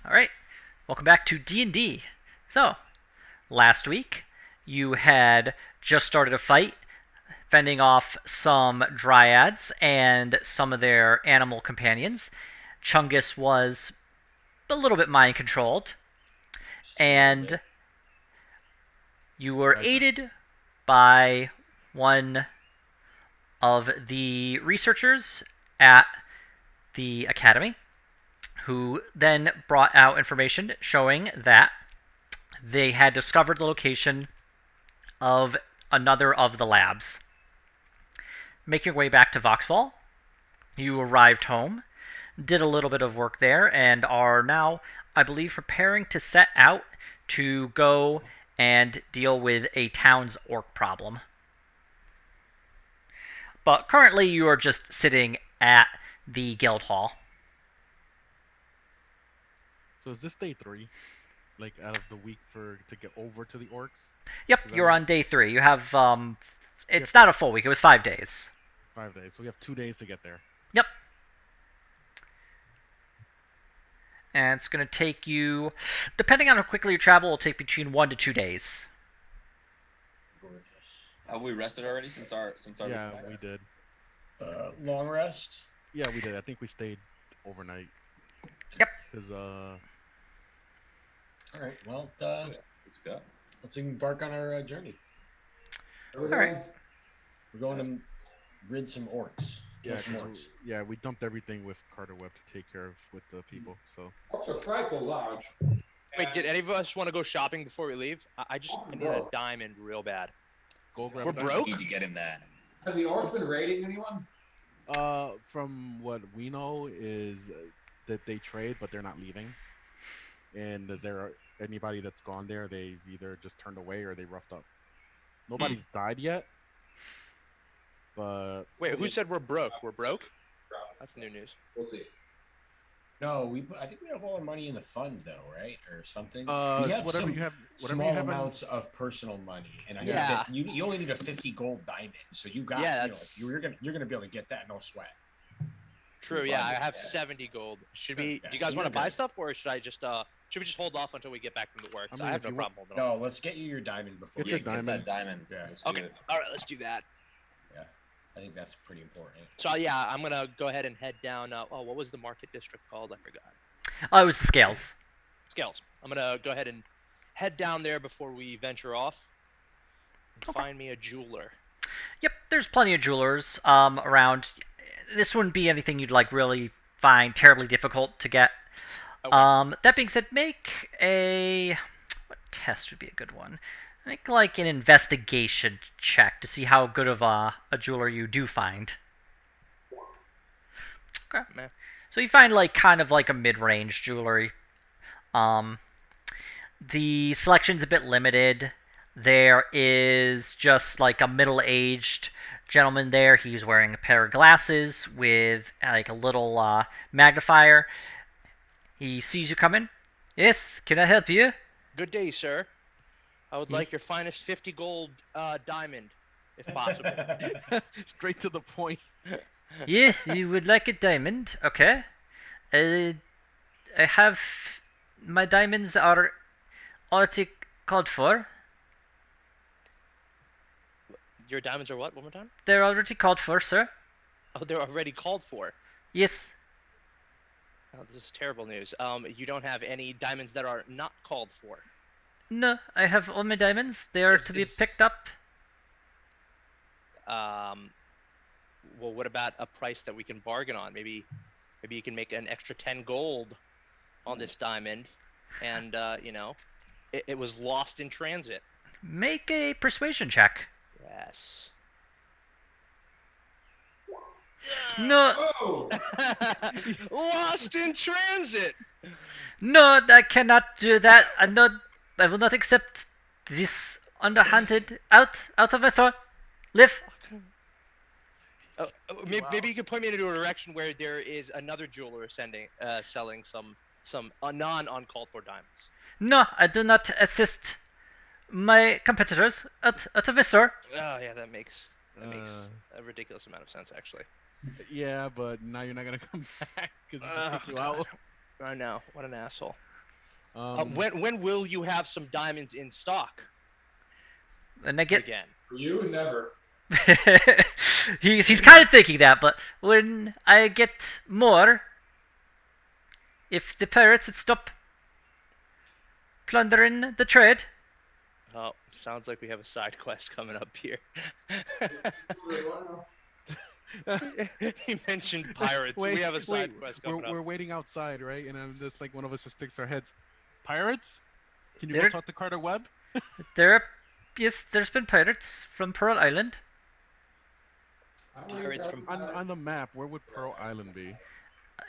All right, welcome back to D&D. So, last week you had just started a fight fending off some dryads and some of their animal companions. Chungus was a little bit mind controlled, Just a little and bit. you were I just aided by one of the researchers at the academy, who then brought out information showing that they had discovered the location of another of the labs. Making your way back to Voxfall, you arrived home, did a little bit of work there, and are now, I believe, preparing to set out to go and deal with a town's orc problem. But currently, you are just sitting at the guild hall. So is this day 3? Like out of the week for to get over to the orcs? Yep, Is that you're what on day 3. You have we have it's not a full week. It was 5 days. 5 days? So we have 2 days to get there. Yep, and it's going to take you, depending on how quickly you travel, it'll take between 1 to 2 days. Gorgeous. Have we rested already since our Yeah, night? we did. Long rest. Yeah, we did. I think we stayed overnight. Yep. Cause All right. Well, Let's go. let's embark on our journey. All right. We're going to rid some orcs. yeah, Kill some 'cause orcs. we dumped everything with Carter Webb to take care of with the people. So Orcs are frightful large. Wait, did any of us want to go shopping before we leave? I need a broke. diamond real bad. go grab. We're that. broke? Need to get him that. Have the orcs been raiding anyone? From what we know is that they trade, but they're not leaving, and that anybody that's gone there, they've either just turned away or they roughed up. Nobody's died yet, but Wait, who said we're broke? We're broke? That's new news. We'll see. No, I think we have all our money in the fund, though, right, or something. We it's have whatever some you have, whatever small you have. amounts of personal money, and I Yeah. think that you only need a 50 gold diamond, so you got. Yeah, you know, that's- you're gonna be able to get that, no sweat. True, yeah, I have Yeah. 70 gold. Should Yeah, we? yeah, Do you so guys want you're to buy good. stuff, or should we just hold off until we get back from the work? I I, mean, have if no you want- problem holding off. No, let's get you your diamond before. Get your Get diamond. that diamond. Yeah. Let's do Okay, it. all right, let's do that. Yeah, I think that's pretty important. So yeah, I'm gonna go ahead and head down. What was the market district called? I forgot. Oh, it was the scales. Scales. I'm gonna go ahead and head down there before we venture off. And find me a jeweler. Yep, there's plenty of jewelers around. This wouldn't be anything you'd like really find terribly difficult to get. Okay. That being said, make a what test would be a good one? Make like an investigation check to see how good of a jeweler you do find. Okay. Meh. So you find like kind of like a mid-range jewelry. Um, the selection's a bit limited. There is just like a middle-aged gentleman there. He's wearing a pair of glasses with like a little magnifier. He sees you coming. Yes, can I help you? Good day, sir. I would like your finest 50 gold diamond, if possible. Straight to the point. Yeah, you would like a diamond? Okay. I have my diamonds are already called for. Your diamonds are what? One more time? They're already called for, sir. Oh, they're already called for. Yes. Oh, this is terrible news. You don't have any diamonds that are not called for. No, I have all my diamonds. They are This to be is- picked up. Well, what about a price that we can bargain on? Maybe you can make an extra 10 gold on this diamond, and it was lost in transit. Make a persuasion check. Yes. No, Oh! Lost in transit. no, I cannot do that. I will not accept this underhanded. Out of my thought. Live. Maybe you can point me in a direction where there is another jeweler selling some non-uncalled for diamonds. No, I do not assist my competitors. Out of my store. Oh yeah, that makes a ridiculous amount of sense actually. Yeah, but now you're not gonna come back because he just took you God. out. I know. What an asshole. When will you have some diamonds in stock And I get again? For you, never. he's kind of thinking that, but when I get more, if the pirates would stop plundering the trade. Oh, sounds like we have a side quest coming up here. He mentioned pirates. We have a side quest coming we're up. waiting outside, right? And I'm just like, one of us just sticks our heads. Pirates? Can you There- go talk to Carter Webb? Yes, there's been pirates from Pearl Island. Pirates from- On the map, where would Pearl Island be?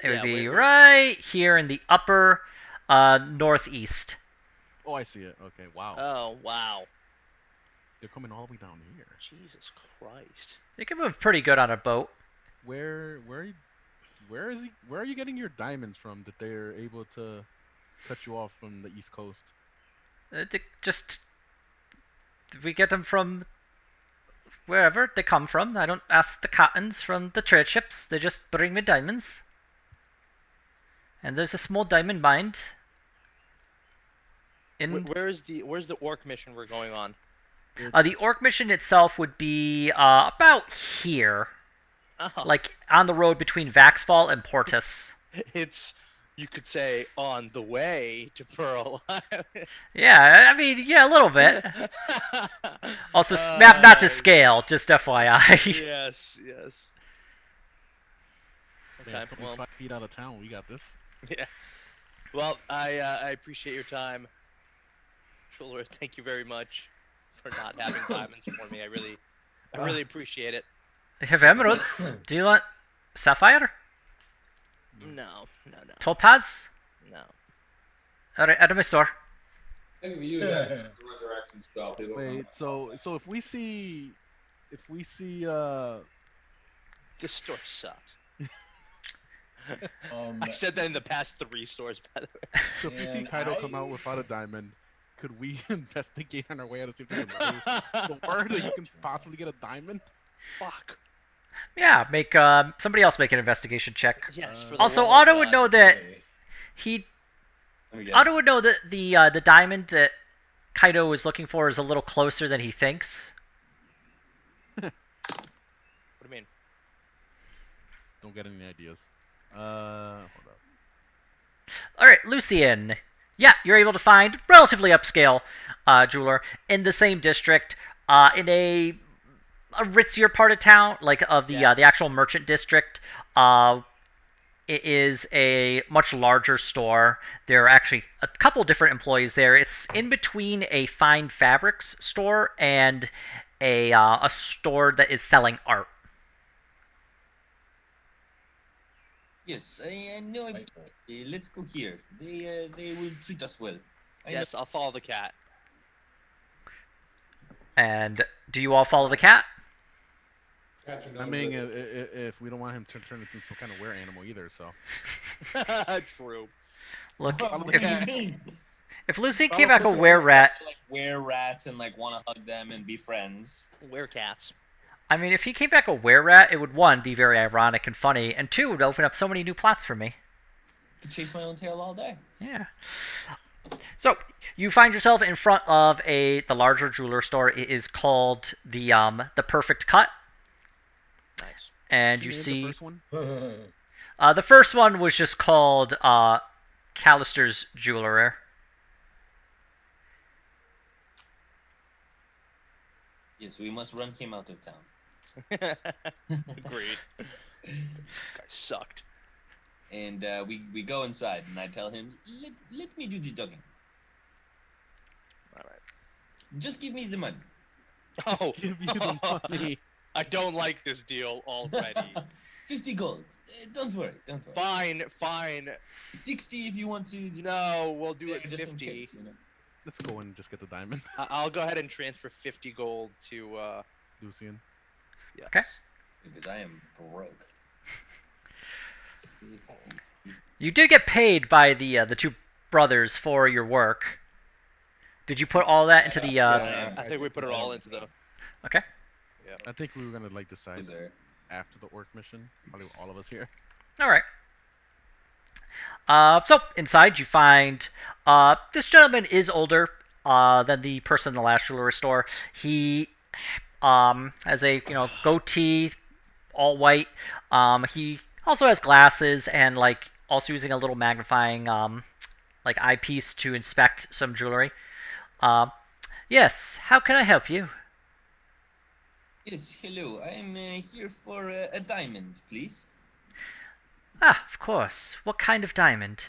It would Yeah, be wait. right here in the upper northeast. Oh, I see it. Okay, wow. Oh, wow. They're coming all the way down here. Jesus Christ. You can move pretty good on a boat. Where are you getting your diamonds from that they're able to cut you off from the East Coast? We get them from wherever they come from. I don't ask the cottons from the trade ships. They just bring me diamonds. And there's a small diamond mine. Where's the orc mission we're going on? The orc mission itself would be about here, Oh, like on the road between Vaxfall and Portus. it's, you could say, on the way to Pearl Island. Yeah, I mean, yeah, a little bit. Also, map not to scale, just FYI. Yes, yes. Okay, Man, it's only well, 5 feet out of town. We got this. yeah. Well, I appreciate your time, Truller. Thank you very much for not having diamonds for me. I really appreciate it. I have emeralds. Do you want sapphire? No. Topaz? No. Alright, out of my store. I think we use that as a resurrection spell. People Wait, so if we see The store sucked. I said that in the past 3 stores, by the way. so if we see And Kaido come out I- without a diamond, could we investigate on our way out to see if there's another word that you can possibly get a diamond? Fuck. Yeah, make somebody else make an investigation check. Yes. For the Also, love of Otto would God. know that Hey, he Let me get Otto would know that the diamond that Kaido is looking for is a little closer than he thinks. What do you mean? Don't get any ideas. Hold up. All right, Lucian. Yeah, you're able to find relatively upscale jeweler in the same district, in a ritzier part of town, like of the Yes. the actual merchant district. It is a much larger store. There are actually a couple different employees there. It's in between a fine fabrics store and a store that is selling art. Yes, I know. delightful. Let's go here. They will treat us well. I know. Yes, I'll follow the cat. And do you all follow the cat? Cats are I not mean, good. if we don't want him to turn into some kind of were animal either, so True. Look, Follow the if, cat. if Lucian Follow came back a Pussy were-rat, To, like wear rats and like want to hug them and be friends. We're cats. I mean, if he came back a were-rat, it would, one, be very ironic and funny, and two, would open up so many new plots for me. Could chase my own tail all day. Yeah. So, you find yourself in front of the larger jeweler store. It is called the Perfect Cut, Nice. and She you named see the first one. the first one was just called Callister's Jeweler. Yes, we must run him out of town. Agreed. Guy sucked. And we go inside, and I tell him, let me do the talking. All right. Just give me the money. Oh, Give you the money. I don't like this deal already. 50 gold. Don't worry. Fine. 60 if you want to. No, we'll do Yeah, it just in 50. case, you know. Let's go and just get the diamond, I'll go ahead and transfer 50 gold to. Lucian. Yes. Okay. Because I am broke. You did get paid by the two brothers for your work. Did you put all that into the? Yeah, I think we put it all into the. Okay. Yeah. I think we were gonna like decide Is there? after the orc mission. Probably all of us here. All right. So inside you find This gentleman is older than the person in the last jewelry store. He has a goatee, all white. He also has glasses and like also using a little magnifying like eyepiece to inspect some jewelry. Yes, how can I help you? Yes, hello. I'm here for a diamond, please. Ah, of course. What kind of diamond?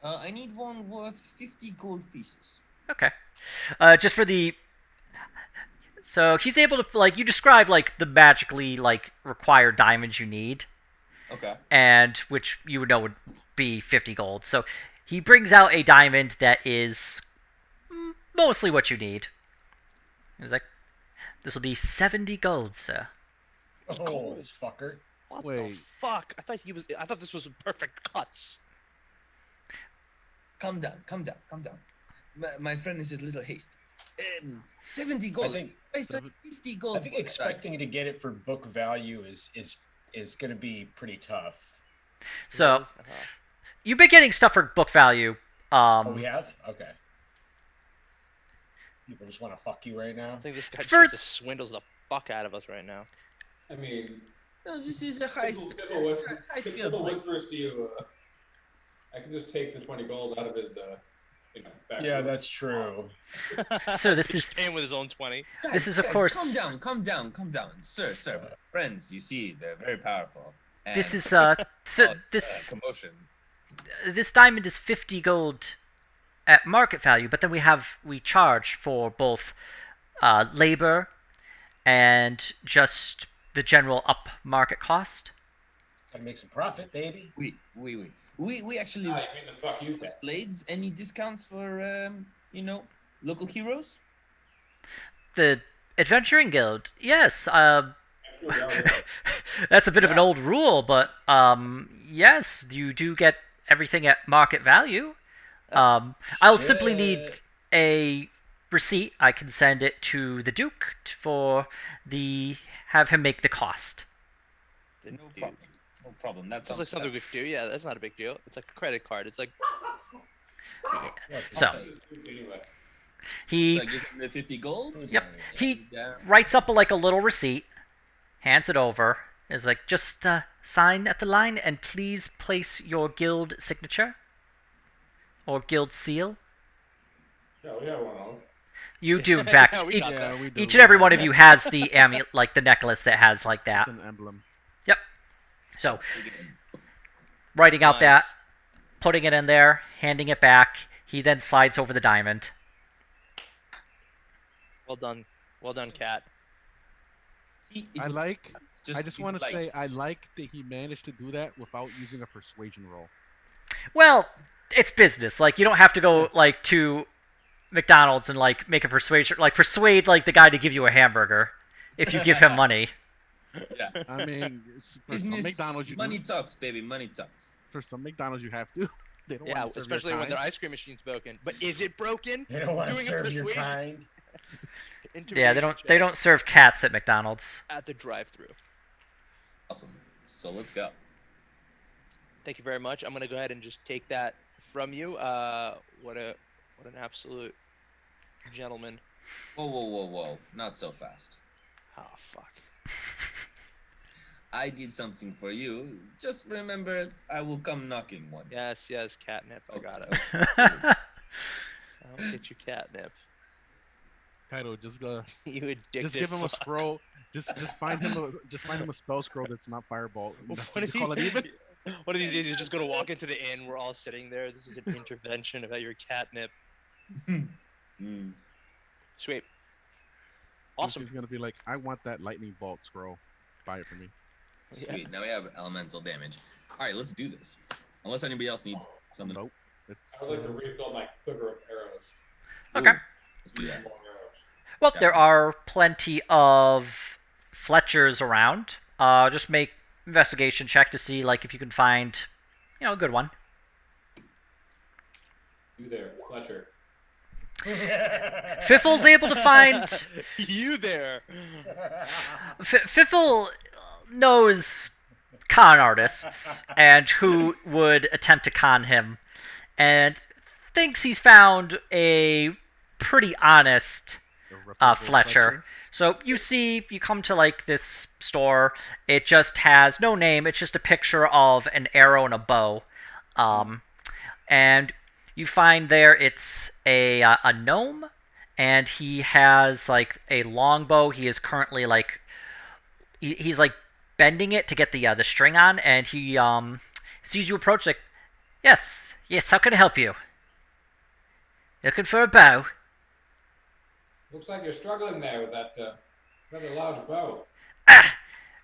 I need one worth 50 gold pieces. Okay. Just for the. So he's able to you describe like the magically like required diamonds you need, Okay. and which you would know would be 50 gold. So he brings out a diamond that is mostly what you need. He's like, this will be 70 gold, sir. Oh, this fucker. What the Wait. fuck? I thought this was perfect cuts. Calm down. My friend is in little haste. 70 gold. I said 50 gold. I think expecting to get it for book value is going to be pretty tough. So you've been getting stuff for book value. Oh, we have? Okay. People just want to fuck you right now. I think this guy For- just swindles the fuck out of us right now. I mean, No, this is a high typical skill. whispers to you. I can just take the 20 gold out of his, back Yeah, room. that's true. So this He's is paying with his own 20. This is, of course- Calm down, sir. Friends, you see, they're very powerful. this and is so cause, this commotion. this diamond is 50 gold at market value, but then we charge for both labor and just the general up market cost. Gotta make some profit, baby. We actually Ah, you mean the fuck you use blades. Any discounts for local heroes? The Adventuring Guild, yes. Actually, yeah. That's a bit of an old rule, but yes, you do get everything at market value. I'll simply need Shit. a receipt. I can send it to the Duke have him make the cost. No problem. That Sounds like something we could do. Yeah, that's not a big deal. It's like a credit card. It's like So Anyway, he So I give him the 50 gold. Yep. He And, writes up a little receipt, hands it over. Is like, just sign at the line and please place your guild signature or guild seal. yeah, we have one of those. You do, in fact. Yeah, we each, got Yeah, we do. each and every one of you has the amulet, like the necklace that has like It's that. an emblem. Yep. So writing out Nice. that, putting it in there, handing it back. He then slides over the diamond. well done, Cat. I just want to say I like that he managed to do that without using a persuasion roll. Well, it's business. Like, you don't have to go like to McDonald's and like make a persuade the guy to give you a hamburger if you give him money. Yeah. I mean, for some Business, McDonald's, money talks, baby. Money talks. for some McDonald's you have to. They don't Yeah, want to serve your especially when kind. their ice cream machine's broken. But is it broken? They don't want to Doing a serve your persuasion- kind. Yeah, they Intervention don't serve cats at McDonald's. at the drive-through. Awesome. So let's go. Thank you very much. I'm gonna go ahead and just take that from you. What an absolute gentleman. Whoa. Not so fast. Oh fuck. I did something for you. Just remember, I will come knocking one day. Yes, catnip. I got it. That's I'll get you catnip. Kaido, just You addicted. just give him a fuck. scroll. Just find him a spell scroll that's not fireball. That's One it. of, Call it even. one of these days, he's just gonna walk into the inn. We're all sitting there. This is an intervention about your catnip. Mm. Sweet. Awesome. He's gonna be like, I want that lightning bolt scroll. Buy it for me. Sweet. Now we have elemental damage. All right, let's do this. Unless anybody else needs something. Nope. I It's would like to refill my quiver of arrows. okay. Let's do that. More arrows. Well, there are plenty of Fletchers around. Just make investigation check to see like if you can find, a good one. You there, Fletcher. Fiffle's able to find. You there? Fiffle knows con artists and who would attempt to con him, and thinks he's found a pretty honest A reputable Fletcher. So you come to like this store. It just has no name. It's just a picture of an arrow and a bow, and you find there it's a gnome, and he has like a longbow. He is currently like he's like bending it to get the string on, and he sees you approach like, yes, how can I help you? Looking for a bow? Looks like you're struggling there with that rather large bow.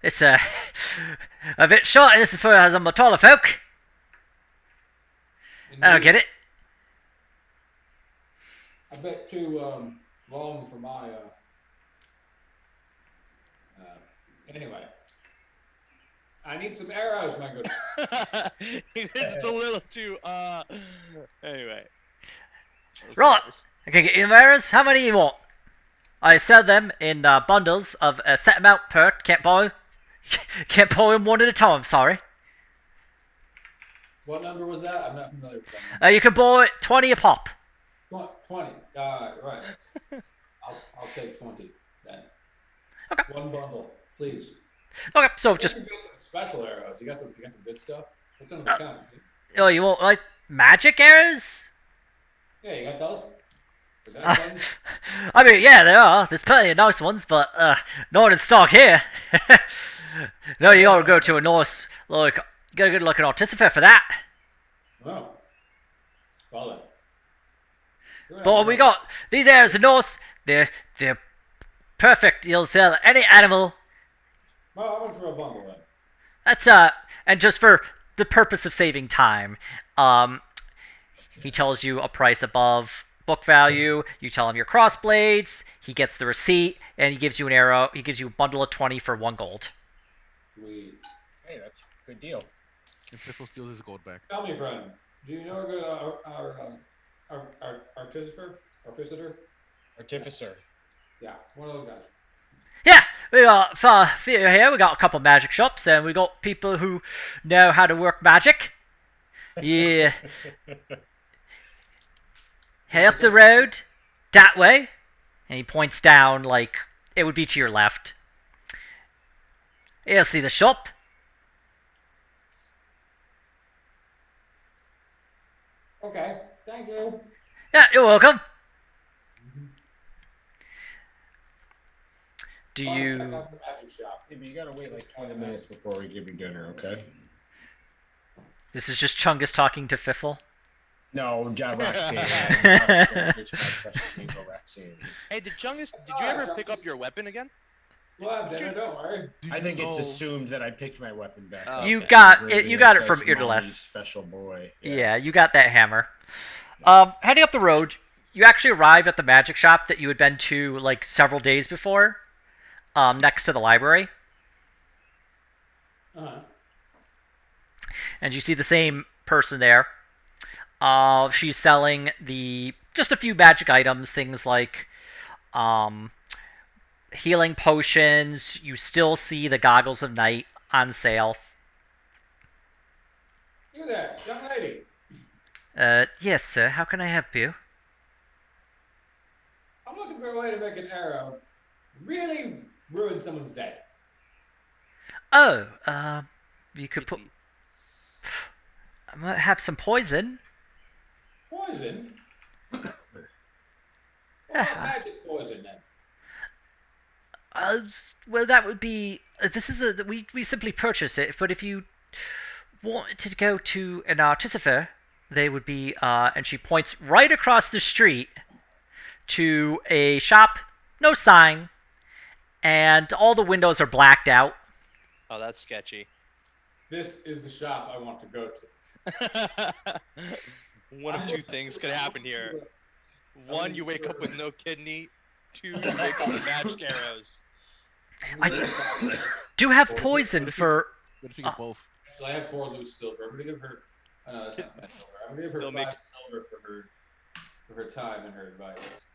It's a bit short. This is for some taller folk. I don't get it. A bit too long for my. Anyway, I need some arrows, my good. It's a little too. Anyway. Right. I can get you arrows. How many you want? I sell them in bundles of a set amount per. Can't buy them one at a time. Sorry. What number was that? I'm not familiar with that. You can buy 20 a pop. 20. Right. I'll take 20 then. Okay. One bundle, please. Okay. So Just just some special arrows. You got some good stuff. What's on the count? oh, you want like magic arrows? Yeah, you got those. Is that things? I mean, yeah, there are. There's plenty of nice ones, but no one in stock here. No, you gotta go to a nice, like, you gotta go to like an artificer for that. Oh. Well then. But we got these arrows are nice. They're perfect. You'll fill any animal. Well, how much for a bundle then? That's and just for the purpose of saving time, he tells you a price above book value. You tell him your crossblades. He gets the receipt, and he gives you an arrow. He gives you a bundle of 20 for 1 gold. Sweet. Hey, that's a good deal. And Piffle steals his gold back. Tell me, friend, do you know a good our artificer? Artificer? Artificer. Yeah, one of those guys. Yeah, we got here. We got a couple magic shops, and we got people who know how to work magic. Yeah. Head up the road, that way, and he points down like it would be to your left. You'll see the shop. Okay, thank you. Yeah, you're welcome. Do I'll you? check out the magic shop. Yeah, but you gotta wait like 20 minutes before we give you dinner, okay? This is just Chungus talking to Fiffle. No, John Roxanne. It's my precious angel Roxanne. Hey, did you ever pick up your weapon again? We'll have dinner, don't worry. I think it's assumed that I picked my weapon back. Oh, up. You okay. got it. You got it says from ear to Mommy's left. Special boy. Yeah, you got that hammer. Heading up the road, you actually arrive at the magic shop that you had been to like several days before, next to the library, Uh-huh. and you see the same person there. She's selling just a few magic items, things like healing potions. You still see the goggles of night on sale. You there, young lady. Yes, sir. How can I help you? I'm looking for a way to make an arrow really ruin someone's day. Oh, you could put. I might have some poison. Poison? What Yeah. about magic poison then? Well, that would be. This is we simply purchase it, but if you wanted to go to an artificer, they would be. And she points right across the street to a shop, no sign, and all the windows are blacked out. Oh, that's sketchy. This is the shop I want to go to. One of two things could happen here. One, you wake up with no kidney. Two, you wake up with magic arrows. I do have poison for. What if you get both? So I have 4 loose silver. I'm gonna give her. Oh, no, that's not my silver. I'm gonna give her Still 5 make- silver for her time and her advice.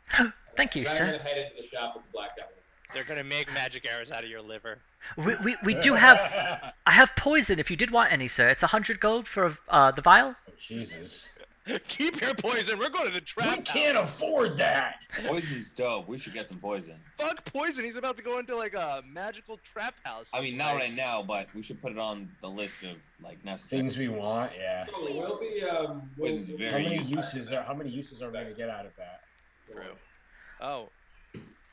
Thank you, Then I'm sir. gonna head into the shop with the blacked out window. They're gonna make magic arrows out of your liver. We do have. I have poison if you did want any, sir. It's 100 gold for the vial. Jesus. Keep your poison. We're going to the trap We can't house. afford that. Poison's dope. We should get some poison. Fuck poison. He's about to go into like a magical trap house. I mean, not right now, but we should put it on the list of like necessary Things we want, yeah. So we'll be Poison's very How many useful. uses are we gonna get out of that? True. Oh.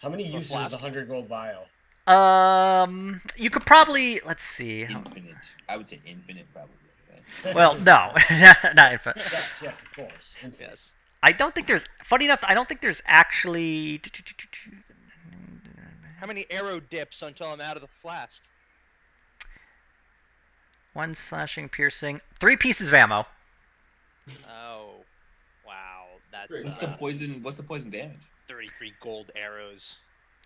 How many For uses is flask. the 100 gold vial? You could probably, let's see. Infinite. I would say infinite, probably. Right? Well, no, not infinite. Yes, of course. Infinite. Yes. I don't think there's. Funny enough, I don't think there's actually. How many arrow dips until I'm out of the flask? 1 slashing, piercing, 3 pieces of ammo. Oh. Wow. That's What's the poison? What's the poison damage? 33 gold arrows.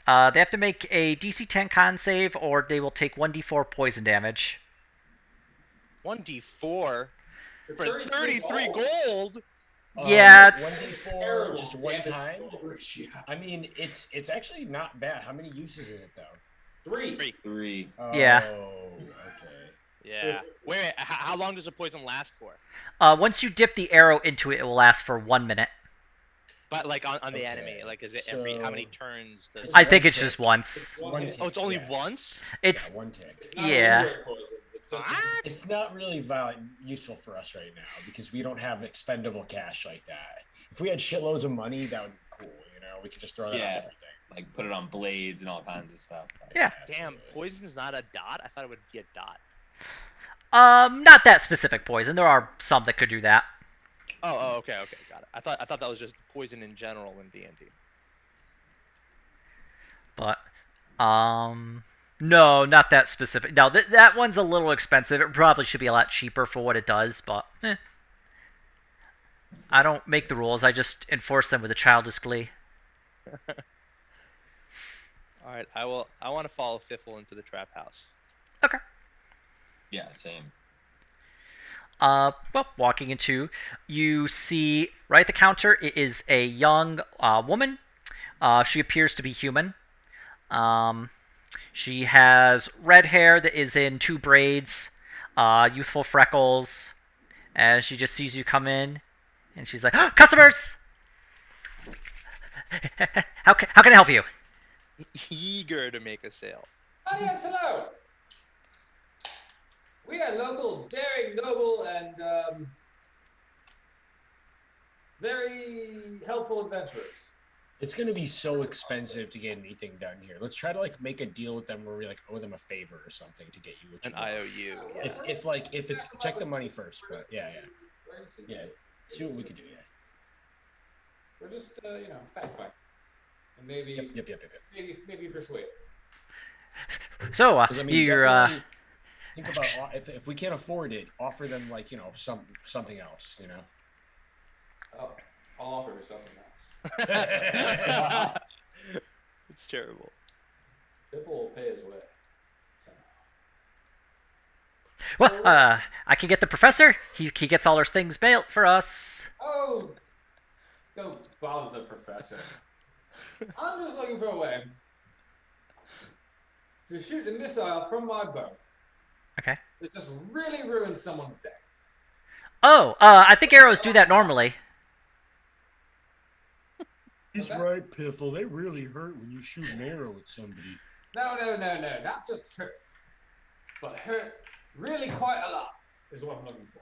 They have to make a DC 10 con save, or they will take 1d4 poison damage. 1d4 for 33 gold? Yeah, it's 1d4 terrible. just one Yeah, time. yeah. I mean, it's actually not bad. How many uses is it though? 3. 3. Oh, Yeah. okay. Yeah. Wait, how long does a poison last for? once you dip the arrow into it, it will last for 1 minute. But like on the Okay, enemy, like is it every how many so- turns does It's I one think it's tick. just once. One hit. tick, Oh, it's only yeah. once? It's Yeah, one tick. It's not Yeah. indirect poison. It's just What? It's not really useful for us right now because we don't have expendable cash like that. If we had shitloads of money, that would be cool. You know, we could just throw that Yeah. on everything. Like put it on blades and all kinds of stuff. Yeah. Damn, Absolutely. poison's not a dot? I thought it would be a dot. not that specific poison. There are some that could do that. Oh, okay, got it. I thought that was just poison in general in D&D. But, no, not that specific. No, that one's a little expensive. It probably should be a lot cheaper for what it does, but I don't make the rules. I just enforce them with a childish glee. All right, I want to follow Fiffle into the trap house. Okay. Yeah, same. Well, walking into, you see right at the counter, it is a young woman. She appears to be human. She has red hair that is in 2 braids, youthful freckles, and she just sees you come in, and she's like, oh, customers! how can I help you? Eager to make a sale. Oh, yes, hello. We are local, daring, noble, and very helpful adventurers. It's gonna be so expensive to get anything done here. Let's try to like make a deal with them where we like owe them a favor or something to get you what you An want. IOU. If it's check the money first, but yeah. See what we can do. Yeah. We're just, fact fight. And maybe, Yep. maybe persuade. So, 'Cause, I mean, you're, definitely think about if we can't afford it, offer them like something else. You know. Oh, I'll offer her something else. It's terrible. Biffle will pay his way. Somehow. well, I can get the professor. He gets all our things built for us. Oh, don't bother the professor. I'm just looking for a way to shoot a missile from my bow Okay. that just really ruins someone's day. Oh, I think arrows do that normally. He's right, Piffle. They really hurt when you shoot an arrow at somebody. No, not just hurt, but hurt really quite a lot is what I'm looking for.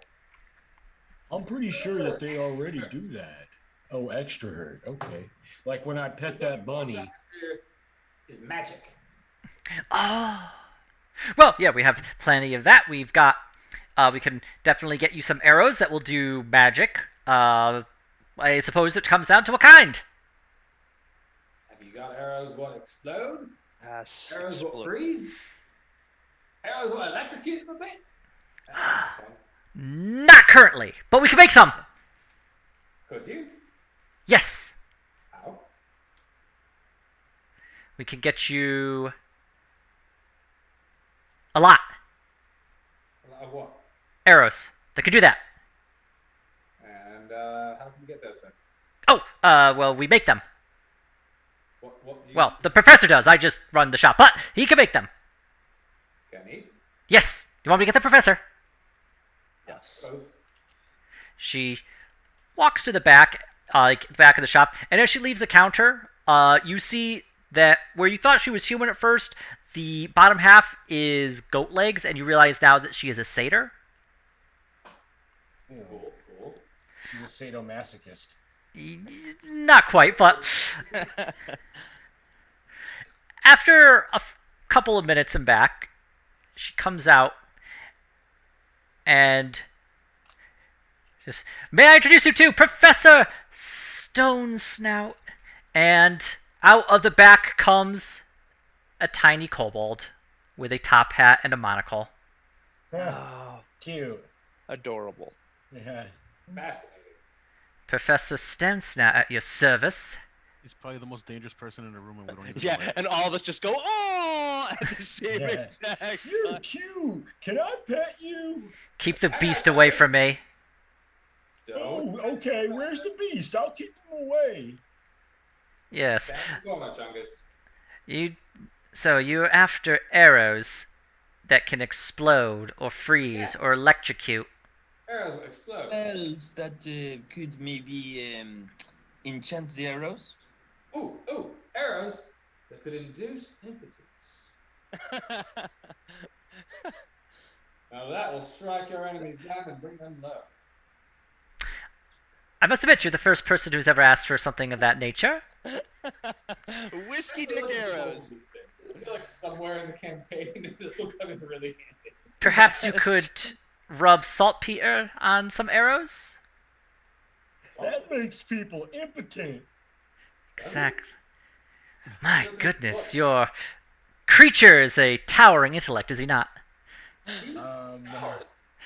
I'm pretty sure that they already do that. Oh, extra hurt. Okay. Like when I pet that bunny. What I'm trying to say is magic. Oh. Well, yeah, we have plenty of that. We've got, we can definitely get you some arrows that will do magic. I suppose it comes down to what kind. Have you got arrows what explode? Yes. Arrows what explode. freeze? Arrows what electrocute them a bit? That sounds fun. Not currently, but we can make some. Could you? Yes. How? We can get you a lot. Of what? Arrows that could do that. And how can you get those then? Oh, well, we make them. What do you Well, the professor does. I just run the shop, but he can make them. can he? Yes. You want me to get the professor? Yes. Suppose. She walks to the back, like the back of the shop, and as she leaves the counter, you see that where you thought she was human at first, the bottom half is goat legs, and you realize now that she is a satyr. Cool, cool. She's a sadomasochist. Not quite, but after a couple of minutes and back, she comes out and just, may I introduce you to Professor Stone Snout? And out of the back comes a tiny kobold with a top hat and a monocle. Oh, Cute. adorable. Yeah. Fascinating. Professor Stone Snout at your service. He's probably the most dangerous person in the room, and we don't even Yeah, know it. and all of us just go, oh, at the same Yeah. exact You're time. cute. Can I pet you? Keep the beast away from me. Don't. Oh, okay. Where's the beast? I'll keep him away. Yes. Thank you very much, Chungus. So you're after arrows that can explode or freeze or electrocute. Arrows will explode. Spells that could maybe enchant the arrows. Ooh, arrows that could induce impotence. Now that will strike your enemies down and bring them low. I must admit, you're the first person who's ever asked for something of that nature. Whiskey dick arrows. I feel like somewhere in the campaign this will come in really handy. Perhaps you could rub saltpeter on some arrows? That makes people impotent. Exactly. My goodness, your creature is a towering intellect, is he not?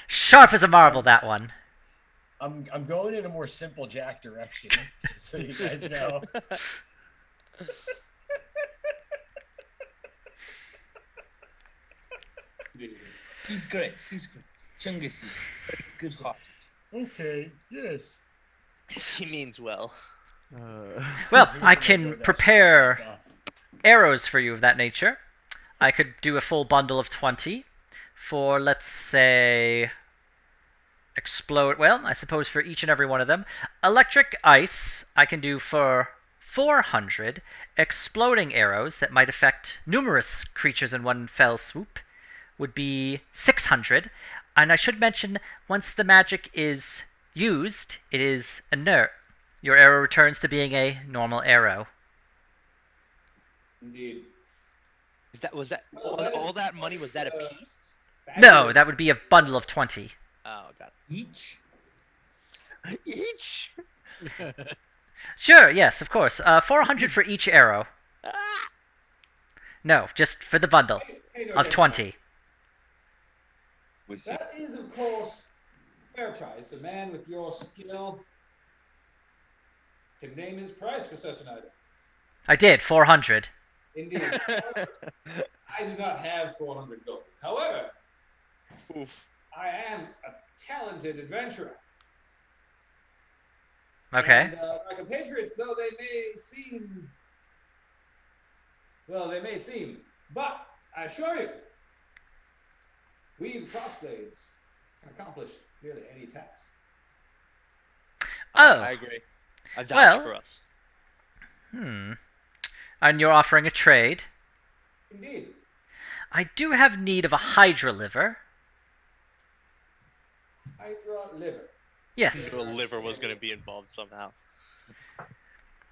Sharp as a marble, that one. I'm going in a more simple Jack direction, just so you guys know. He's great. He's great. Chungus is very good heart. Okay, yes. He means well. Well, I can prepare arrows for you of that nature. I could do a full bundle of 20 for, let's say, explode. Well, I suppose for each and every one of them. Electric ice, I can do for 400. Exploding arrows that might affect numerous creatures in one fell swoop would be 600. And I should mention, once the magic is used, it is inert. Your arrow returns to being a normal arrow. Indeed. Was that Oh, all that money? Was that a piece? No, that would be a bundle of 20. Oh, got Each? it. Each. Sure, yes, of course. 400 for each arrow. Ah! No, just for the bundle Hey, no, of 20. We see. That is, of course, fair price. A man with your skill can name his price for such an item. I did, 400. Indeed. However, I do not have 400 gold. However, Oof. I am a talented adventurer. Okay. And my compatriots, though they may seem, but I assure you, we the Crossblades can accomplish nearly any task. Oh, I agree. A vouch Well- for us. and you're offering a trade. Indeed. I do have need of a Hydra liver. Hydra liver. Yes. The liver was going to be involved somehow.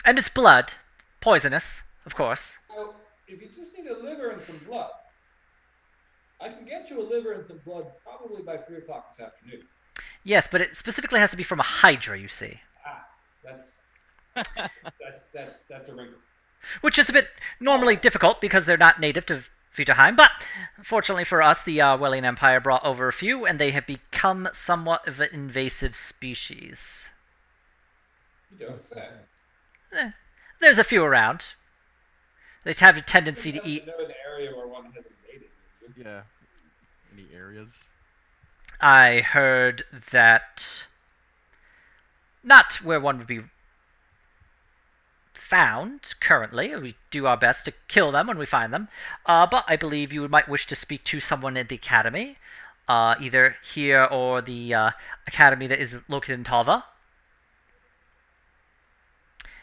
And it's blood. Poisonous, of course. Well, if you just need a liver and some blood, I can get you a liver and some blood probably by 3 o'clock this afternoon. Yes, but it specifically has to be from a Hydra, you see. Ah, that's a wrinkle. Which is a bit normally difficult because they're not native to Viderheim, but fortunately for us, the Wellian Empire brought over a few, and they have become somewhat of an invasive species. You don't say. There's a few around. They have a tendency to eat. You know an area where one hasn't made it. do you? Yeah. Any areas? I heard that not where one would be found currently. We do our best to kill them when we find them. But I believe you might wish to speak to someone at the academy, either here or the academy that is located in Talva.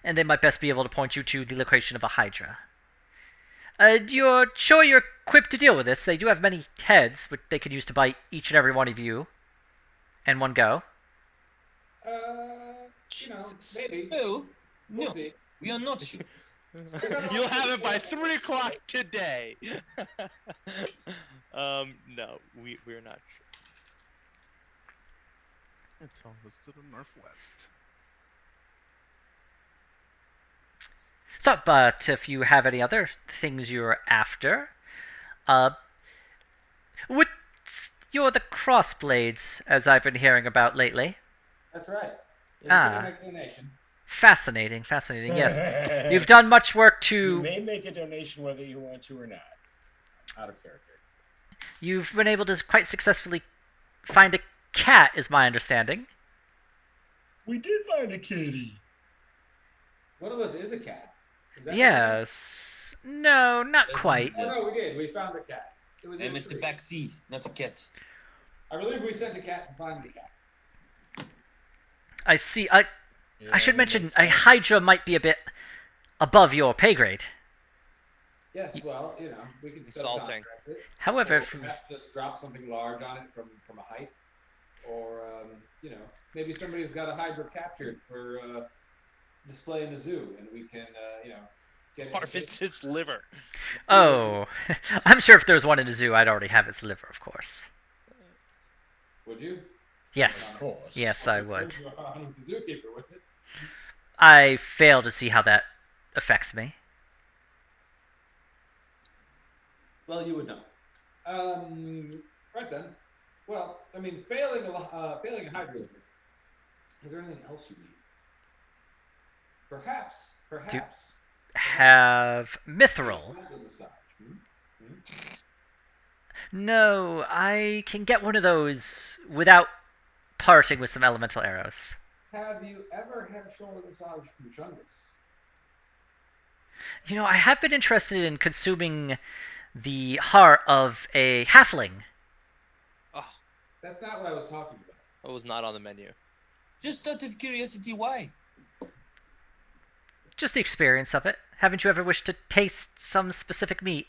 and they might best be able to point you to the location of a Hydra. You're sure you're equipped to deal with this? They do have many heads, which they could use to bite each and every one of you in one go. Maybe. No, We'll see. we are not sure. You'll have it by 3 o'clock today. No, we're not sure. It's almost to the northwest. So, but if you have any other things you're after, what you're the crossblades, as I've been hearing about lately. That's right. Ah. Make a donation. Fascinating, yes. You've done much work to... You may make a donation whether you want to or not. Out of character. You've been able to quite successfully find a cat, is my understanding. We did find a kitty. One of us is a cat. Is that Yes. No, not quite. Oh, no, we did. We found a cat. It was I in a missed the tree. back seat, not a cat. I believe we sent a cat to find the cat. I see. I should mention, a Hydra might be a bit above your pay grade. Yes, well, we can Insulting. subcontract it. However, Or perhaps just drop something large on it from a height. Or, maybe somebody's got a Hydra captured for display in the zoo, and we can, get Harvest its liver. oh, I'm sure if there was one in a zoo, I'd already have its liver, of course. Would you? Yes. Of course. Yes, I would. The zookeeper, wouldn't it? I fail to see how that affects me. Well, you would know. Right then. Well, I mean, failing a Hydra liver, is there anything else you need? Perhaps. Have mithril. Massage. No, I can get one of those without parting with some elemental arrows. Have you ever had a shoulder massage from Chungus? I have been interested in consuming the heart of a halfling. Oh, That's not what I was talking about. that was not on the menu. Just out of curiosity, why? Just the experience of it. Haven't you ever wished to taste some specific meat?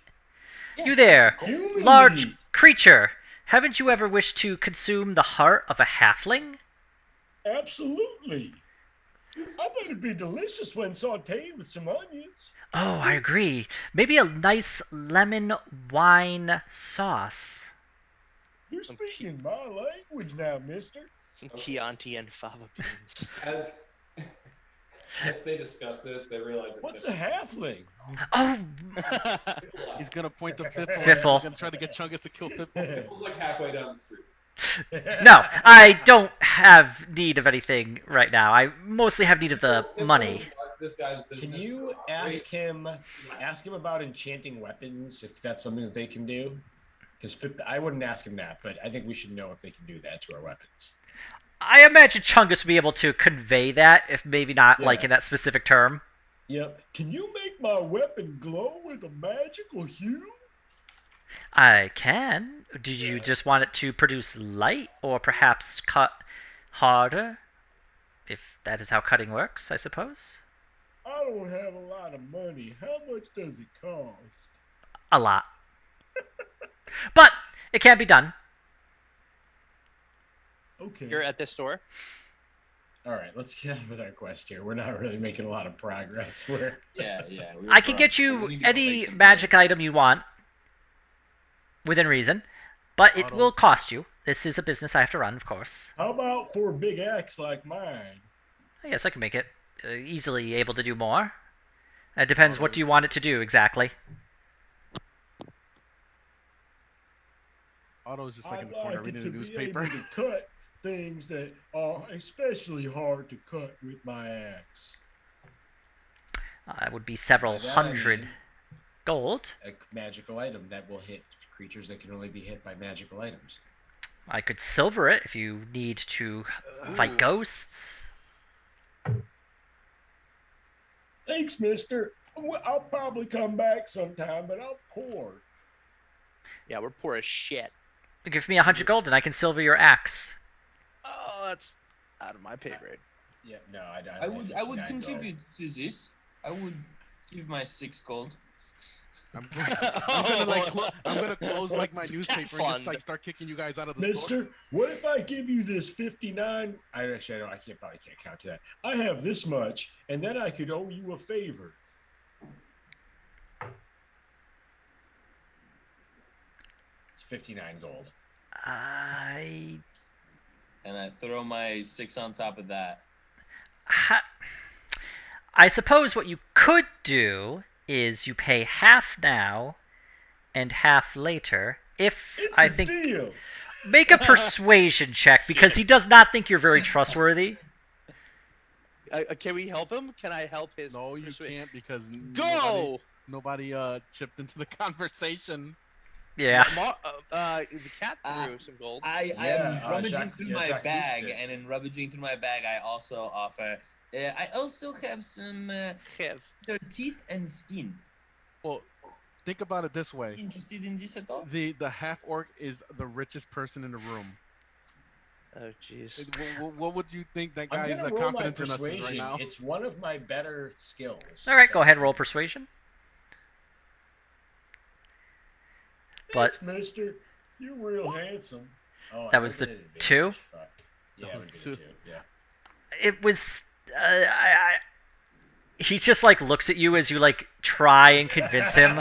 Yeah, You there, Human large meat. creature. Haven't you ever wished to consume the heart of a halfling? Absolutely. I bet it'd be delicious when sauteed with some onions. Oh, I agree. Maybe a nice lemon wine sauce. You're speaking my language now, mister. Some Chianti and fava beans. As they discuss this, they realize that What's a halfling? Oh, He's gonna point to Fiffle. Fiffle. He's gonna try to get Chungus to kill Fiffle. it was like halfway down the street. no, I don't have need of anything right now. I mostly have need of the money. This guy's business. Can you ask him about enchanting weapons, if that's something that they can do? Because I wouldn't ask him that, but I think we should know if they can do that to our weapons. I imagine Chungus would be able to convey that, if maybe not like Yeah. in that specific term. Yep. Can you make my weapon glow with a magical hue? I can. Do you just want it to produce light, or perhaps cut harder? If that is how cutting works, I suppose. I don't have a lot of money. How much does it cost? A lot. But it can be done. Okay. You're at this store. All right, let's get on with our quest here. We're not really making a lot of progress. Yeah. I can get you any magic item you want within reason, but it will cost you. This is a business I have to run, of course. How about for a big axe like mine? Yes, I can make it easily able to do more. It depends what do you want it to do exactly. Otto's just like in the I'd corner like reading it the to newspaper. be able to cut things that are especially hard to cut with my axe. It would be several By that, I hundred mean gold. a magical item that will hit creatures that can only be hit by magical items. I could silver it if you need to fight ghosts. Thanks, mister. I'll probably come back sometime, but I'm poor. Yeah, we're poor as shit. Give me 100 gold and I can silver your axe. Oh, that's out of my pay grade. Yeah, no, I don't. I would contribute to this. I would give my 6 gold. I'm gonna like I'm gonna close like my Cat newspaper and just fund. like start kicking you guys out of the store. Mister, what if I give you this 59? I don't. I probably can't count to that. I have this much, and then I could owe you a favor. It's 59 gold. I And I throw my 6 on top of that. I suppose what you could do is you pay half now and half later. If It's I a think deal. make a persuasion check because he does not think you're very trustworthy. Can we help him? Can I help his? No, you can't because Go. nobody chipped into the conversation. Yeah. The cat threw some gold. I Yeah, am rummaging Jacques- through yeah, my Jacques bag, used to. and in rummaging through my bag, I also offer. I also have some Kev. teeth and skin. Well, think about it this way: Interested in this at all? the half orc is the richest person in the room. Oh jeez. What would you think that I'm guy's gonna roll my confidence in us is right persuasion. now? It's one of my better skills. All right, so- go ahead, roll persuasion. Thanks, Mister. You're real handsome. Oh, That I was don't the get an advantage. 2? Fuck. Yeah, That I was would get a 2. 2. Yeah. It was. He just like looks at you as you like try and convince him.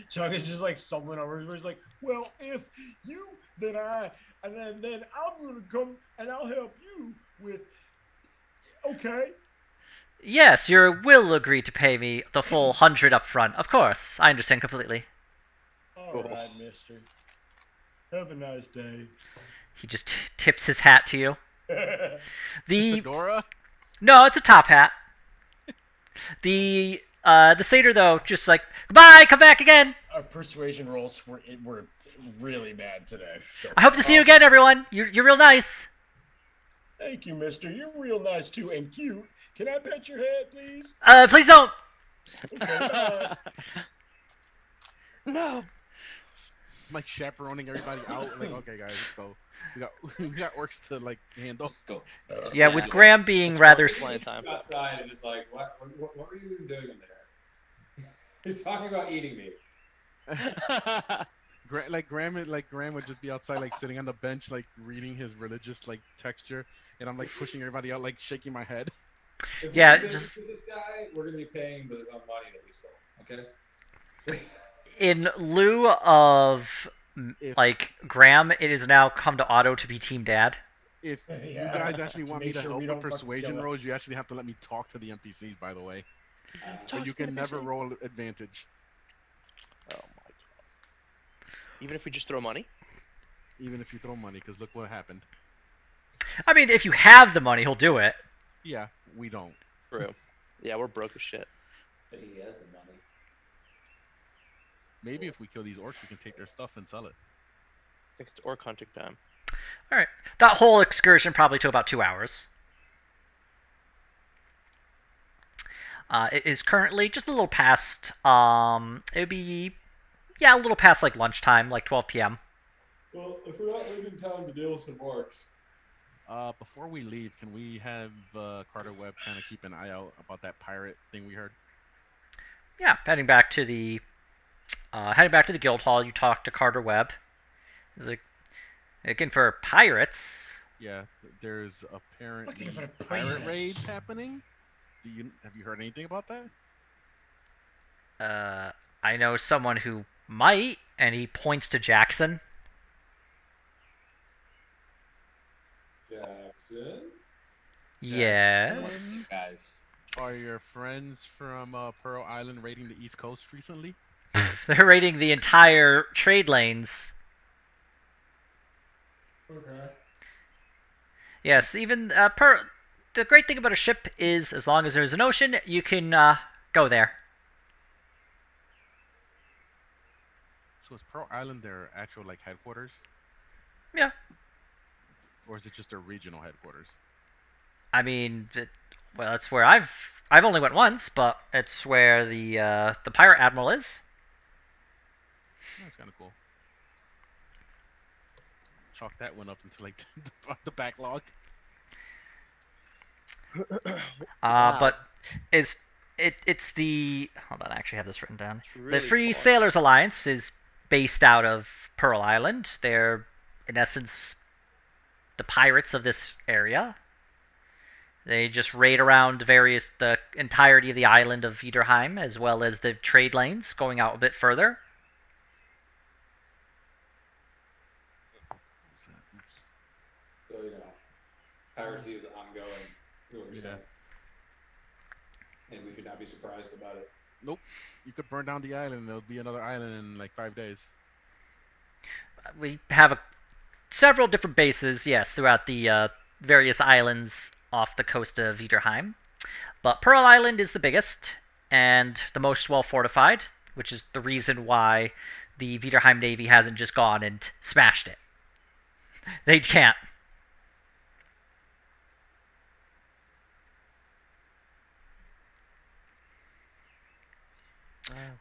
Chuck is just like stumbling over. He's like, "Well, if you, then I, and then I'm gonna come and I'll help you with." Okay. Yes, you will agree to pay me the full 100 up front. Of course, I understand completely. All right, Mister. Have a nice day. He just tips his hat to you. The Fedora? no, it's a top hat. The satyr though, just like goodbye, come back again. Our persuasion rolls were really bad today. So. I hope to see you again, everyone. You're real nice. Thank you, Mister. You're real nice too and cute. Can I pet your head, please? Please don't. Okay, bye. No. I'm like chaperoning everybody out. Like, okay, guys, let's go. We got orcs to like handle. Let's go. Yeah, with Graham being rather. Plenty of time. Outside and it's like, what were you even doing in there? He's talking about eating me. Graham would just be outside, like sitting on the bench, like reading his religious like texture, and I'm like pushing everybody out, like shaking my head. If Yeah, we're just- to this guy, we're gonna be paying with his own money that we stole. Okay. In lieu of If- like Graham, it has now come to Otto to be Team Dad. If Yeah, you guys actually to want me make to sure help we with don't fucking persuasion kill rolls, you actually have to let me talk to the NPCs, by the way. Talk But you to the can never NPC. roll advantage, Oh my god. Even if we just throw money? even if you throw money, because look what happened. I mean, if you have the money, he'll do it. Yeah, we don't. True. Yeah, we're broke as shit. But he has the money. Maybe if we kill these orcs, we can take their stuff and sell it. I think it's orc hunting time. All right, that whole excursion probably took about 2 hours. It is currently just a little past. It would be, yeah, a little past like lunchtime, like 12 p.m. Well, if we're not leaving town to deal with some orcs, Before we leave, can we have Carter Webb kind of keep an eye out about that pirate thing we heard? Yeah, heading back to the guild hall. You talk to Carter Webb. He's like, looking for pirates. Yeah, there's apparently Looking for pirate pirates. raids happening. Have you heard anything about that? I know someone who might, and he points to Jackson. Jackson. Yes. Guys. Are your friends from Pearl Island raiding the East Coast recently? They're raiding the entire trade lanes. Okay. Yes, even the great thing about a ship is, as long as there's an ocean, you can go there. So is Pearl Island their actual like headquarters, Yeah. or is it just their regional headquarters? I mean, well, it's where I've only went once, but it's where the pirate admiral is. That's kind of cool. Chalk that one up into like the backlog. Wow. But it's the hold on, I actually have this written down. It's The really Free far. Sailors Alliance is based out of Pearl Island. They're in essence the pirates of this area. They just raid around the entirety of the island of Viderheim, as well as the trade lanes going out a bit further. Oops. So piracy is ongoing. Is what you're Yeah. saying. And we should not be surprised about it. Nope. You could burn down the island. And there'll be another island in like 5 days. We have several different bases, yes, throughout the various islands off the coast of Viderheim. But Pearl Island is the biggest and the most well fortified, which is the reason why the Viderheim Navy hasn't just gone and smashed it. They can't.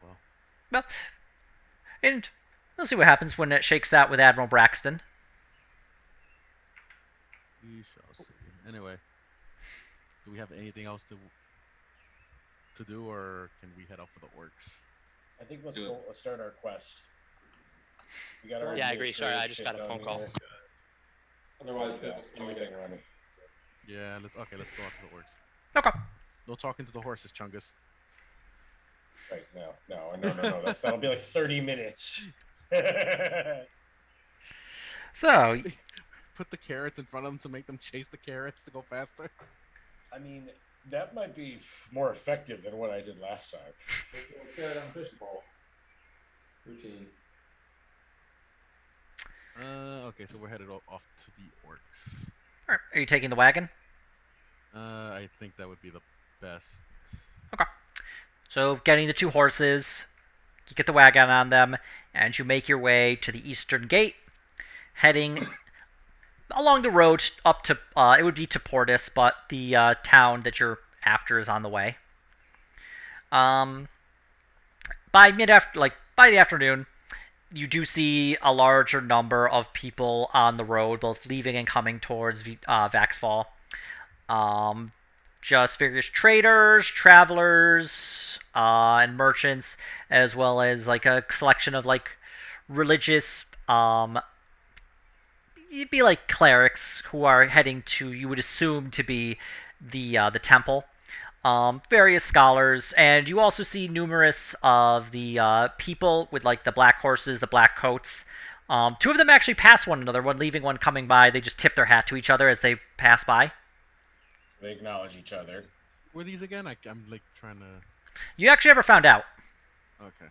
Well. Well, and we'll see what happens when it shakes out with Admiral Braxton. We shall see. Anyway, do we have anything else to do, or can we head out for the orcs? I think let's Do it. go. Let's start our quest. We got our Yeah, I agree. Sorry, I administrative just shit got a done phone call. here. Otherwise, Yeah, Bill, can we get running? Yeah. Let's go out to the orcs. Okay. No talking to the horses, Chungus. Right, no. That'll be like 30 minutes. So, Put the carrots in front of them to make them chase the carrots to go faster. I mean, that might be more effective than what I did last time. carrot on fishing pole. Routine. Okay, so we're headed off to the orcs. are you taking the wagon? I think that would be the best. Okay. So, getting the two horses, you get the wagon on them, and you make your way to the eastern gate, heading along the road up to, it would be to Portis, but the town that you're after is on the way. By the afternoon, you do see a larger number of people on the road, both leaving and coming towards Vaxfall. Just various traders, travelers, and merchants, as well as like a selection of like religious, it'd be like clerics who are heading to, you would assume to be the temple. Various scholars, and you also see numerous of the people with like the black horses, the black coats. Two of them actually pass one another, one leaving, one coming by. They just tip their hat to each other as they pass by. They acknowledge each other. Were these again? I'm like trying to. You actually ever found out? Okay.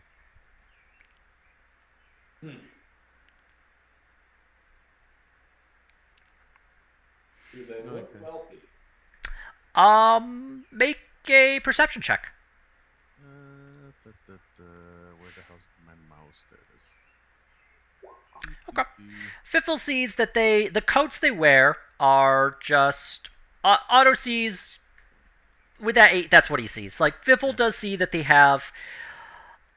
Do they look Okay. wealthy? Make a perception check. Where the hell's my mouse? There it is. Okay. Fiffle sees that the coats they wear are just Otto sees with that 8. That's what he sees. Like Fiffle does see that they have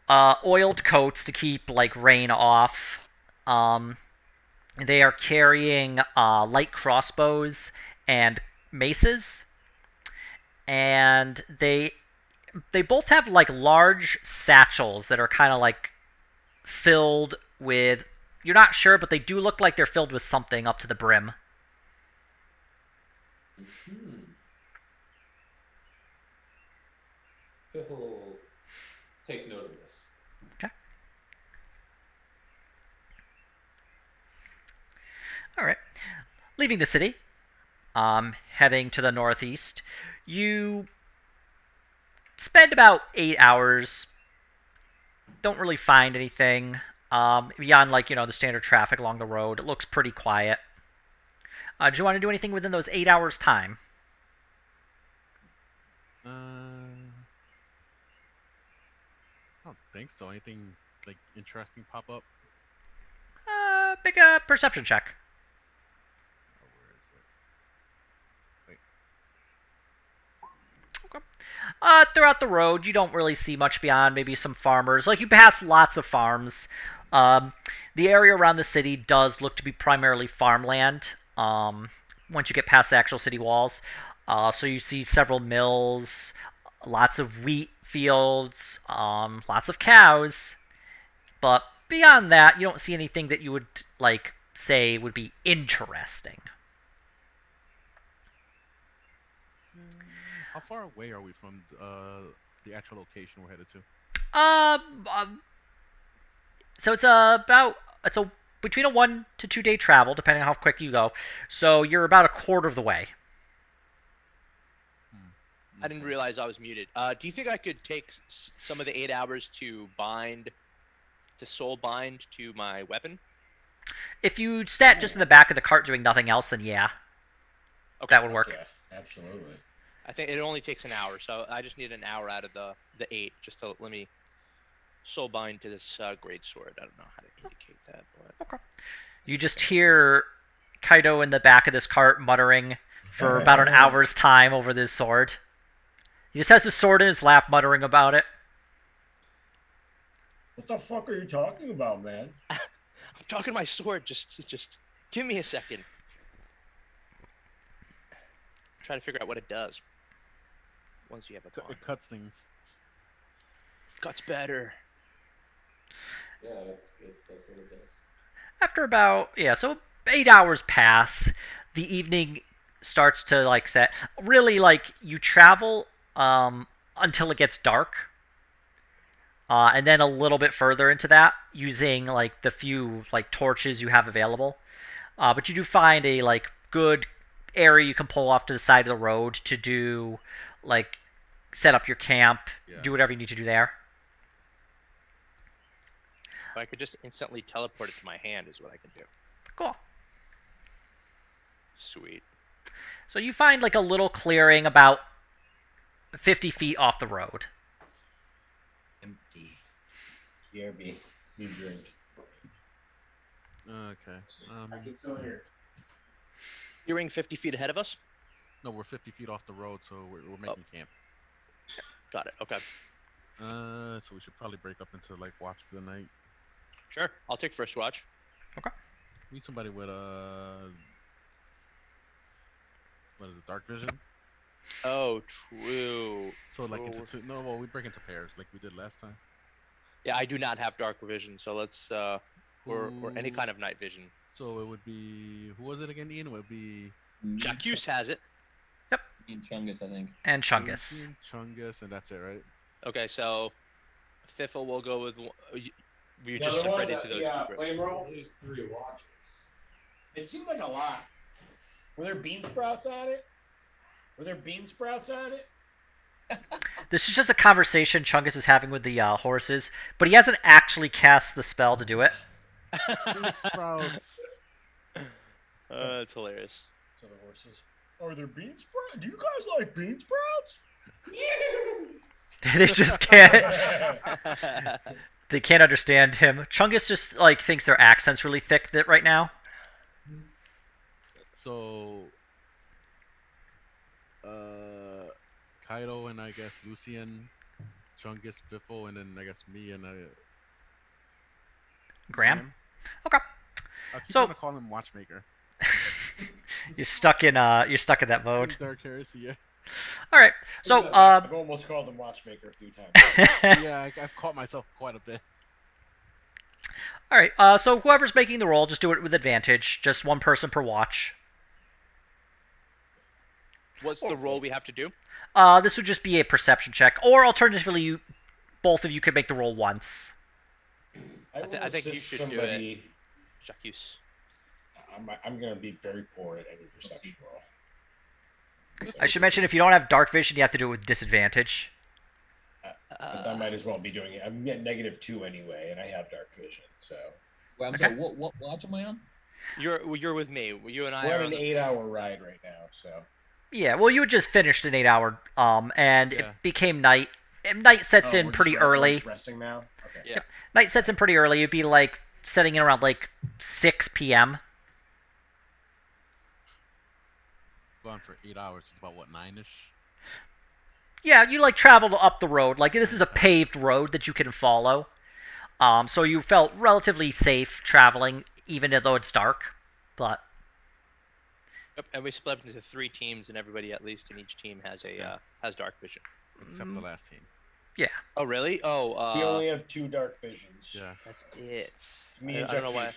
oiled coats to keep like rain off. They are carrying light crossbows and maces, and they both have like large satchels that are kind of like filled with, you're not sure, but they do look like they're filled with something up to the brim. Fiffle takes note of this. Okay. All right. Leaving the city, heading to the northeast, you spend about 8 hours. Don't really find anything beyond like the standard traffic along the road. It looks pretty quiet. Do you want to do anything within those 8 hours time? I don't think so. Anything like interesting pop up? Make a perception check. Oh, where is it? Wait. Throughout the road, you don't really see much beyond maybe some farmers. Like, you pass lots of farms. The area around the city does look to be primarily farmland. Once you get past the actual city walls, So you see several mills, lots of wheat fields, lots of cows. But beyond that, you don't see anything that you would like say would be interesting. How far away are we from the actual location we're headed to? So it's about it's a between a 1 to 2 day travel, depending on how quick you go. So you're about a quarter of the way. I didn't realize I was muted. Do you think I could take some of the 8 hours to soul bind to my weapon? If you sat just in the back of the cart doing nothing else, then yeah, Okay. that would work. Yeah, absolutely. I think it only takes an hour, so I just need an hour out of the 8 just to let me soul bind to this great sword. I don't know how to indicate that, but Okay. You just hear Kaido in the back of this cart muttering for about an hour's time over this sword. He just has his sword in his lap, muttering about it. What the fuck are you talking about, man? I'm talking my sword. Just give me a second. I'm trying to figure out what it does. Once you have a bond. It cuts things. Cuts better. Yeah, that's what it does. After about so 8 hours pass, the evening starts to like set. Really, like you travel until it gets dark, and then a little bit further into that using like the few like torches you have available. But you do find a like good area you can pull off to the side of the road to do like set up your camp, do whatever you need to do there. If I could just instantly teleport it to my hand is what I can do. Cool. Sweet. So you find like a little clearing about 50 feet off the road. Empty. BRB. New drink. Okay. I keep still here. You're 50 feet ahead of us? No, we're 50 feet off the road, so we're making camp. Got it. Okay. So we should probably break up into like watch for the night. Sure. I'll take first watch. Okay. Need somebody with what is it, dark vision? Oh, true. So like into two. No, well, we break into pairs like we did last time. Yeah, I do not have dark vision, so let's or any kind of night vision. So it would be, who was it again, Ian? It would be Jacques has it. Yep. And Chungus, I think. And Chungus. Chungus, and that's it, right? Okay, so Fiffle will go with. We The just other step one, right into those two groups. flame roll. At least 3 watches. It seemed like a lot. Were there bean sprouts on it? This is just a conversation Chungus is having with the horses, but he hasn't actually cast the spell to do it. Bean sprouts. It's hilarious. To the horses. Are there bean sprouts? Do you guys like bean sprouts? They just can't. They can't understand him. Chungus just like thinks their accent's really thick right now. So, Kaido and I guess Lucian, Chungus, Fiffle, and then I guess me and Graham. Okay. I keep So- trying to call him Watchmaker. You're stuck in that mode. Dark Heresy, yeah. All right. So I've almost called him Watchmaker a few times. Yeah, I've caught myself quite a bit. all right. So whoever's making the roll, just do it with advantage. Just one person per watch. What's the roll we have to do? This would just be a perception check, or alternatively, both of you could make the roll once. I think you should do it. Jacques. I'm gonna be very poor at any perception roll. I should mention if you don't have dark vision, you have to do it with disadvantage. But I might as well be doing it. I'm getting -2 anyway, and I have dark vision, so Wait, I'm Okay. sorry. What watch am I on? You're with me. You and I we're are on on an the 8-hour ride right now. So Yeah. Well, you had just finished an 8-hour, and Yeah. it became night. And night sets in we're pretty just we're early. just resting now. Okay. Yeah. Night sets in pretty early. It'd be like setting in around like 6 p.m. Gone for 8 hours. It's about what, 9ish? Yeah, you like traveled up the road. Like this is a paved road that you can follow. So you felt relatively safe traveling, even though it's dark. But Yep, and we split up into 3 teams, and everybody at least in each team has has dark vision. Except the last team. Yeah. Oh really? Oh, We only have 2 dark visions. Yeah. that's it. It's me and I don't know why. Jacques.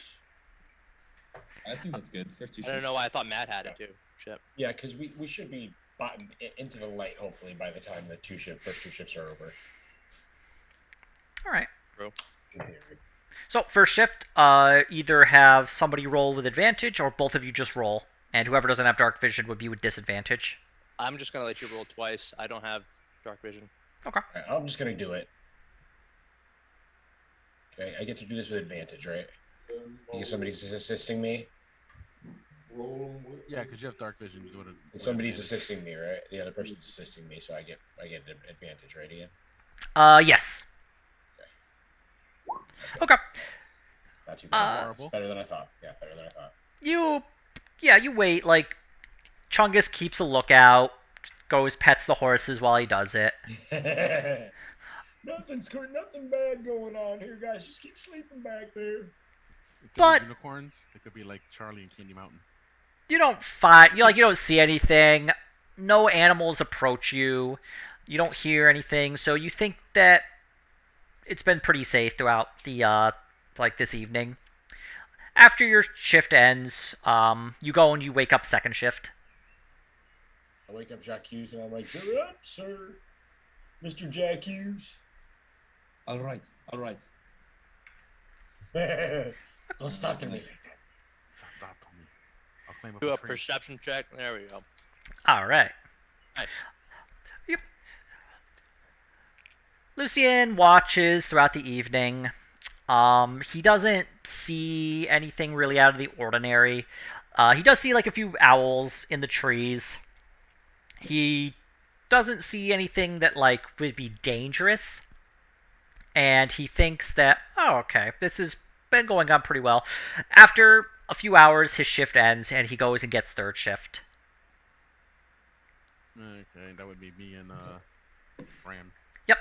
I think that's good. First 2 I don't shifts. know why I thought Matt had it too. Shit. Yeah, because we should be into the light, hopefully, by the time the first two shifts are over. All right. True. In theory. So first shift, either have somebody roll with advantage, or both of you just roll, and whoever doesn't have dark vision would be with disadvantage. I'm just gonna let you roll twice. I don't have dark vision. Okay. Right, I'm just gonna do it. Okay, I get to do this with advantage, right? Because somebody's assisting me. Yeah, because you have dark vision. You do it. And somebody's assisting me, right? The other person's assisting me, so I get an advantage, right, Ian? Yes. Okay. Not too bad. Horrible. It's better than I thought. Yeah, better than I thought. You wait. Like, Chungus keeps a lookout, goes pets the horses while he does it. Nothing bad going on here, guys. Just keep sleeping back there. It could But- be unicorns. They could be like Charlie and Candy Mountain. You don't find you don't see anything. No animals approach you. You don't hear anything, so you think that it's been pretty safe throughout the this evening. After your shift ends, you go and you wake up second shift. I wake up Jacques and I'm like, "You're up, sir, Mr. Jacques." All right. Don't stop to me like that. Stop on me. I'll claim Do a tree. perception check. There we go. All right. Nice. Yep. Lucien watches throughout the evening. He doesn't see anything really out of the ordinary. He does see like a few owls in the trees. He doesn't see anything that like would be dangerous. And he thinks that, oh, okay, this has been going on pretty well. After a few hours, his shift ends, and he goes and gets third shift. Okay, that would be me and Ram. Yep.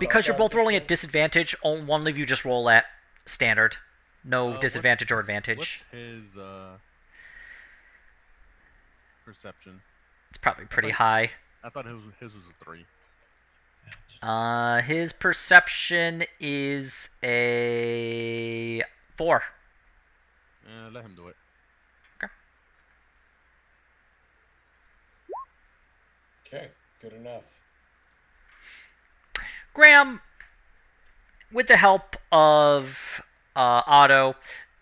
Because you're both rolling at disadvantage, one of you just roll at standard. No disadvantage or advantage. What's his perception? It's probably pretty high. I thought his was a 3. His perception is a 4. Let him do it. Okay, good enough. Graham, with the help of Otto,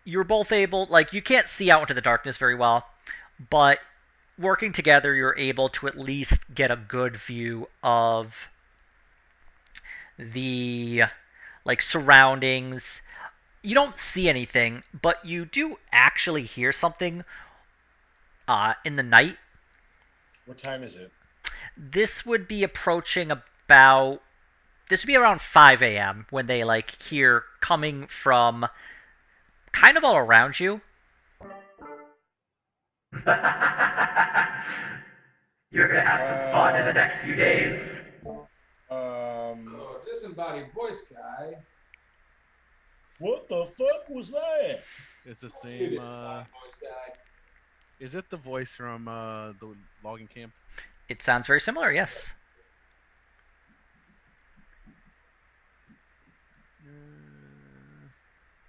you're both able, you can't see out into the darkness very well, but working together, you're able to at least get a good view of the surroundings. You don't see anything, but you do actually hear something in the night. What time is it? This would be approaching about... This would be around 5 a.m. when they hear coming from kind of all around you. You're gonna have some fun in the next few days. Oh, disembodied voice guy. What the fuck was that? It's the Dude, same. disembodied voice guy. Is it the voice from the logging camp? It sounds very similar, yes.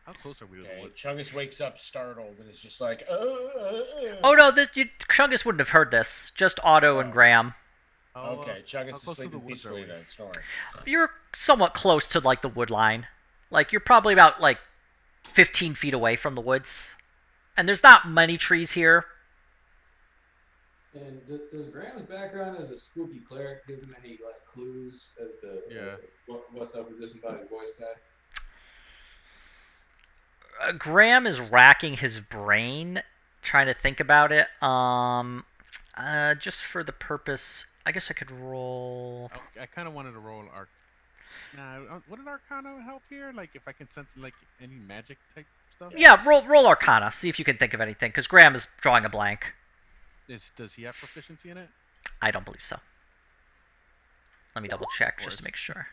How close are we to the Okay, woods? Chungus wakes up startled and is just like, Oh no, Chungus wouldn't have heard this. Just Otto and Graham. Okay, Chungus how is close to the sleeping woods are peacefully we? then, snoring. You're somewhat close to the wood line. You're probably about 15 feet away from the woods. And there's not many trees here. And does Graham's background as a spooky cleric give him any clues as to what's up with disembodied voice guy? Graham is racking his brain, trying to think about it. Just for the purpose, I guess I could roll. I kind of wanted to roll Arc. Nah, wouldn't Arcana help here? If I can sense any magic type stuff. Yeah, roll Arcana. See if you can think of anything, because Graham is drawing a blank. Does he have proficiency in it? I don't believe so. Let me double check just to make sure.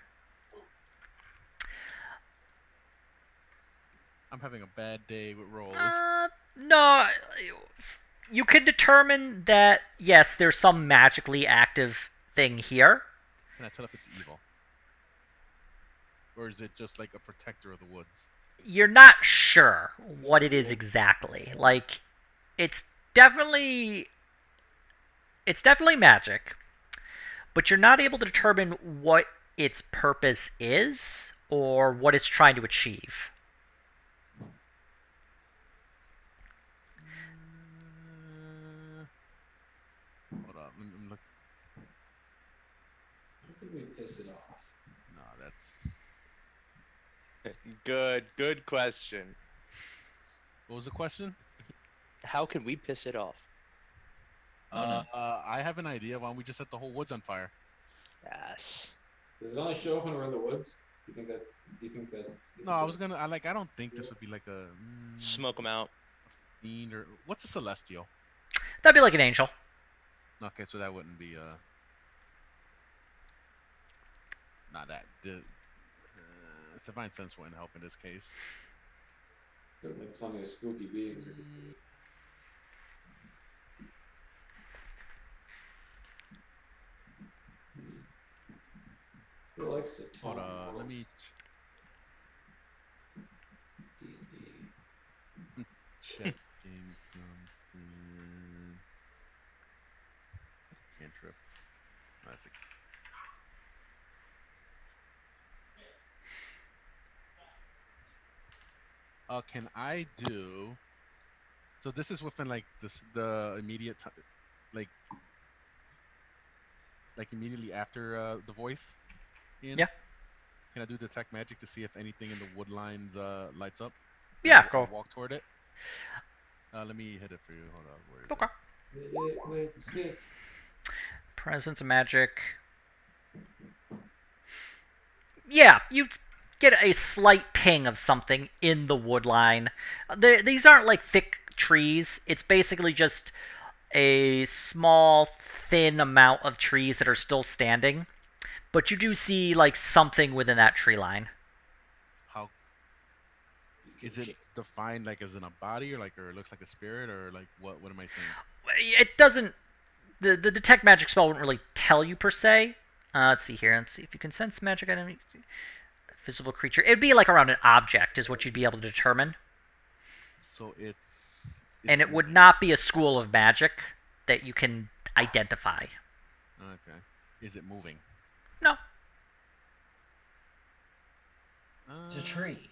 I'm having a bad day with rolls. No, You can determine that, yes, there's some magically active thing here. Can I tell if it's evil? Or is it just like a protector of the woods? You're not sure what it is exactly. Like, it's definitely magic, but you're not able to determine what its purpose is or what it's trying to achieve. Hold up. I'm look. How could we piss it off? No, that's. Good question. What was the question? How can we piss it off? I have an idea. Why don't we just set the whole woods on fire? Yes. Does it only show up when we're in the woods? You think that's? No, I was gonna. I don't think this would be like a Smoke them out. fiend or what's a celestial? That'd be like an angel. Okay, so that wouldn't be not that. Divine sense wouldn't help in this case. Certainly plenty of spooky beings. Who likes to Hold taunt on, let me D&D. checking something. Cantrip. That's can I do? So this is within like the immediate like immediately after the voice. Ian? Yeah. Can I do detect magic to see if anything in the wood lines lights up? Yeah, I'll go. walk toward it. Let me hit it for you. Hold on. Where is Okay. Hit it with the stick. Presence of magic. Yeah, you get a slight ping of something in the wood line. These aren't like thick trees. It's basically just a small, thin amount of trees that are still standing. But you do see like something within that tree line. How is it defined? Like as in a body, or it looks like a spirit, or like what? What am I seeing? It doesn't. The detect magic spell wouldn't really tell you per se. Let's see here. Let's see if you can sense magic enemy. Visible creature. It'd be like around an object is what you'd be able to determine. So it's and it would not be a school of magic that you can identify. Okay. Is it moving? No. It's a tree.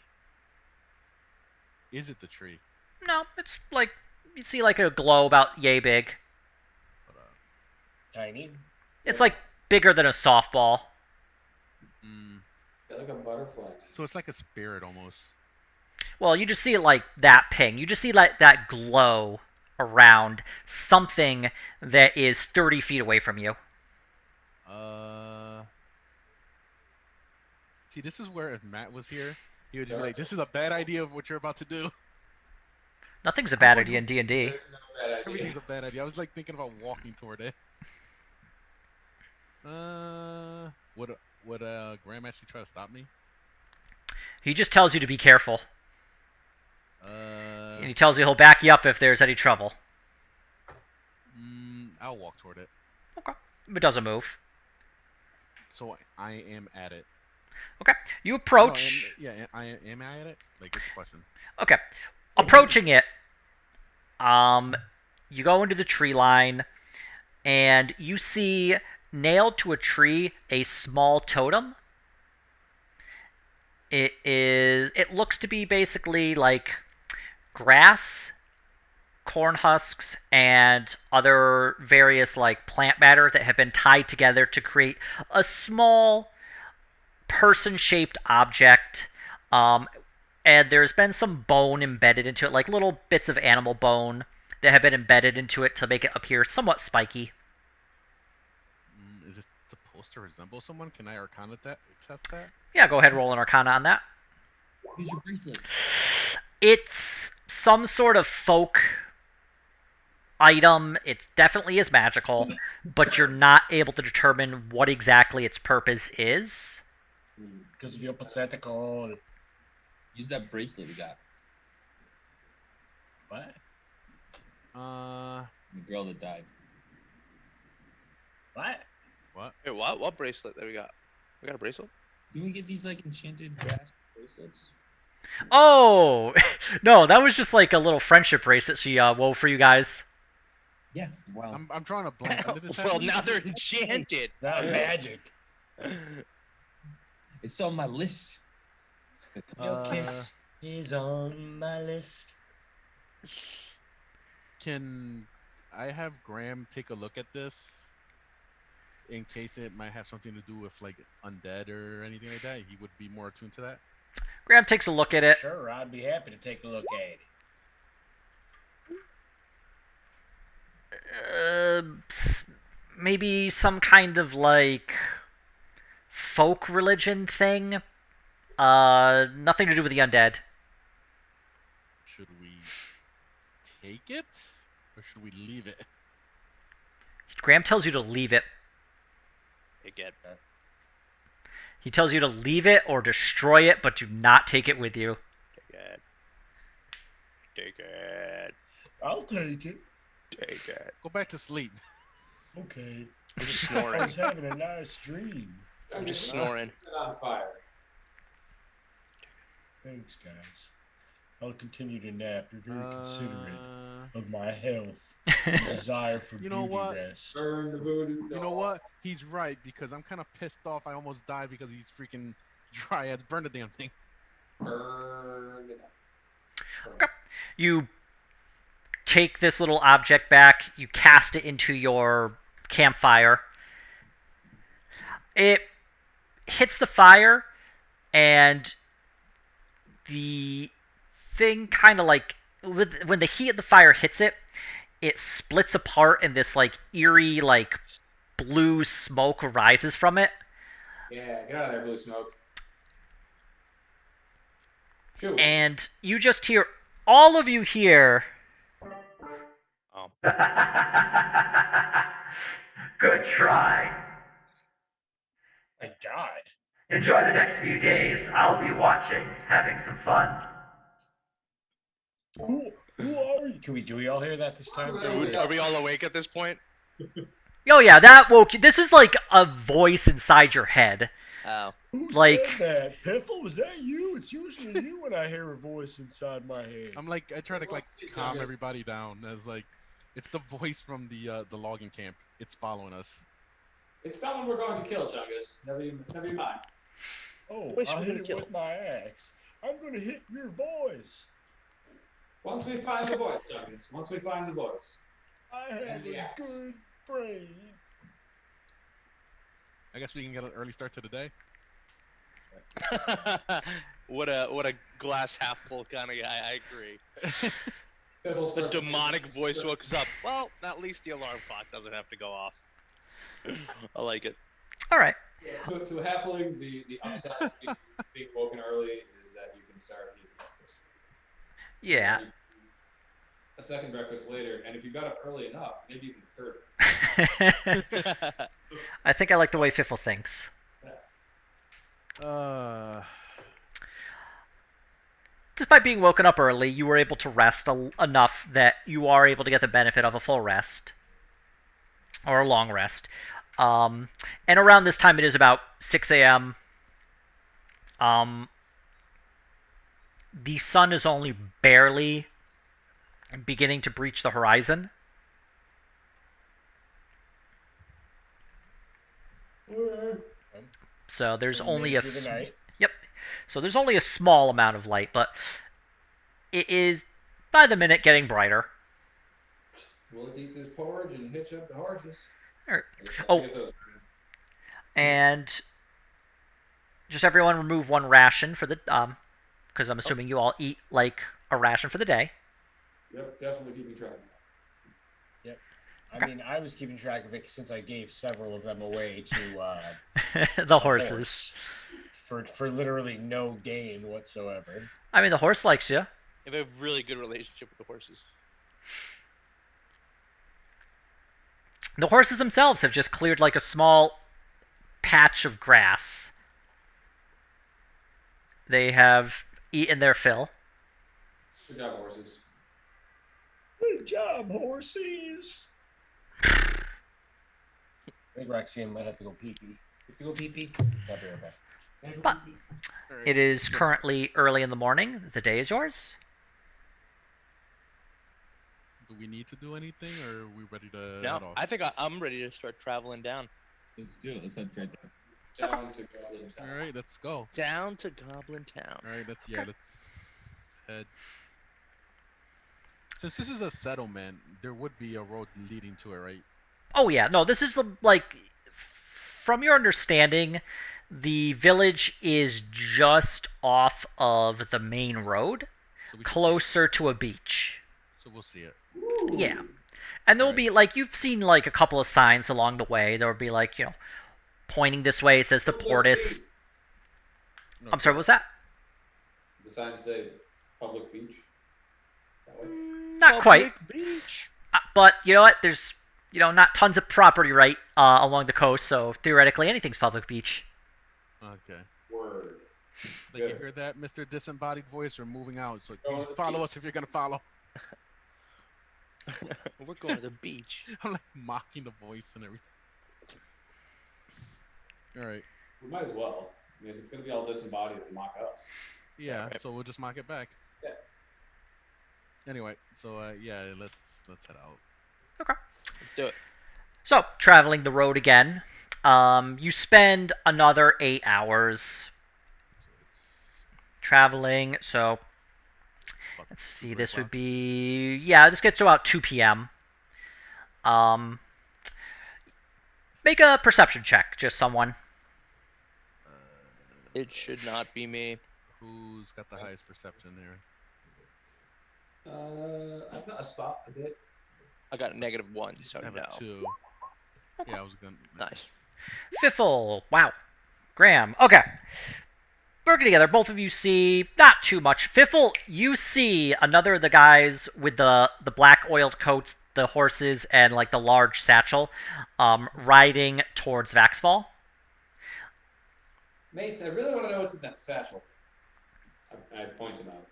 Is it the tree? No, it's like you see like a glow about yay big. Tiny. It's like bigger than a softball. Yeah, like a butterfly. So it's like a spirit almost. Well, you just see it like that ping. You just see like that glow around something that is 30 feet away from you. See, this is where if Matt was here, he would just be like, "This is a bad idea of what you're about to do." Nothing's a bad idea in D&D. No bad idea. Everything's a bad idea. I was like thinking about walking toward it. Would Graham actually try to stop me? He just tells you to be careful. And he tells you he'll back you up if there's any trouble. I'll walk toward it. Okay. It doesn't move. So I am at it. Okay. You approach. No, am I at it? Like, it's a question. Okay. Approaching it, you go into the tree line, and you see nailed to a tree a small totem. It looks to be basically like grass, corn husks, and other various like plant matter that have been tied together to create a small person-shaped object. And there's been some bone embedded into it, like little bits of animal bone that have been embedded into it to make it appear somewhat spiky. Is this supposed to resemble someone? Can I Arcana test that? Yeah, go ahead and roll an Arcana on that. Use your bracelet. It's some sort of folk item. It definitely is magical, but you're not able to determine what exactly its purpose is. Because of your pathetical. Use that bracelet we got. What? The girl that died. What? What? Wait, what bracelet that we got? We got a bracelet? Can we get these like enchanted grass bracelets? Oh no, that was just like a little friendship bracelet she wove for you guys. Yeah. Wow. I'm drawing a blank. When did this Well, happen? now they're enchanted. Not magic. It's on my list. Your kiss is on my list. Can I have Graham take a look at this in case it might have something to do with like undead or anything like that? He would be more attuned to that. Graham takes a look at it. Sure, I'd be happy to take a look at it. Maybe some kind of like folk religion thing. Nothing to do with the undead. Should we take it or should we leave it? Graham tells you to leave it. Again. He tells you to leave it or destroy it, but do not take it with you. Take it. Take it. I'll take it. Take it. Go back to sleep. Okay. I'm just I snoring. was having a nice dream. I'm just snoring. Set on fire. Thanks, guys. I'll continue to nap. You're very considerate of my health and desire for You know beauty what? rest. Burn the voodoo doll. You know what? He's right because I'm kind of pissed off. I almost died because these freaking dryads burned the damn thing. Burn it up. Okay. You take this little object back. You cast it into your campfire. It hits the fire, and the thing kind of like when the heat of the fire hits it, it splits apart, and this like eerie like blue smoke rises from it. Yeah, get out of there, blue smoke. Shoot. And you just hear, all of you hear. Oh. Good try. My God. Enjoy the next few days. I'll be watching, having some fun. Who are you? Do we all hear that this time? Are we all awake at this point? Oh yeah, that woke you. This is like a voice inside your head. Oh. Who Like- said that? Piffle, was that you? It's usually you when I hear a voice inside my head. I'm like, I try to like calm everybody down as like, it's the voice from the logging camp. It's following us. It's someone we're going to kill, Chungus. Never you mind. Oh, Voice I'll we're hit gonna it kill. with my axe. I'm gonna hit your voice. Once we find the voice, Chungus. Once we find the voice. I have And the a axe. good brain. I guess we can get an early start to the day. what a glass half full kind of guy. I agree. Piffle The starts- demonic voice wakes up. Well, at least the alarm clock doesn't have to go off. I like it. All right. To a halfling, the upside of being woken early is that you can start eating breakfast. Yeah. A second breakfast later, and if you got up early enough, maybe even third. I think I like the way Fiffle thinks. Despite being woken up early, you were able to rest enough that you are able to get the benefit of a full rest. Or a long rest. And around this time, it is about 6 a.m. The sun is only barely beginning to breach the horizon. So there's only a Through the night. Yep. So there's only a small amount of light, but it is by the minute getting brighter. We'll eat this porridge and hitch up the horses. Alright. I Oh. guess that was- And just everyone remove one ration for the because I'm assuming you all eat like a ration for the day. Yep, definitely keeping track of that. I mean, I was keeping track of it since I gave several of them away to The horses. horse for literally no gain whatsoever. I mean, the horse likes you. You have a really good relationship with the horses. The horses themselves have just cleared like a small patch of grass. They have eaten their fill. Good job, horses. Good job, horses. Big Rexian might have to go pee-pee. Have to go pee-pee? I'll be right back. But it is currently early in the morning. The day is yours. Do we need to do anything, or are we ready to head No, off? I think I'm ready to start traveling down. Let's do it. Let's head right there. Down to Goblin Town. All right, let's go. Down to Goblin Town. All right, let's head. Since this is a settlement, there would be a road leading to it, right? Oh yeah, no, this is from your understanding, the village is just off of the main road, So we should see it. closer to a beach. So we'll see it. Yeah. And there'll Alright. be you've seen a couple of signs along the way. There'll be pointing this way. It says the Portis. I'm sorry, what was that? The signs say public beach. That way. Not quite. Beach. But you know what? There's not tons of property right along the coast, so theoretically anything's public beach. Okay. Word. Like, you Good. hear that, Mr. Disembodied Voice? We're moving out. So Going you to the follow beach. us if you're gonna follow. We're going to the beach. I'm mocking the voice and everything. All right. We might as well. I mean, if it's gonna be all disembodied and mock us. Yeah. Right. So we'll just mock it back. Yeah. Anyway, so yeah, let's head out. Okay. Let's do it. So traveling the road again. You spend another 8 hours So it's traveling. So about let's see. 3 This would o'clock. be this gets to about 2 p.m. Make a perception check, just someone. It should not be me. Who's got the highest perception there? I've got a spot a bit. I got a -1, so I have no. a 2. Yeah, I was gonna. Nice. Fiffle. Wow. Graham. Okay. Working together, both of you see not too much. Fiffle, you see another of the guys with the black oiled coats, the horses, and the large satchel, riding towards Vaxfall. Mates, I really want to know what's in that satchel. I point him out.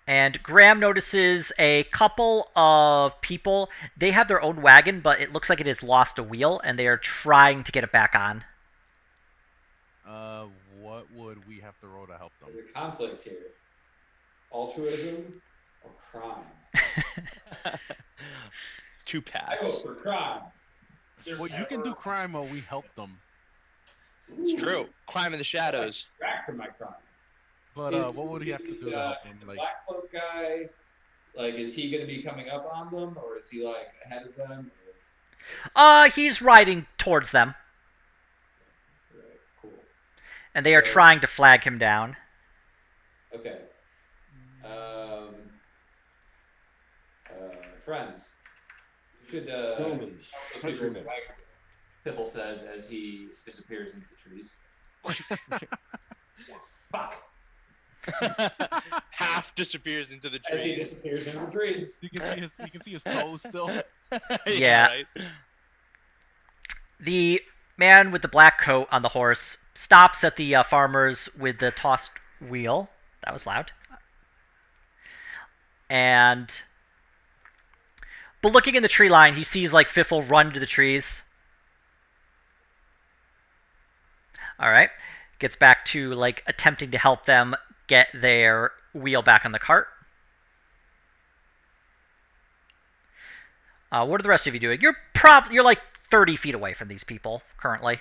And Graham notices a couple of people. They have their own wagon, but it looks like it has lost a wheel, and they are trying to get it back on. What would we have to roll to help them? There's a conflict here. Altruism or crime? Two I paths. vote for crime. Well, you can do crime while we help them. It's true. Crime in the shadows. Back from my crime. But Is- what would he have to do to help is them? the Like, black cloak guy, is he going to be coming up on them, or is he ahead of them? He's riding towards them, Right, cool. and they are So- trying to flag him down. Okay. Friends, you should Romans. help those people with wagons. Piffle says as he disappears into the trees. Fuck! Half disappears into the As he trees. disappears into the trees. you can see his toes still. Yeah. Right? The man with the black coat on the horse stops at the farmers with the tossed wheel. That was loud. But looking in the tree line, he sees Fiffle run to the trees. All right. Gets back to attempting to help them get their wheel back on the cart. What are the rest of you doing? You're 30 feet away from these people currently.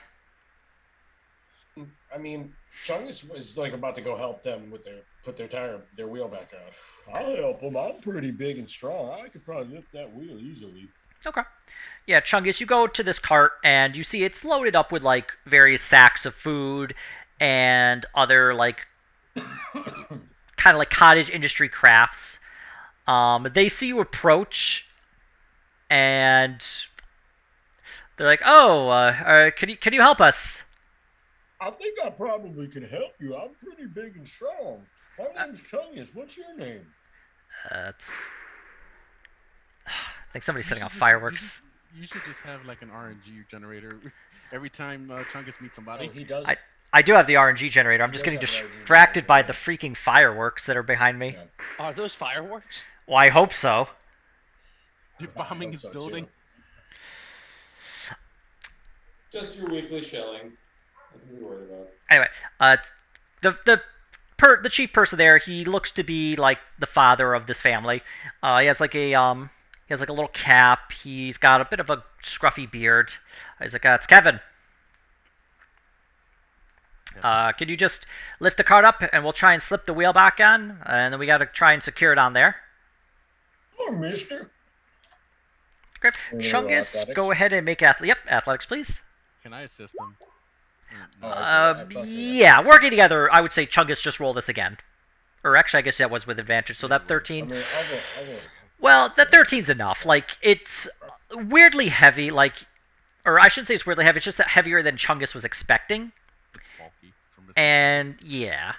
I mean, Chungus was about to go help them with put their wheel back on. I'll help them. I'm pretty big and strong. I could probably lift that wheel easily. Okay. Yeah, Chungus, you go to this cart and you see it's loaded up with various sacks of food and other kind of cottage industry crafts. They see you approach and they're like, "Oh, can you help us?" I think I probably can help you. I'm pretty big and strong. My name's Chungus. What's your name? It's. I think somebody's You setting should off just- fireworks. You should just have an RNG generator every time Chungus meets somebody. Oh, he does. I do have the RNG generator. I'm just He getting does have an RNG distracted by generator, the freaking fireworks that are behind me. Yeah. Are those fireworks? Well, I hope so. You're bombing hope his so, building. too. Just your weekly shelling. Nothing to be worried about. Anyway, the chief person there, he looks to be like the father of this family. He has like a little cap. He's got a bit of a scruffy beard. He's like, it's Kevin. Can you just lift the cart up and we'll try and slip the wheel back on, and then we got to try and secure it on there. Oh, mister. Okay, Chungus, go ahead and make athletics, please. Can I assist him? Yeah, working together. I would say Chungus, just roll this again. Or actually, I guess that was with advantage. So that 13. I mean, I'll roll. Well, that 13's enough. Like, it's weirdly heavy. Like, or I shouldn't say it's weirdly heavy. It's just that heavier than Chungus was expecting. It's bulky from this And distance. yeah,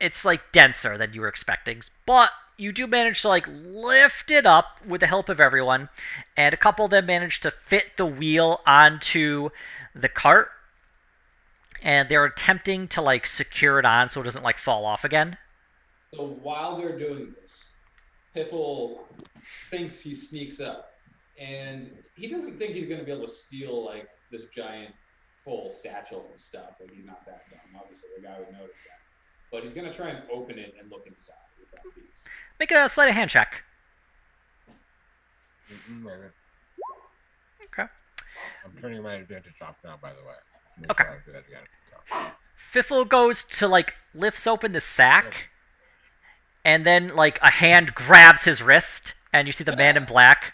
it's like denser than you were expecting. But you do manage to like lift it up with the help of everyone, and a couple of them manage to fit the wheel onto the cart, and they're attempting to like secure it on so it doesn't like fall off again. So while they're doing this, Piffle thinks he sneaks up, and he doesn't think he's going to be able to steal like this giant full satchel and stuff. Like, he's not that dumb. Obviously, the guy would notice that. But he's going to try and open it and look inside without these. Make a sleight of hand check. Okay. I'm turning my advantage off now, by the way. Okay. I'll do that again. Fiffle goes to like lifts open the sack, and then like a hand grabs his wrist, and you see the man in black.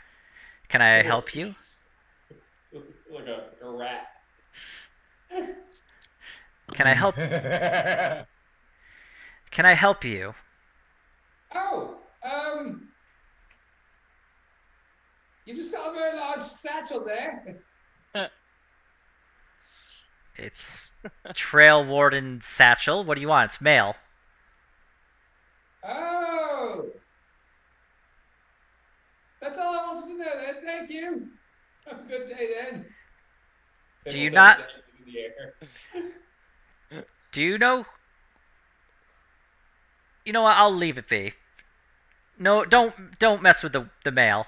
Can I help you? Like a rat. Can I help? Can I help you? Oh, you just got a very large satchel there. It's Trail Warden satchel. What do you want? It's mail. Oh, that's all I wanted to know then. Thank you. Have a good day then. Do you not? In the air. Do you know? You know what? I'll leave it be. No, don't mess with the mail.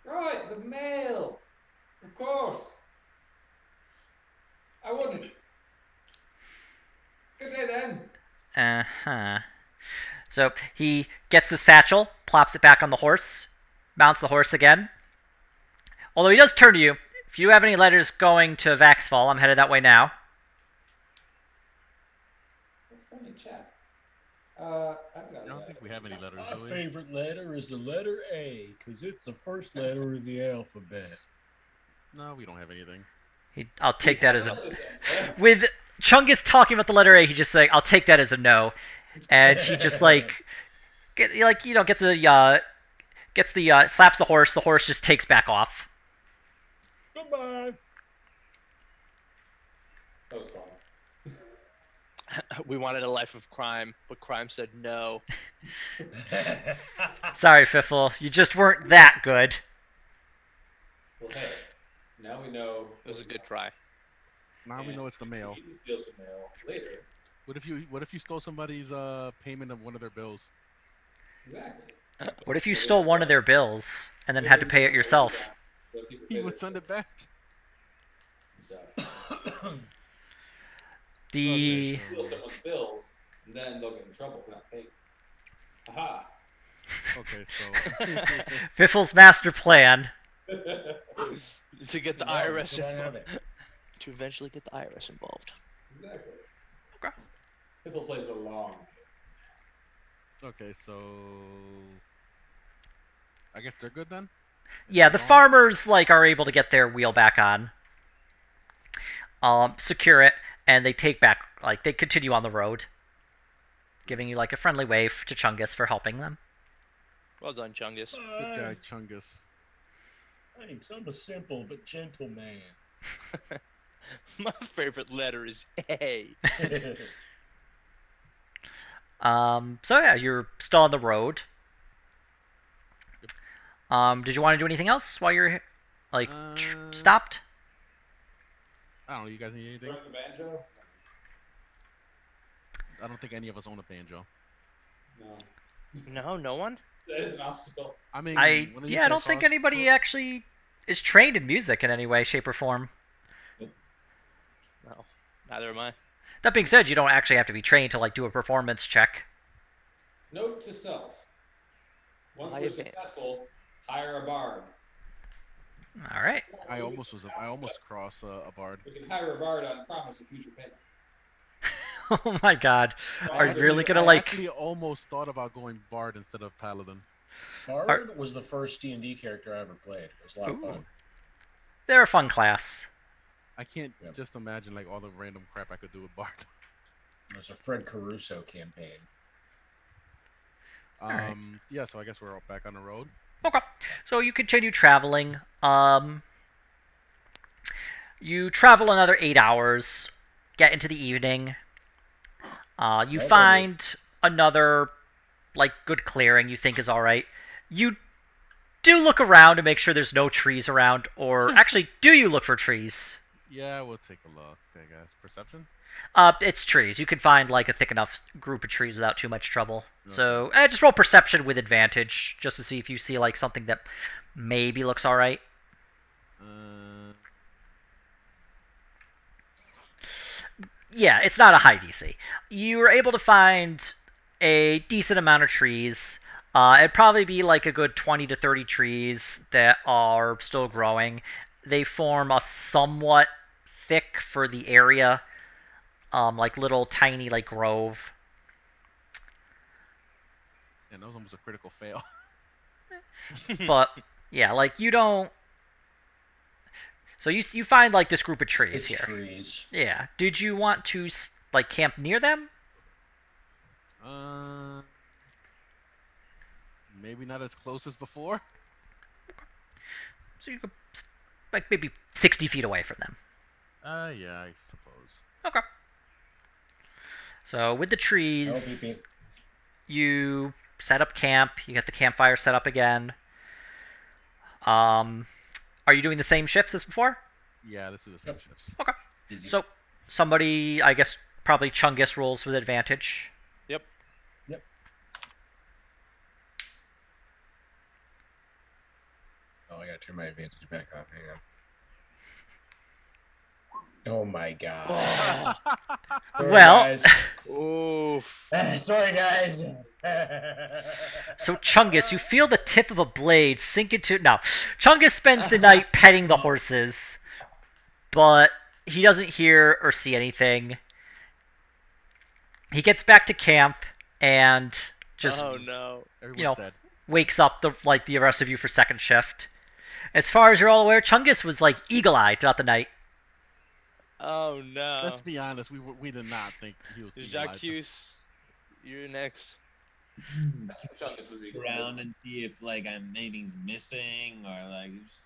Right, the mail. Of course. I wouldn't. Good day then. Uh-huh. So he gets the satchel, plops it back on the horse, mounts the horse again. Although he does turn to you. If you have any letters going to Vaxfall, I'm headed that way now. Funny chat. I don't think we have any letters, My do we? favorite letter is the letter A, because it's the first letter of the alphabet. No, we don't have anything. I'll take that as a... With Chungus talking about the letter A, he just like, I'll take that as a no. And he just like... gets the... slaps the horse just takes back off. Goodbye. That was fun. We wanted a life of crime, but crime said no. Sorry, Fiffle. You just weren't that good. Well, hey, now we know. It was a good try. Now we know it's the mail. We can steal some mail later. What if you stole somebody's payment of one of their bills? Exactly. What if you stole one of their bills and then had to pay it yourself? He would send it back. The... Steal someone's bills, and then they'll get in trouble for not paying. Aha. Okay, so Fiffle's master plan. To get the Yeah, IRS can I have it? to eventually get the IRS involved. Exactly. Okay. Piffle plays the long. okay, so I guess they're good then. Yeah, the farmers like are able to get their wheel back on, secure it, and they take back they continue on the road, giving you like a friendly wave to Chungus for helping them. Well done, Chungus. Good guy, Chungus. Thanks. I'm a simple but gentle man. My favorite letter is A. So yeah, you're still on the road. Did you want to do anything else while you're stopped? I don't know. You guys need anything? Learn the banjo? I don't think any of us own a banjo. No. No, no one. That is an obstacle. I mean, I when you get don't think across anybody to- actually is trained in music in any way, shape, or form. No, neither am I. That being said, you don't actually have to be trained to like do a performance check. Note to self: once My we're advantage. successful, hire a bard. All right. I almost crossed a bard. We can hire a bard on promise of future payment. Oh my God, are you really gonna I like? actually almost thought about going bard instead of paladin. Bard was the first D&D character I ever played. It was a lot of Ooh. fun. They're a fun class. I can't Yep. just imagine like all the random crap I could do with bard. It was a Fred Caruso campaign. right. Yeah, so I guess we're all back on the road. Okay. So you continue traveling. You travel another 8 hours. Get into the evening. You Okay. find another like good clearing you think is all right. You do look around to make sure there's no trees around, or actually, do you look for trees? Yeah, we'll take a look, I guess. Perception? It's trees. You can find like a thick enough group of trees without too much trouble. Okay. So just roll perception with advantage, just to see if you see like something that maybe looks all right. Yeah, it's not a high DC. You were able to find a decent amount of trees. It'd probably be like a good 20 to 30 trees that are still growing. They form a somewhat thick for the area, like little tiny like grove. And that was almost a critical fail. But yeah, like you don't. So you find like this group of trees It's here. trees. Yeah. Did you want to like camp near them? Maybe not as close as before. So you could like maybe 60 feet away from them. Yeah, I suppose. Okay. So with the trees, No, PP. you set up camp. You get the campfire set up again. Are you doing the same shifts as before? Yeah, this is the same shifts. Okay. Easy. So somebody, I guess, probably Chungus rolls with advantage. Yep. Oh, I gotta turn my advantage back on. Hang on. Oh my god. Sorry, Well- guys. Oof. Sorry, guys. So Chungus, you feel the tip of a blade sink into. No, Chungus spends the night petting the horses, but he doesn't hear or see anything. He gets back to camp and just Oh no. Everyone's dead. wakes up the rest of you for second shift. As far as you're all aware, Chungus was like eagle-eyed throughout the night. Oh no. Let's be honest, we did not think he was Jacques, you're next. Chungus was eager. Around and see if like anything's missing or like just,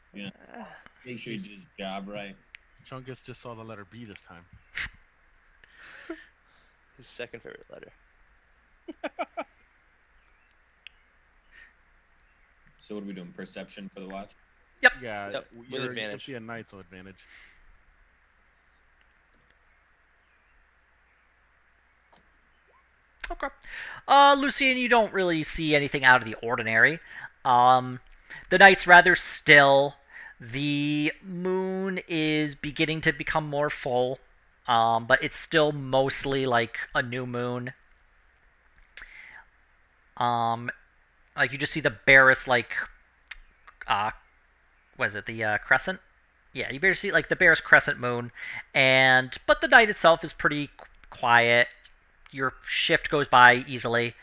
make sure he did his job right. Chungus just saw the letter B this time. His second favorite letter. So what are we doing? Perception for the watch? Yeah, Yep, with you're advantage. actually a knight, so advantage. Okay. Lucian, you don't really see anything out of the ordinary. The night's rather still. The moon is beginning to become more full, but it's still mostly like a new moon. Like you just see the barest what is it, the crescent? Yeah, you barely see like the barest crescent moon, but the night itself is pretty quiet. Your shift goes by easily.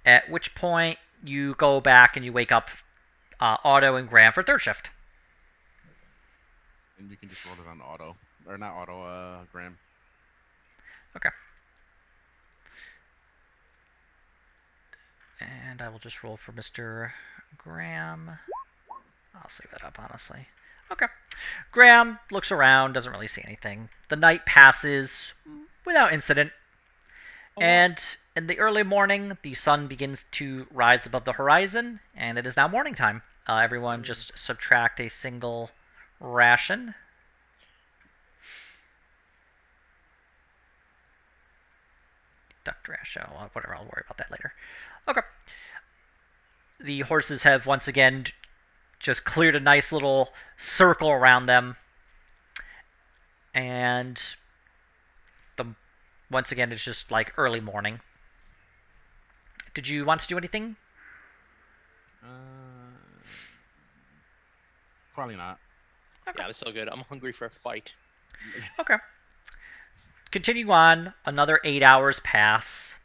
At which point you go back and you wake up Otto and Graham for third shift. And you can just roll it on auto. Or not auto, Graham. Okay. And I will just roll for Mr. Graham. I'll save that up, honestly. Okay. Graham looks around, doesn't really see anything. The night passes without incident. And in the early morning, the sun begins to rise above the horizon, and it is now morning time. Everyone just subtract a single ration. duck ratio. Whatever, I'll worry about that later. Okay. The horses have once again just cleared a nice little circle around them. And once again, it's just like early morning. Did you want to do anything? Probably not. Okay. Yeah, I'm still good. I'm hungry for a fight. Okay. Continue on. Another 8 hours pass.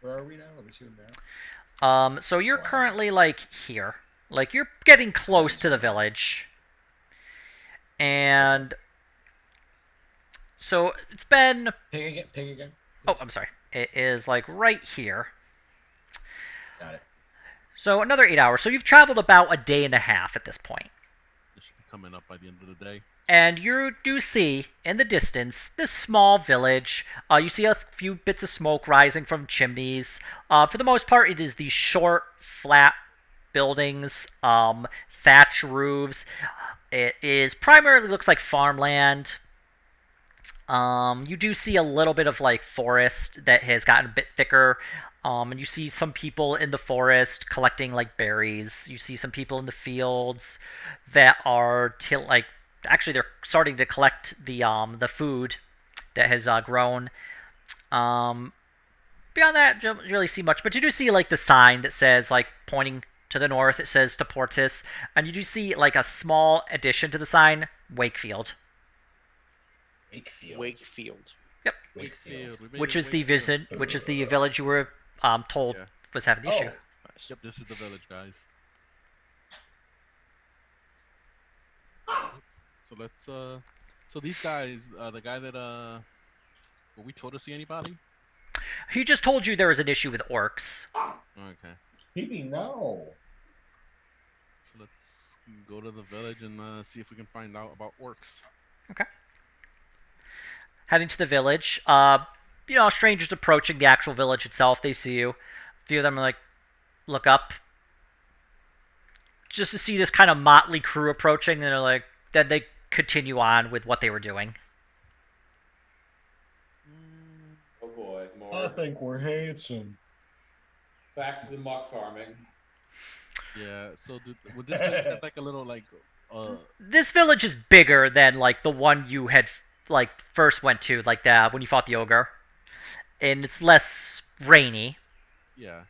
Where are we now? Let me see the map. So you're currently like here. Like you're getting close to the village. And so it's been. Ping again. Oh, I'm sorry. It is like right here. Got it. So another 8 hours. So you've traveled about a day and a half at this point. It should be coming up by the end of the day. And you do see in the distance this small village. You see a few bits of smoke rising from chimneys. For the most part, it is these short, flat buildings, thatch roofs. It is primarily looks like farmland. You do see a little bit of like forest that has gotten a bit thicker. And you see some people in the forest collecting like berries. You see some people in the fields that are actually they're starting to collect the food that has grown. Beyond that, you don't really see much, but you do see like the sign that says like pointing to the north. It says to Portis, and you do see like a small addition to the sign, Wakefield. Wakefield. Yep. Wakefield. Which is the village you were told was having the issue. Yep, this is the village, guys. So let's so these guys, the guy that were we told to see anybody? He just told you there was an issue with orcs. Okay. Maybe no. So let's go to the village and see if we can find out about orcs. Okay. Heading to the village, strangers approaching the actual village itself. They see you. A few of them are like, look up, just to see this kind of motley crew approaching. And they're like, then they continue on with what they were doing. Oh boy, I more. think we're handsome. Back to the muck farming. Yeah. So would this village have like a little like? This village is bigger than like the one you had like first went to, like that when you fought the ogre, and it's less rainy. Yeah.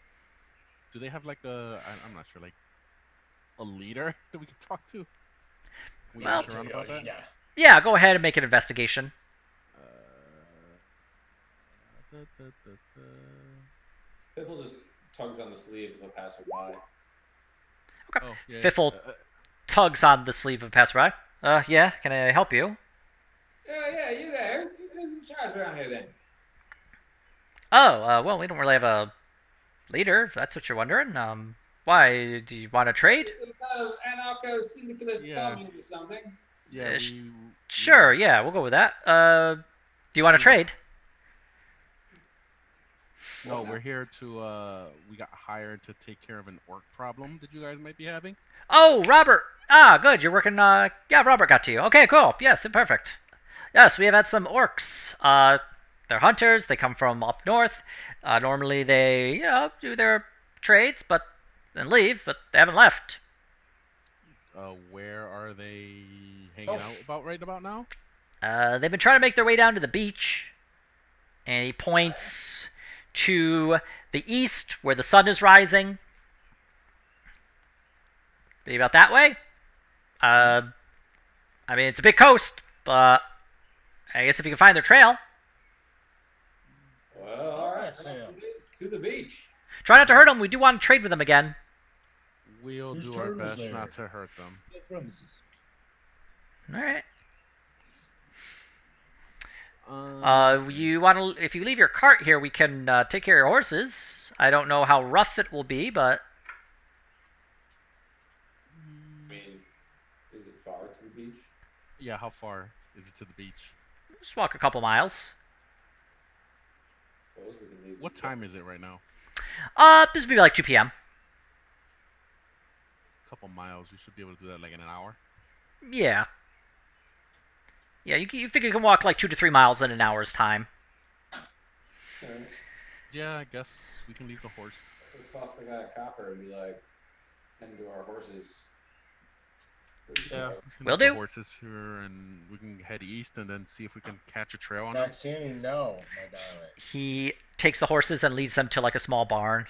Do they have like I'm not sure, like a leader that we can talk to? Can we ask around about that? Yeah, go ahead and make an investigation. Piffle just tugs on the sleeve of a passerby. Okay. Oh, yeah. Fiffle tugs on the sleeve of a passerby. Yeah, can I help you? Yeah, you there. Who's in charge around here then? Oh, well, we don't really have a leader, if that's what you're wondering. Why? Do you want to trade? Some kind of anarcho-syndicalist commune or something. Yeah, sure, yeah, we'll go with that. Do you want to trade? No, we're here to, we got hired to take care of an orc problem that you guys might be having. Oh, Robert! Ah, good, you're working, yeah, Robert got to you. Okay, cool, yes, perfect. Yes, we have had some orcs. They're hunters, they come from up north. Normally they, do their trades, and leave, but they haven't left. Where are they hanging out right about now? They've been trying to make their way down to the beach. And he points to the east, where the sun is rising. Maybe about that way? I mean, it's a big coast, but I guess if you can find their trail. Well, all right, to the beach. Try not to hurt them. We do want to trade with them again. We'll do our best not to hurt them. No promises. All right. You want to? If you leave your cart here, we can take care of your horses. I don't know how rough it will be, but I mean, is it far to the beach? Yeah, how far is it to the beach? Just walk a couple miles. What time is it right now? This would be like 2 p.m. A couple miles. We should be able to do that like in an hour. Yeah. Yeah, you figure you can walk like 2 to 3 miles in an hour's time. Alright. Yeah, I guess we can leave the Let's horse. toss the guy a copper and be like, tend to our horses. Yeah, we can Will leave the do. horses here, and we can head east, and then see if we can catch a trail on them. Maxini, no, my darling. He takes the horses and leads them to like a small barn.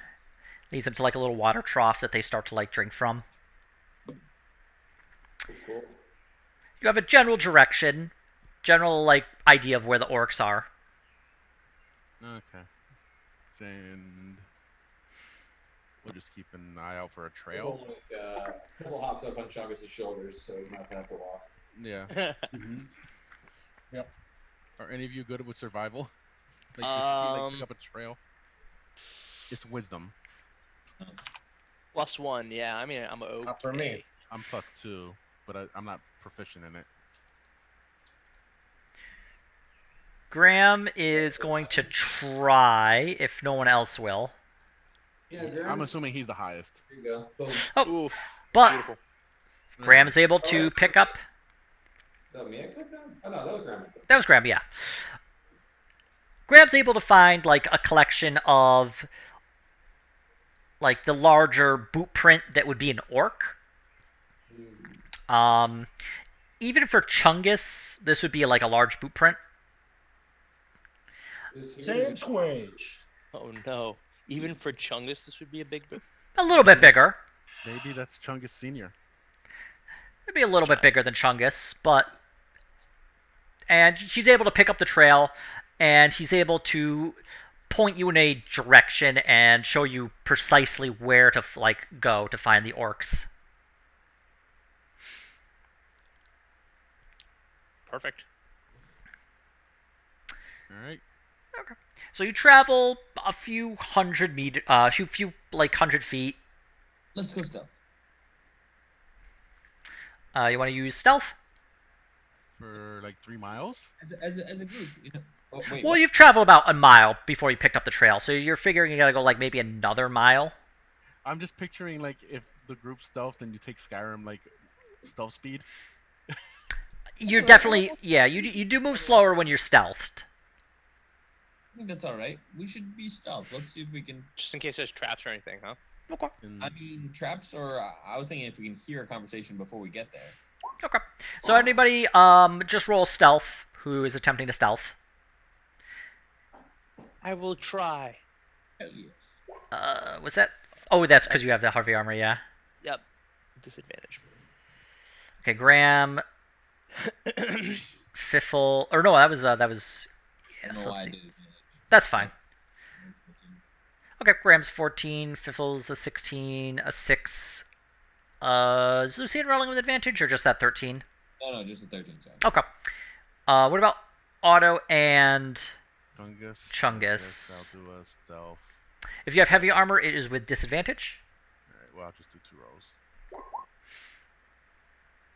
Leads them to like a little water trough that they start to like drink from. Cool. You have a general direction, general like idea of where the orcs are. Okay. And we'll just keep an eye out for a Pibble, trail. Pibble hops up on Chungus' shoulders, so he's not to have to walk. Yeah. Mm-hmm. Yep. Are any of you good with survival? Like just pick up a trail. It's wisdom. +1, yeah. I mean, I'm okay. Not for me. I'm +2, but I'm not proficient in it. Graham is going to try if no one else will. Yeah, Graham. I'm assuming he's the highest. There you go. Boom. Oh, Oof, but beautiful. Graham is able to pick up. That was me I clicked on? Oh no, that was Graham. That was Graham, yeah. Graham's able to find like a collection of like the larger boot print that would be an orc. Even for Chungus, this would be like a large boot print. Same squage. Oh no. Even for Chungus, this would be a big boot. A little bit bigger. Maybe that's Chungus Senior. It'd be a little bit bigger than Chungus, but... And he's able to pick up the trail, and he's able to point you in a direction and show you precisely where to like go to find the orcs. Perfect. All right. Okay. So you travel a few hundred meters, few like 100 feet. Let's go stealth. You want to use stealth? For like 3 miles. As a group, you know. Oh, wait, Well, what? you've traveled about a mile before you picked up the trail, so you're figuring you gotta go like maybe another mile. I'm just picturing like if the group stealthed and you take Skyrim like stealth speed. You're definitely you do move slower when you're stealthed. I think that's all right. We should be stealth. Let's see if we can. Just in case there's traps or anything, huh? Okay. And I mean, traps, or I was thinking if we can hear a conversation before we get there. Okay. So anybody just roll stealth who is attempting to stealth. I will try. Hell yes. Was that? Oh, that's because you have the Harvey armor, yeah. Yep. Disadvantage. Okay, Graham, Fiffle, or no, that was I yeah. don't So know why let's I see. did it. That's fine. It's 15. Okay, Graham's 14, Fiffle's a 16, a 6. Is Lucian rolling with advantage or just that 13? No, just a 13. Sorry. Okay. What about Otto and Chungus. I'll do a stealth. if you have heavy armor, it is with disadvantage. All right. Well, I'll just do 2 rolls.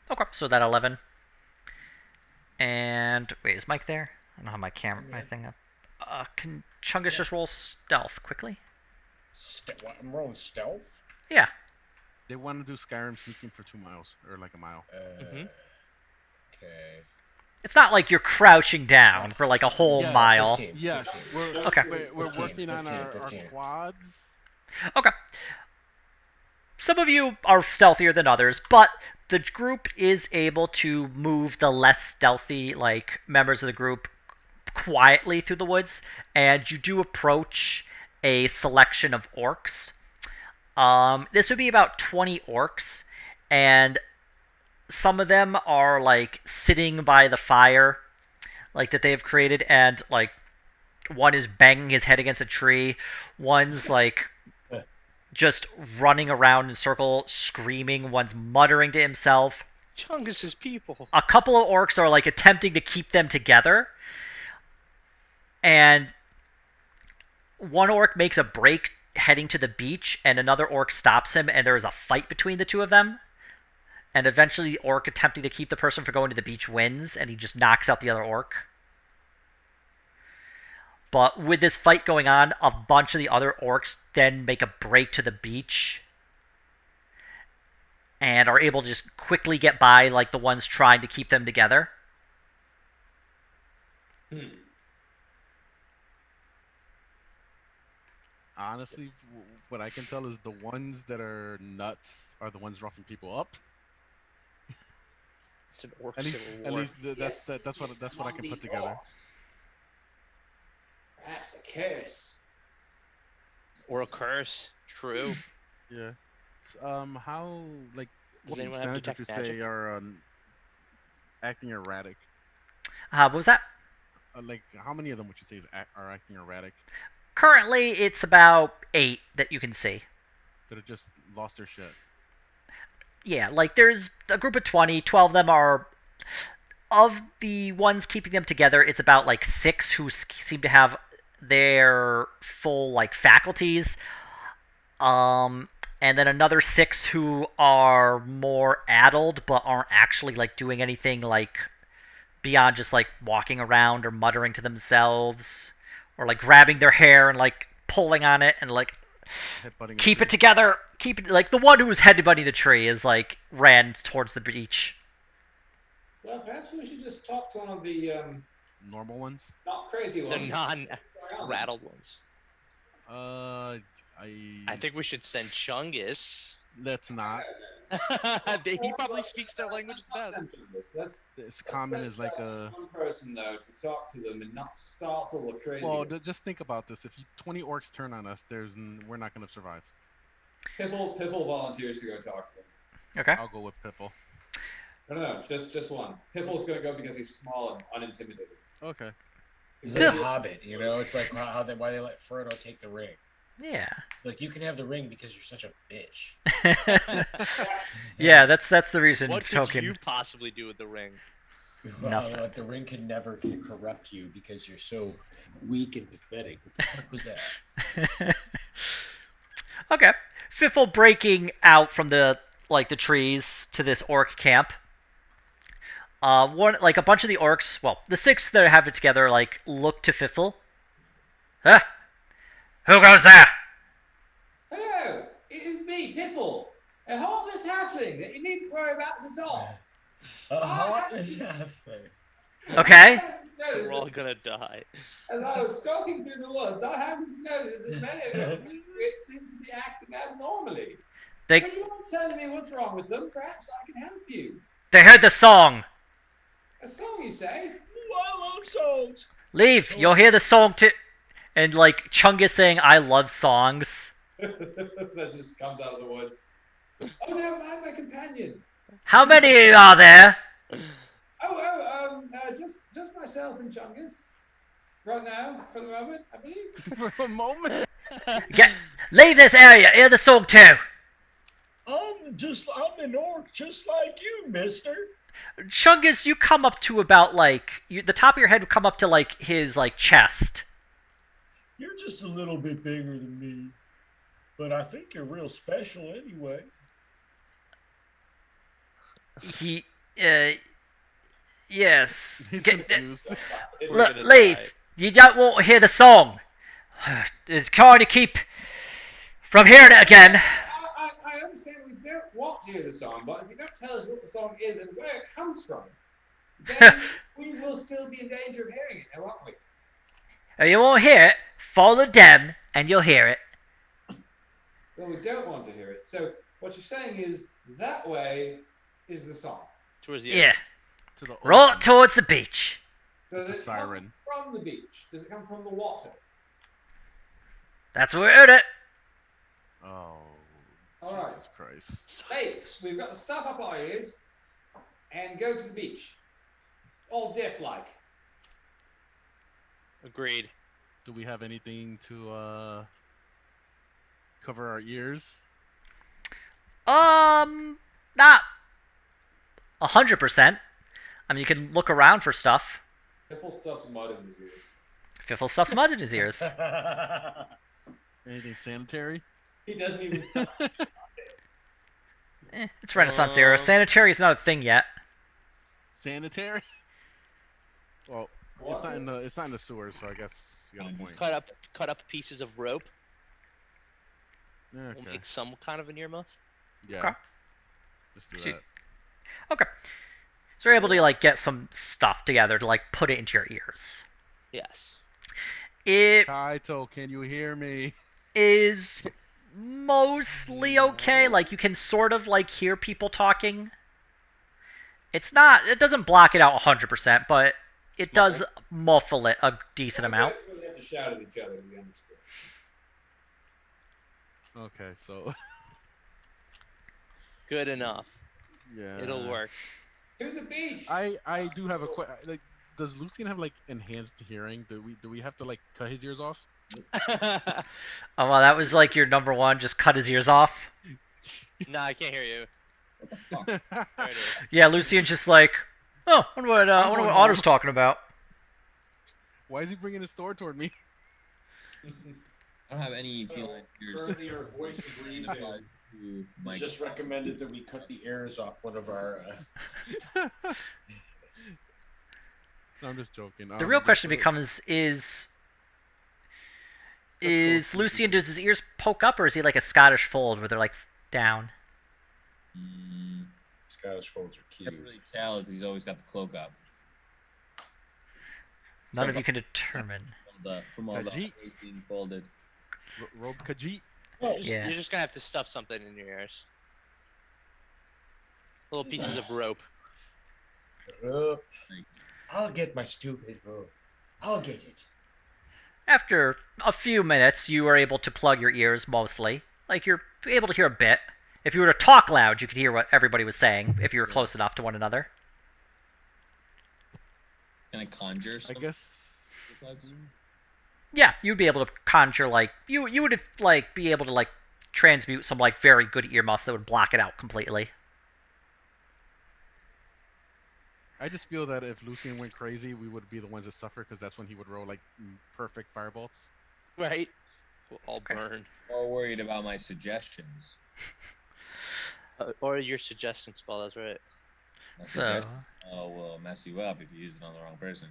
Okay, so that 11. And wait, is Mike there? I don't have my camera, my thing up. Can Chungus just roll stealth quickly? What, I'm rolling stealth? Yeah. They want to do Skyrim sneaking for 2 miles or like a mile. Okay. It's not like you're crouching down for like a whole Yes, mile. 15, Yes, 15. Okay. We're 15, working on 15, our 15. quads. Okay. Some of you are stealthier than others, but the group is able to move the less stealthy, like, members of the group quietly through the woods, and you do approach a selection of orcs. This would be about 20 orcs, and some of them are, like, sitting by the fire, like, that they've created, and, like, one is banging his head against a tree, one's, like, just running around in a circle, screaming, one's muttering to himself. Chungus's people. A couple of orcs are, like, attempting to keep them together, and one orc makes a break heading to the beach, and another orc stops him, and there is a fight between the two of them. And eventually the orc attempting to keep the person from going to the beach wins, and he just knocks out the other orc. But with this fight going on, a bunch of the other orcs then make a break to the beach and are able to just quickly get by, like, the ones trying to keep them together. honestly, what I can tell is the ones that are nuts are the ones roughing people up. It's an orc At least, civil at war. least that's what I among can put these together. orcs, perhaps a curse. Or a curse. True. Yeah. How like Does what anyone have percentage would you detect magic? say are acting erratic? What was that? Like how many of them would you say are acting erratic? Currently, it's about 8 that you can see. That have just lost their shit. Yeah, like there's a group of 20, 12 of them are. Of the ones keeping them together, it's about like 6 who seem to have their full like faculties. And then another 6 who are more addled but aren't actually like doing anything like beyond just like walking around or muttering to themselves or like grabbing their hair and like pulling on it and like Headbutting a keep it tree. together. Keep it like the one who was headbutting the tree is like ran towards the beach. Well, perhaps we should just talk to one of the Normal ones. not crazy The ones. non-rattled ones. I I think we should send Chungus. Let's not. He probably speaks their language the best. It's common as like a. one person though to talk to them and not startle the crazy. Well, just think about this. If 20 orcs turn on us, we're not going to survive. Piffle volunteers to go talk to them. Okay. I'll go with Piffle. No, just one. Piffle's gonna go because he's small and unintimidated. Okay. He's like a hobbit, you know. It's like why they let Frodo take the ring. Yeah. Like you can have the ring because you're such a bitch. Yeah, that's the reason. What could you possibly do with the ring? Nothing. Like the ring can never corrupt you because you're so weak and pathetic. What the fuck was that? Okay. Fiffle breaking out from the trees to this orc camp. One like a bunch of the orcs, well, the 6 that have it together, like look to Fiffle. Huh? Who goes there? Hello, it is me, Piffle, a harmless halfling that you needn't worry about at all. Harmless halfling. Okay. We're all gonna die. As I was stalking through the woods, I happened to notice that many of them seem to be acting abnormally. Would you mind telling me what's wrong with them? Perhaps I can help you. They heard the song. A song, you say? Ooh, I love songs. Leave. You'll hear the song too. And like Chungus saying, "I love songs." That just comes out of the woods. Oh no, I'm my companion. How many are there? Just myself and Chungus. Right now, for the moment, I believe. For a moment. Leave this area. Hear the song too. I'm an orc, just like you, mister. Chungus, you come up to about the top of your head would come up to like his chest. You're just a little bit bigger than me, but I think you're real special anyway. Yes. He's confused. Leave. You don't want to hear the song. It's kind to keep from hearing it again. I understand we don't want to hear the song, but if you don't tell us what the song is and where it comes from, then we will still be in danger of hearing it, won't we? If you won't hear it, follow them and you'll hear it. Well, we don't want to hear it. So what you're saying is that way is the song. Towards the Yeah. To the Right towards the beach. Does It's a it come siren. from the beach? Does it come from the water? That's where we heard it. Oh. All right. Jesus Christ. Mates, we've got to stop up our ears and go to the beach. All deaf-like. Agreed. Do we have anything to cover our ears? Not 100%. I mean, you can look around for stuff. Piffle stuffs mud in his ears. Fiffle stuffs mud in his ears. Anything sanitary? He doesn't even. It's Renaissance era. Sanitary is not a thing yet. Sanitary? Well, it's not in the sewers, so I guess you got a point. Cut up pieces of rope. Okay. We'll make some kind of an earmuff. Yeah. Okay. Just do See- that. Okay. So you're able to get some stuff together to put it into your ears. Yes. It Kaito, can you hear me? is mostly okay. Like, you can sort of, like, hear people talking. It doesn't block it out 100%, but it does muffle it a decent amount. We really have to shout at each other to be understood. Okay, so Good enough. yeah, It'll work. To the beach. I do have a question. Like, does Lucian have like enhanced hearing? Do we have to like cut his ears off? Oh, well, that was like your number one. Just cut his ears off. Nah, I can't hear you. What the fuck? There it is. Yeah, Lucian's just like, oh, I wonder what Otto's talking about. Why is he bringing his sword toward me? I don't have any feeling. Currently, our voice agrees. It's just recommended that we cut the ears off one of our. No, I'm just joking. The real question becomes: Is Lucian, does his ears poke up, or is he like a Scottish fold where they're like down? Scottish folds are Can't cute. really tell because he's always got the cloak up. None of you can determine. From all the Khajiit. being folded. Robe Khajiit. Yeah. You're just gonna have to stuff something in your ears. Little pieces of rope. I'll get my stupid rope. I'll get it. After a few minutes, you are able to plug your ears mostly. Like, you're able to hear a bit. If you were to talk loud, you could hear what everybody was saying if you were close enough to one another. Can I conjure I something? guess. Yeah, you'd be able to conjure, like, you would like be able to like transmute some like very good earmuffs that would block it out completely. I just feel that if Lucian went crazy, we would be the ones that suffer because that's when he would roll like perfect firebolts. Right? We'll all burn. More worried about my suggestions. Or your suggestion spell, that's right. My So, suggestion will mess you up if you use it on the wrong person.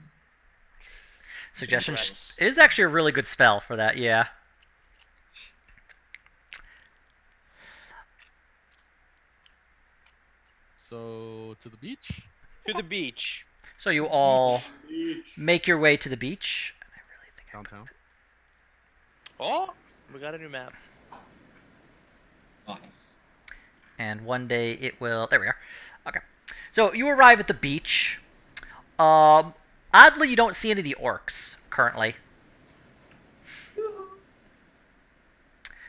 suggestion Congrats. is actually a really good spell for that, yeah. So to the beach. To the beach. So you all Beach. make your way to the beach. I really think Downtown. Oh, we got a new map. Nice. And one day it will. There we are. Okay. So you arrive at the beach. Oddly, you don't see any of the orcs currently.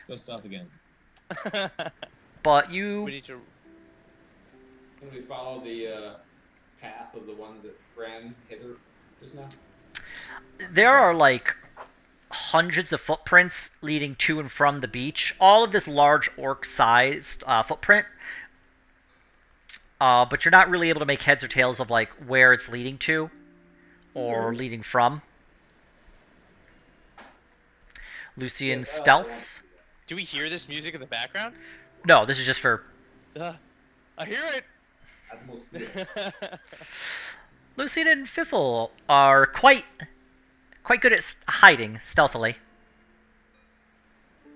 Let's go south again. But We you. need to. Can we follow the path of the ones that ran hither just now? There are like hundreds of footprints leading to and from the beach. All of this large orc-sized footprint. But you're not really able to make heads or tails of like where it's leading to or leading from. Lucian Yes, I stealths. Do we hear this music in the background? No, this is just for I hear it. Atmosphere. Lucian and Fiffle are quite good at hiding stealthily.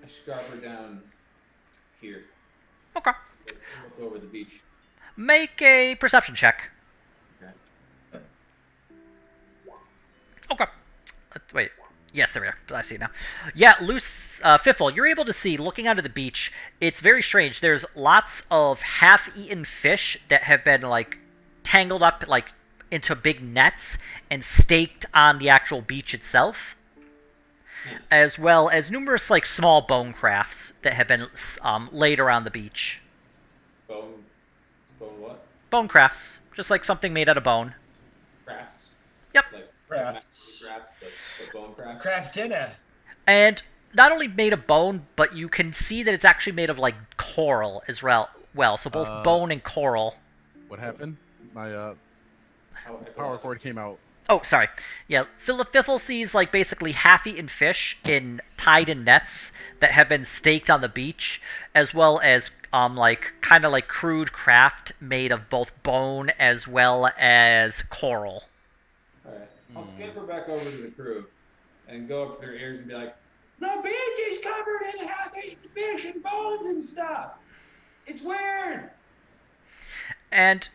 I scarper down here. Okay. Look over the beach. Make a perception check. Okay. Okay. Wait. Yes, there we are. I see now. Yeah, Fiffle, you're able to see, looking onto the beach, it's very strange. There's lots of half-eaten fish that have been, like, tangled up, like, into big nets and staked on the actual beach itself, as well as numerous, like, small bone crafts that have been laid around the beach. Bone what? Bone crafts. Just like something made out of bone. Crafts? Yep. Like Crafts. crafts, but bone crafts? Craft dinner. And not only made of bone, but you can see that it's actually made of, like, coral as well. So both bone and coral. What happened? My How power cord came out. Oh, sorry. Yeah, Fiffle sees, like, basically half-eaten fish tied in nets that have been staked on the beach, as well as, like, kind of like crude craft made of both bone as well as coral. Alright. I'll scamper back over to the crew and go up to their ears and be like, the beach is covered in half-eaten fish and bones and stuff. It's weird. And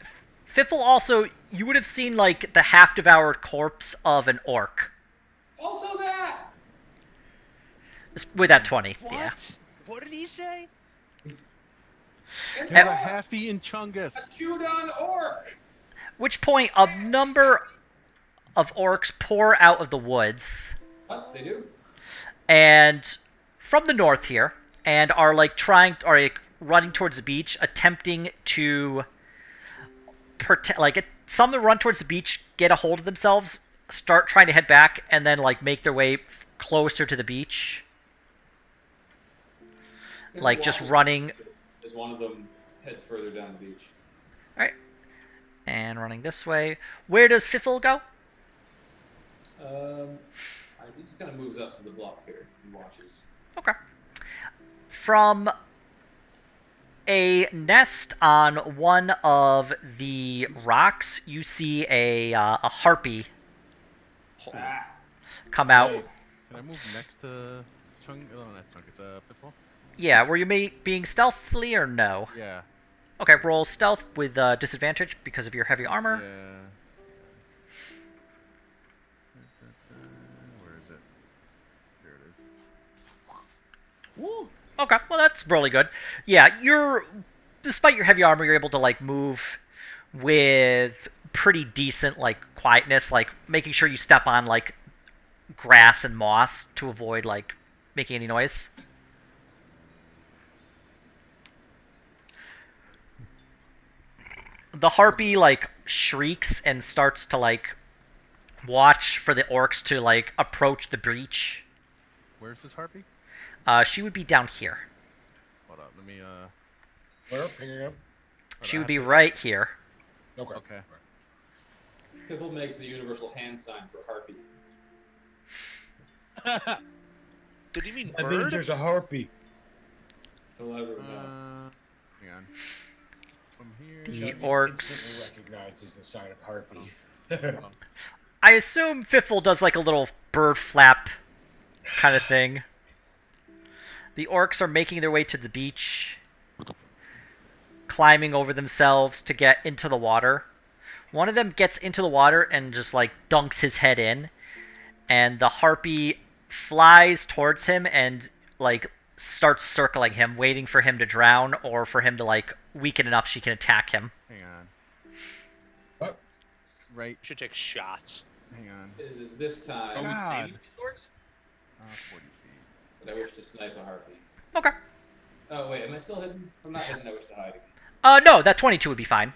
Fiffle also, you would have seen, like, the half-devoured corpse of an orc. Also that. With that 20, What? yeah. What did he say? And There's a oh, half-eaten a chungus. chewed on orc. Which point a number of orcs pour out of the woods What they do? and from the north here and are like running towards the beach, attempting to some run towards the beach, get a hold of themselves, start trying to head back, and then like make their way closer to the beach. Like just running. As one of them heads further down the beach. All right, and running this way. Where does Fiffle go? He just kind of moves up to the bluff here and watches. Okay. From a nest on one of the rocks, you see a harpy Ah, come out. Wait, can I move next to Chung? Oh, not Chungus. Pitfall? Yeah, were you being stealthily or no? Yeah. Okay, roll stealth with disadvantage because of your heavy armor. Yeah. Where is it? There it is. Woo! Okay, well that's really good. Yeah, despite your heavy armor, you're able to like move with pretty decent like quietness, like making sure you step on like grass and moss to avoid like making any noise. The harpy like shrieks and starts to like watch for the orcs to like approach the breach. Where's this harpy? She would be down here. Hold up. Let me. Where? Picking up. She would be right here. Okay. Okay. Piffle makes the universal hand sign for harpy. Did he mean That means bird? there's a harpy. To let everyone know. Hang on. From here. The Chungus orcs. instantly recognizes the sign of harpy. I assume Fiffle does like a little bird flap kind of thing. The orcs are making their way to the beach, climbing over themselves to get into the water. One of them gets into the water and just like dunks his head in, and the harpy flies towards him and like starts circling him, waiting for him to drown or for him to like weaken enough she can attack him. Hang on. What? Right. Should take shots. Hang on. Is it this time Oh, God. 40 feet. that I wish to snipe a harpy? Okay. Oh wait, am I still hidden? If I'm not hidden, I wish to hide again. No, that 22 would be fine.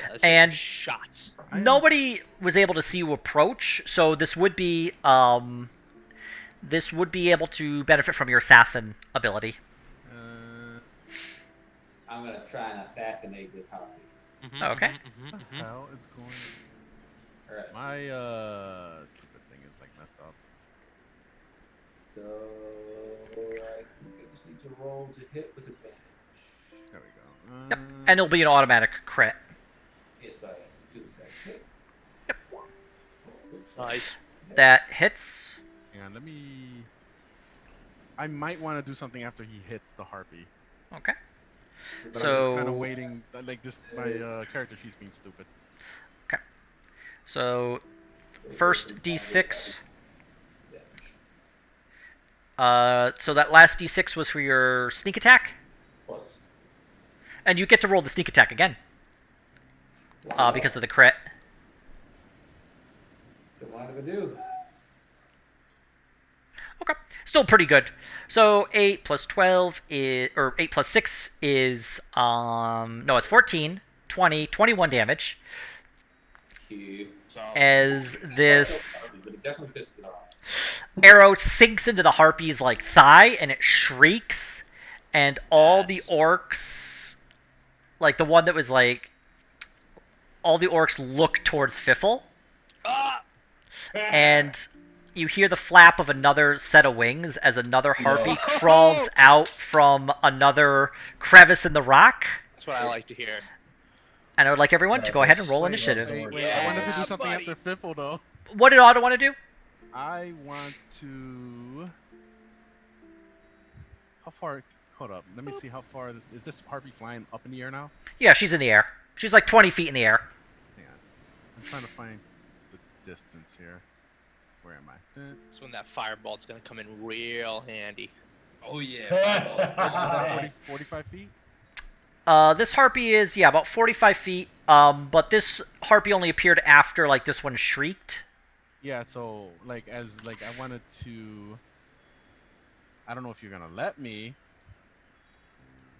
Yeah, let's And- take shots. Nobody was able to see you approach, so this would be able to benefit from your assassin ability. I'm gonna try and assassinate this harpy. Okay. What the hell is going? Alright. My stupid thing is like messed up. So I think I just need to roll to hit with advantage. There we go. Yep. And it'll be an automatic crit. If I do that hit. Yep. Oops. Nice. That hits. Hang on, let me. I might want to do something after he hits the harpy. Okay. But I'm just kind So of waiting. Like this, my character, she's being stupid. so first d6. Damage. So that last d6 was for your sneak attack, Plus. and you get to roll the sneak attack again because of the crit. Don't mind if I do. Okay, still pretty good. So 8 plus 12 is, or 8 plus 6 is, no, it's 14, 20, 21 damage. Cute. As this But it definitely pissed it off. arrow sinks into the harpy's like thigh, and it shrieks, and all the orcs, like the one that was like, all the orcs look towards Fiffle, Ah! and you hear the flap of another set of wings as another harpy crawls out from another crevice in the rock. That's what I like to hear. And I would like everyone to go ahead and roll initiative. Wait, I wanted to do Yeah, something buddy. after Fiffle though. What did Otto want to do? I want to. How far? Hold up. Let me see how far this is. This harpy flying up in the air now? Yeah, she's in the air. She's like 20 feet in the air. Hang on. I'm trying to find the distance here. Where am I? That's when that fireball's gonna come in real handy. Oh yeah. Fireballs. 45 feet? This harpy is about 45 feet. But this harpy only appeared after like this one shrieked. Yeah, so like I wanted to. I don't know if you're gonna let me.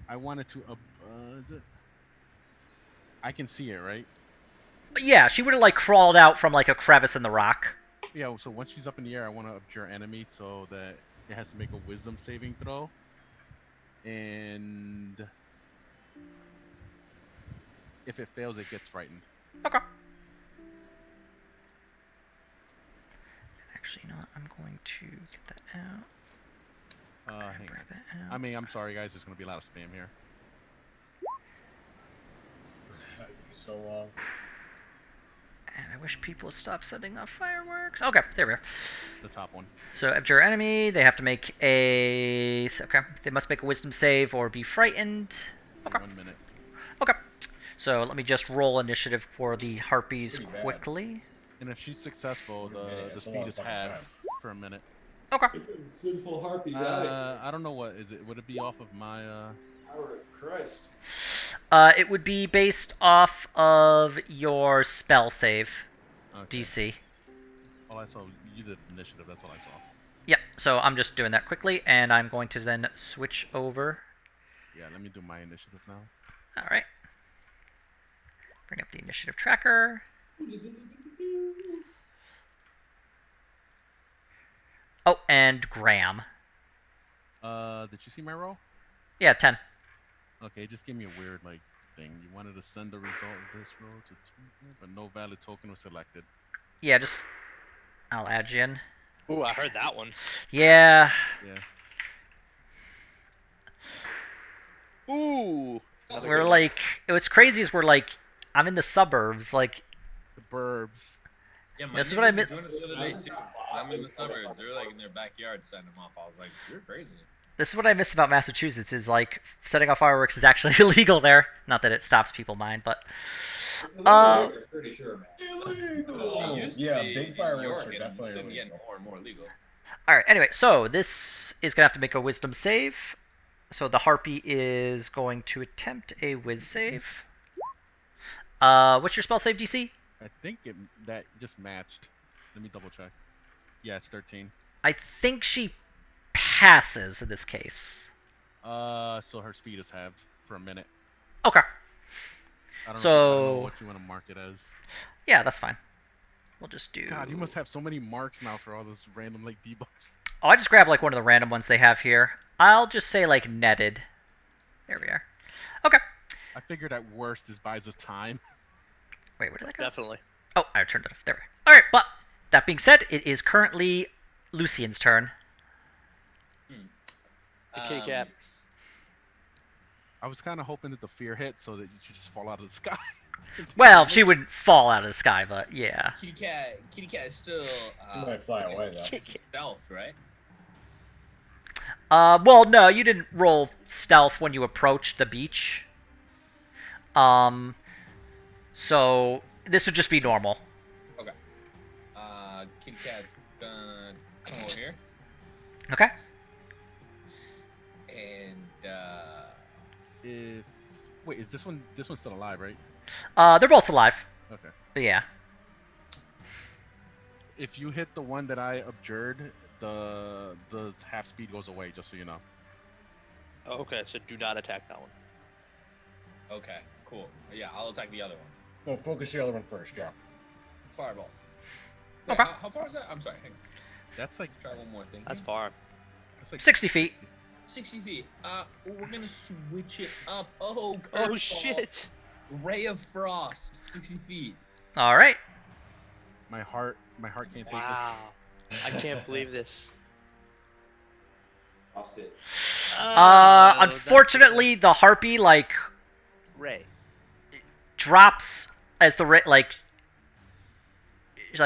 I wanted to. Is it? I can see it, right? Yeah, she would have like crawled out from like a crevice in the rock. Yeah. So once she's up in the air, I want to abjure enemy so that it has to make a wisdom saving throw. And if it fails, it gets frightened. Okay. Actually, you know what? I'm going to get that out. Hang Break on. that out. I mean, I'm sorry, guys. There's gonna be a lot of spam here. So long. And I wish people would stop setting off fireworks. Okay, there we are. The top one. So, abjure enemy, they have to make a... Okay, they must make a wisdom save or be frightened. Okay. 1 minute. Okay. So, let me just roll initiative for the harpies Pretty bad. quickly. And if she's successful, Yeah, the it's a speed lot is of fucking halved time. for a minute. Okay. Sinful harpies out of I don't know what is it. Would it be off of my? Power of Christ. It would be based off of your spell save Okay. DC. All I saw, you did initiative. That's all I saw. Yep, so I'm just doing that quickly, and I'm going to then switch over. Yeah, let me do my initiative now. Alright. Bring up the initiative tracker. Oh, and Graham. Did you see my roll? Yeah, 10. Okay, just give me a weird thing. You wanted to send the result of this roll to 2, but no valid token was selected. Yeah, just... I'll add you in. Ooh, I heard that one. Yeah. Yeah. Ooh. Another We're good one. like... What's crazy is we're like... I'm in the suburbs, like... The burbs. Yeah, my This is what I neighbors mi- were doing it the other day too. I'm in the suburbs. They're like in their backyard setting them off. I was like, you're crazy. This is what I miss about Massachusetts, is like, setting off fireworks is actually illegal there. Not that it stops people mind, but... I'm pretty sure, man. Oh, It used to yeah, be big in fireworks New are York, and definitely it's been getting illegal. more and more legal. Alright, anyway, so this is going to have to make a wisdom save. So the harpy is going to attempt a whiz save. What's your spell save DC? I think that just matched. Let me double check. Yeah, it's 13. I think she passes in this case. So her speed is halved for a minute. Okay. I don't So- know what you want to mark it as. Yeah, that's fine. We'll just do... God, you must have so many marks now for all those random debuffs. Oh, I just grabbed like one of the random ones they have here. I'll just say like netted. There we are. Okay. I figured at worst this buys us time. Wait, where did that go? Definitely. Oh, I turned it off. There we are. Alright, but that being said, it is currently Lucian's turn. The kitty cat. I was kind of hoping that the fear hit so that you should just fall out of the sky. Well, she wouldn't fall out of the sky, but yeah. Kitty cat is still. She might fly away though. Stealth, right? Well, no, you didn't roll stealth when you approached the beach. So this would just be normal. Okay. Kitty cat's gonna come over here Okay. and If wait, is this one's still alive, right? They're both alive, Okay. but yeah. If you hit the one that I abjured, the half speed goes away. Just so you know. Oh, okay, so do not attack that one. okay, cool. Yeah, I'll attack the other one. No, focus the other one first, yeah. Fireball. Wait, Okay. How far is that? I'm sorry. Hang on. That's like Try one more thing. That's far. 60 feet. 60 feet. We're gonna switch it up. Oh, Oh curveball. shit! Ray of Frost, 60 feet. Alright. My heart can't take Wow. I can't believe this. Lost it. Oh, Unfortunately, the harpy, like, Ray. drops as the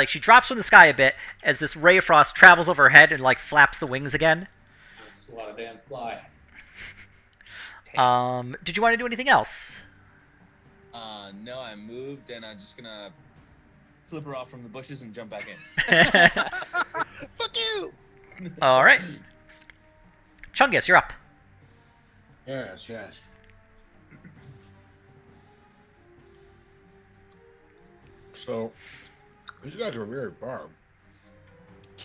she drops from the sky a bit as this ray of frost travels over her head and like flaps the wings again. Swat a damn fly. Did you want to do anything else? No, I moved and I'm just gonna flip her off from the bushes and jump back in. All right. Chungus, you're up. Yes. So, these guys are very far.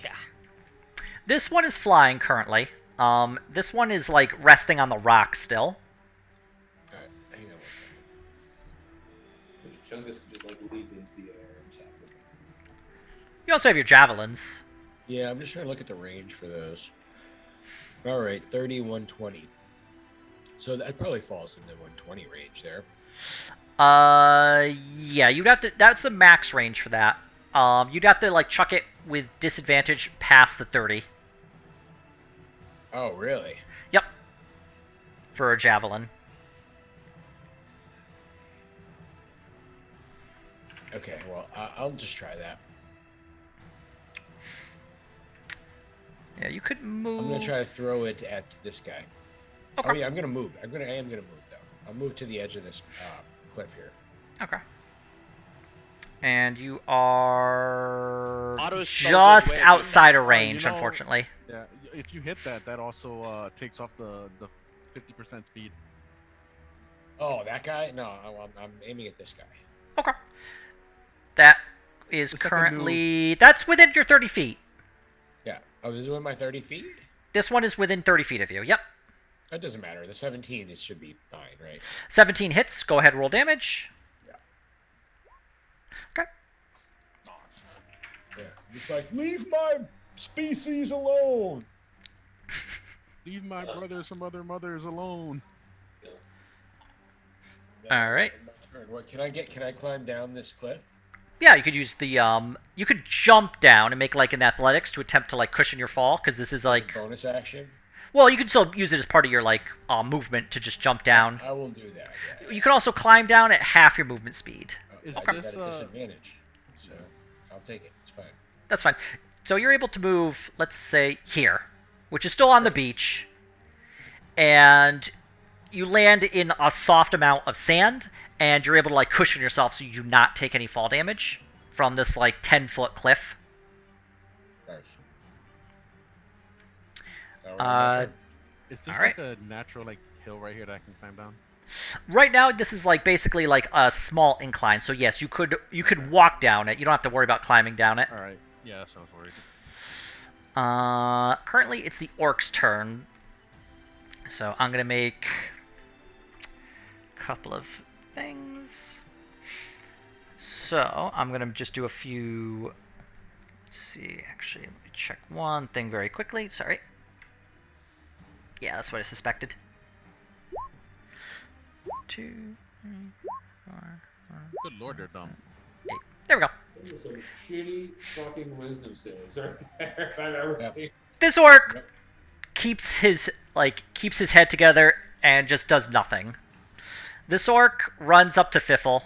Yeah. This one is flying currently. This one is like resting on the rock still. Alright, hang on one Which Chungus can just like leap into the air and tap them. You also have your javelins. second. Yeah, I'm just trying to look at the range for those. Alright, 30, 120. So that probably falls in the 120 range there. Yeah, you'd have to. That's the max range for that. You'd have to like chuck it with disadvantage past the 30. Oh, really? Yep. For a javelin. Okay, well, I'll just try that. Yeah, you could move. I'm gonna try to throw it at this guy. Okay. Oh yeah, I'm gonna move. I am gonna move though. I'll move to the edge of this cliff here. Okay. And you are Otto's so just good way of outside of you range, know- unfortunately. Yeah, if you hit that, that also takes off the 50% speed. Oh, that guy? No, I'm aiming at this guy. Okay. That is The second currently... That's within your 30 feet. Yeah. Oh, this is within my 30 feet? This one is within 30 feet of you. Yep. That doesn't matter. The 17 should be fine, right? 17 hits. Go ahead, roll damage. Yeah. Okay. Yeah. It's like, leave my species alone. Leave my brothers from other mothers alone. All right. My turn. What can I get? Can I climb down this cliff? Yeah, you could use the you could jump down and make like an athletics to attempt to like cushion your fall, because this is like, Bonus action? well, you can still use it as part of your like movement to just jump down. I will do that. Yeah. You can also climb down at half your movement speed. Is I did this, that at disadvantage, so I'll take it. It's fine. That's fine. So you're able to move, let's say, here, which is still on the beach, and you land in a soft amount of sand, and you're able to like cushion yourself so you do not take any fall damage from this like 10-foot cliff. Nice. Is this All right. like a natural like hill right here that I can climb down? Right now, this is like basically like a small incline. So yes, you could walk down it. You don't have to worry about climbing down it. All right. Yeah, that's what I was worried. Currently, it's the orc's turn. So I'm gonna make a couple of things. So I'm gonna just do a few. Let's see. Actually, let me check one thing very quickly. Sorry. Yeah, that's what I suspected. 2, 3, 4, 5, Good lord, they're dumb. 8. There we go. Those are some shitty fucking wisdom saves right there if I've ever Yep. seen. This orc Yep. keeps his head together and just does nothing. This orc runs up to Fiffle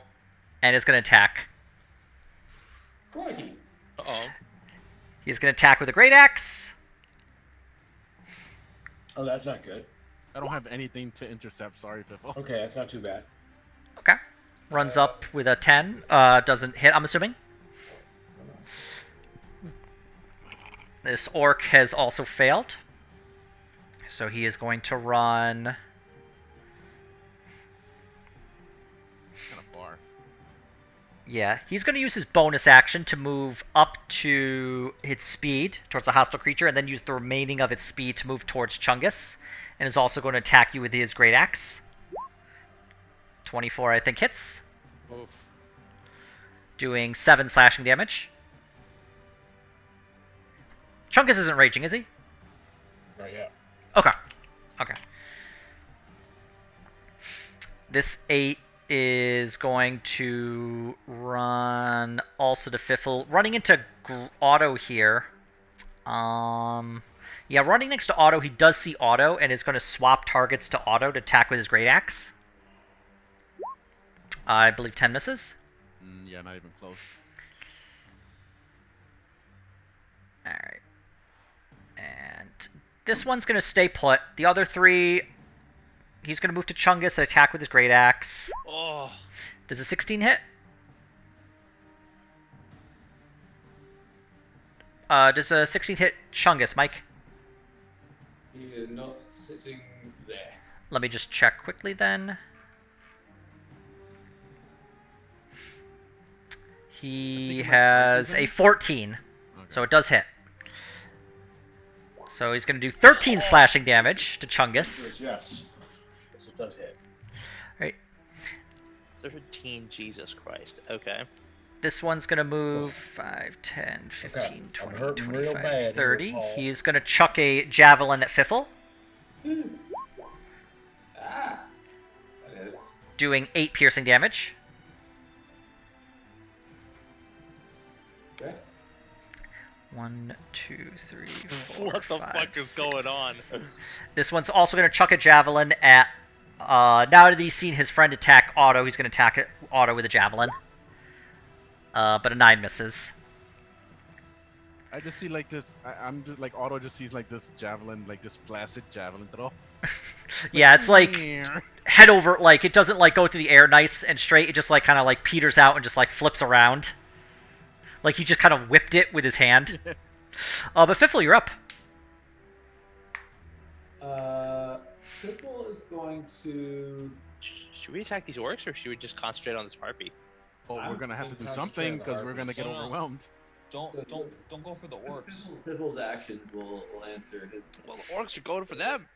and is going to attack. Crikey. Uh-oh. He's going to attack with a great axe. Oh, that's not good. I don't have anything to intercept. Sorry, Fiffle. Okay, that's not too bad. Okay. Runs up with a 10. Doesn't hit, I'm assuming. This orc has also failed. So he is going to run... Kind of far. Yeah, he's going to use his bonus action to move up to its speed towards a hostile creature, and then use the remaining of its speed to move towards Chungus, and is also going to attack you with his great axe. 24, I think, hits, Oof. doing 7 slashing damage. Chungus isn't raging, is he? Not yet. Okay. Okay. This 8 is going to run also to Fiffle, running into Otto here. Yeah, running next to Otto, he does see Otto and is going to swap targets to Otto to attack with his great axe. I believe 10 misses. Yeah, not even close. Alright. And this one's going to stay put. The other 3, he's going to move to Chungus and attack with his great axe. Oh. Does a 16 hit? Does a 16 hit Chungus, Mike? He is not sitting there. Let me just check quickly then. He it might has argue a him. 14, Okay. so it does hit. So he's going to do 13 slashing damage to Chungus. Yes. Yes, it does hit. Right. 13, Jesus Christ. Okay. This one's going to move 5, 10, 15, Okay, I'm 20, hurting real 25, bad here, 30. Paul. He's going to chuck a javelin at Fiffle, Ah, that is. doing 8 piercing damage. Okay. 1, 2, 3, 4, What the 5, fuck is 6. going on? This one's also going to chuck a javelin at. Now that he's seen his friend attack Otto, he's going to attack Otto with a javelin. But a 9 misses. I just see like this. I'm just like Otto just sees like this javelin, like this flaccid javelin throw. Yeah, it's like head over. Like it doesn't like go through the air nice and straight. It just like kind of like peters out and just like flips around. Like he just kind of whipped it with his hand. But Fiffle, you're up. Pipple is going to. Should we attack these orcs or should we just concentrate on this harpy? Oh, we're I'm gonna have to do concentrating something on the because we're gonna get No, no. overwhelmed. Don't go for the orcs. Piffle's actions will answer his. Well, the orcs are going for them.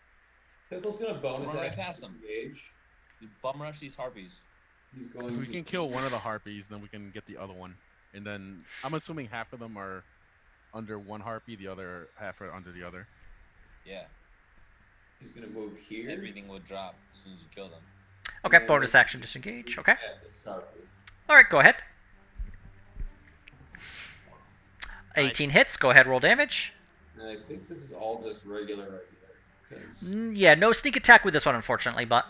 Piffle's going to bonus Run right action past him. engage. You bum rush these harpies. He's going If we to can kill one of the harpies, then we can get the other one. And then I'm assuming half of them are under one harpy, the other half are under the other. Yeah, He's going to move here. everything will drop as soon as you kill them. Okay, Yeah, bonus we'll- action disengage. Okay. At this harpy. All right, go ahead. 18 hits. Go ahead, roll damage. And I think this is all just regular. Because Yeah, no sneak attack with this one, unfortunately, but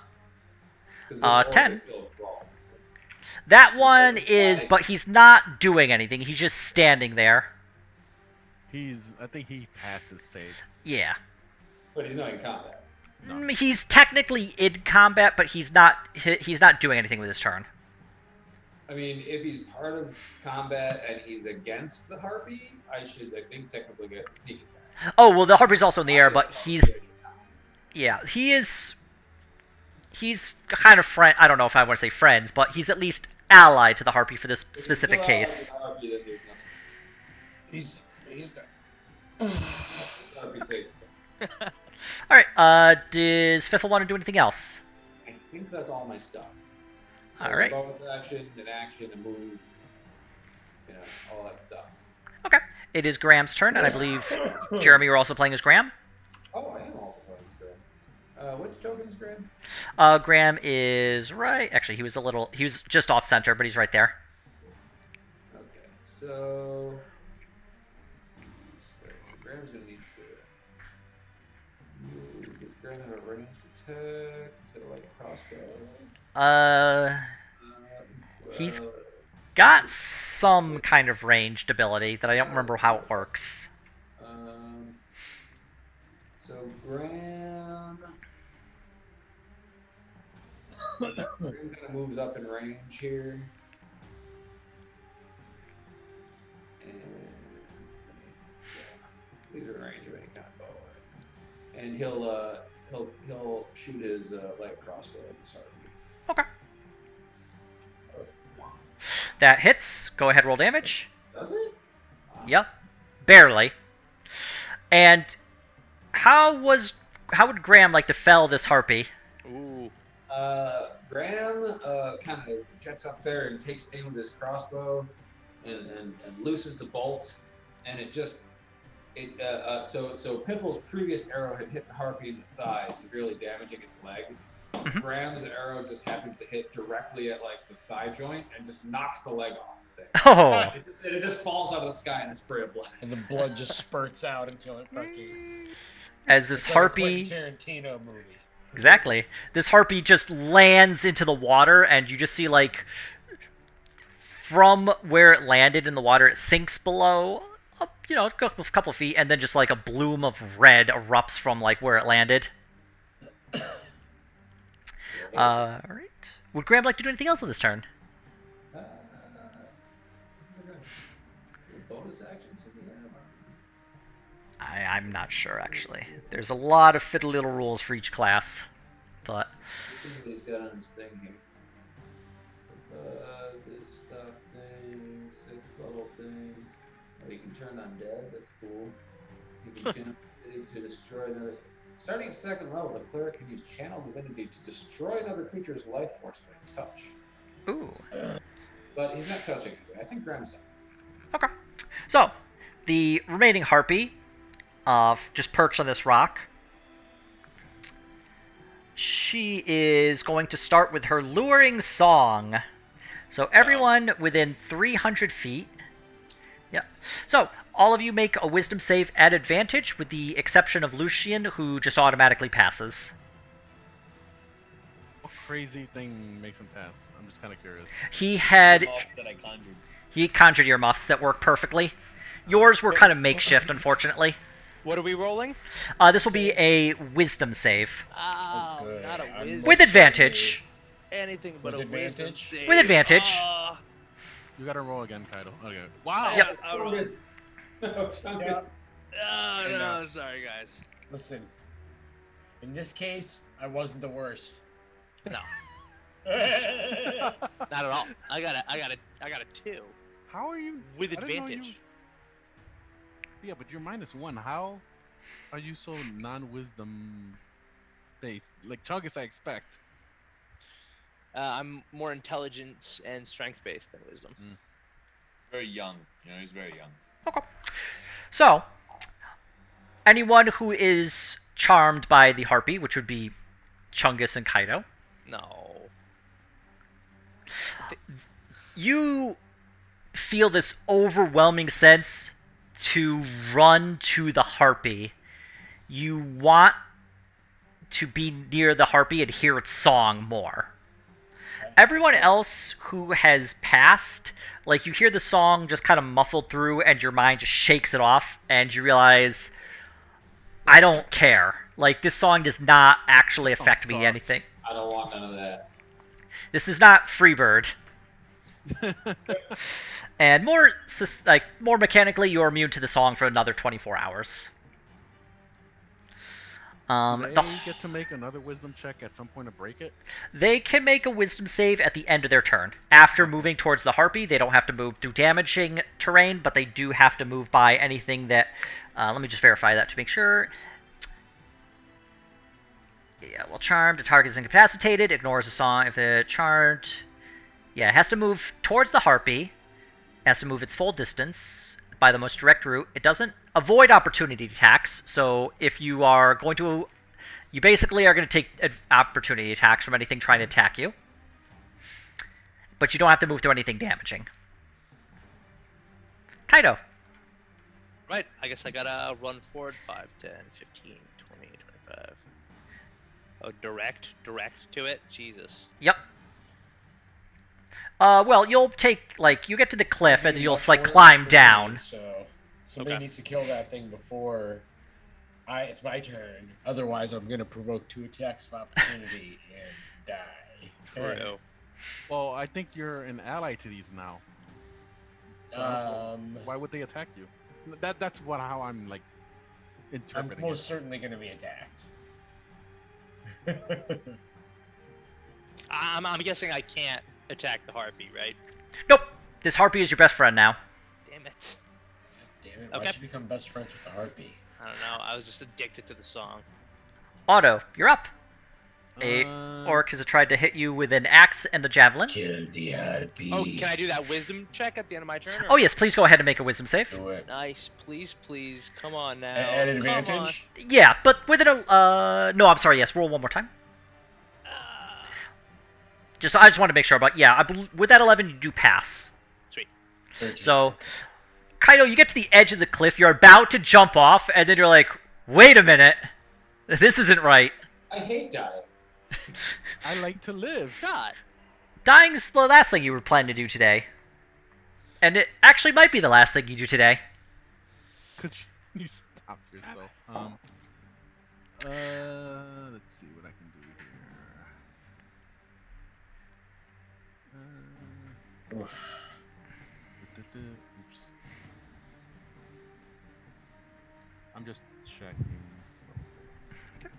this 10. is still drawn. that one is. But he's not doing anything. He's just standing there. I think he passed his save. Yeah. But he's not in combat. He's technically in combat, but he's not. He's not doing anything with his turn. I mean, if he's part of combat and he's against the harpy, I think, technically get sneak attack. Oh well, the harpy's also in the air, but he's. Yeah, he is. He's kind of friend. I don't know if I want to say friends, but he's at least allied to the harpy for this If he's specific still case. allied with the harpy, then there's nothing. He's The harpy takes 10. All right. Does Fiffle want to do anything else? I think that's all my stuff. All There's right. a bonus action, an action, a move, all that stuff. Okay. It is Graham's turn, and I believe Jeremy, you're also playing as Graham. Oh, I am also playing as Graham. Which token is Graham? Graham is right. Actually, he was just off center, but he's right there. Okay, so Graham's gonna need to move. Does Graham have a ranged attack? Is it like a crossbow? He's Well, got some kind of ranged ability that I don't remember how it works. So Graham kind of moves up in range here. And these are in range of any kind of bow. And he'll shoot his light crossbow at this harpy. Okay. That hits. Go ahead, roll damage. Does it? Yep. Barely. And how would Graham like to fell this harpy? Ooh. Graham kind of gets up there and takes aim with his crossbow and looses the bolt, and so Piffle's previous arrow had hit the harpy in the thigh, severely damaging its leg. Mhm. Graham's arrow just happens to hit directly at like the thigh joint and just knocks the leg off the thing. Oh. It just falls out of the sky in a spray of blood. and the blood just spurts out until it fucking. As this It's like a harpy. Quentin Tarantino movie. Exactly. This harpy just lands into the water, and you just see, like, from where it landed in the water, it sinks below, a couple feet, and then just, like, a bloom of red erupts from, like, where it landed. Alright. Would Graham like to do anything else on this turn? Bonus actions if you have. I'm not sure, actually. There's a lot of fiddly little rules for each class. But Let's see what he's got on his thing here. This stuff thing, 6 level things. Oh, you can turn undead. That's cool. You can channel divinity to destroy another. Starting at 2nd level, the cleric can use channel divinity to destroy another creature's life force by touch. ooh. But he's not touching it. I think Graham's done. Okay. So, the remaining harpy, just perched on this rock, she is going to start with her luring song. So everyone within 300 feet. Yeah. So all of you make a wisdom save at advantage, with the exception of Lucian, who just automatically passes. What crazy thing makes him pass? I'm just kind of curious. He had Moths that I conjured. he conjured earmuffs that work perfectly. Yours were kind of makeshift, unfortunately. What are we rolling? This will be a wisdom save Oh, good. not a I'm wisdom. with advantage. Anything but With a wisdom advantage? save. With advantage. Ah. You gotta roll again, Kaido. Okay. Wow. Yep. I rolled. Chungus. No, Chungus. Oh, no, sorry, guys. Listen, in this case, I wasn't the worst. No, not at all. I got a 2 How are you? with I didn't know you- advantage. Yeah, but you're -1. How are you so non-wisdom based? Like Chungus, I expect. I'm more intelligence and strength based than wisdom. Very young. You know, he's very young. Okay. So, anyone who is charmed by the harpy, which would be Chungus and Kaido, No. you feel this overwhelming sense to run to the harpy. You want to be near the harpy and hear its song more. Everyone else who has passed, like, you hear the song just kind of muffled through and your mind just shakes it off and you realize, I don't care. Like, this song does not actually This song affect me sucks. anything. I don't want none of that. This is not Freebird. And more mechanically, you're immune to the song for another 24 hours. They get to make another wisdom check at some point to break it. They can make a wisdom save at the end of their turn. After moving towards the harpy, they don't have to move through damaging terrain, but they do have to move by anything that... let me just verify that to make sure. Yeah, well, charmed. The target is incapacitated. Ignores the song if it charmed. Yeah, it has to move towards the harpy. It has to move its full distance by the most direct route. It doesn't avoid opportunity attacks, so if you are going to... You basically are going to take opportunity attacks from anything trying to attack you. But you don't have to move through anything damaging. Kaido. Right, I guess I gotta run forward 5, 10, 15, 20, 25. Oh, direct to it? Jesus. Yep. Well, you'll take, like, you get to the cliff and you'll, Much like, worse climb for me, down. So somebody Okay. needs to kill that thing before it's my turn. Otherwise, I'm gonna provoke 2 attacks of opportunity and die. True. Well, I think you're an ally to these now. So why would they attack you? That's how I'm like I'm interpreting most it. certainly gonna be attacked. I'm guessing I can't attack the harpy, right? Nope. This harpy is your best friend now. Damn it. Damn it! Okay. Why'd you become best friends with the harpy? I don't know. I was just addicted to the song. Otto, you're up. A Uh, orc has tried to hit you with an axe and a javelin. Kill the harpy. Oh, can I do that wisdom check at the end of my turn? or- Oh yes, please go ahead and make a wisdom save. Do it. Nice. Please. Come on now. At Come on. advantage. Yeah, but with an no, I'm sorry. Yes, roll one more time. I just want to make sure. But yeah, with that 11, you do pass. Sweet. 13. So, Kaido, you get to the edge of the cliff. You're about to jump off, and then you're like, "Wait a minute, this isn't right." I hate dying. I like to live. Shot. Dying's the last thing you were planning to do today, and it actually might be the last thing you do today. Cause you stopped yourself. Let's see what I can do here. Oops. I'm just checking something.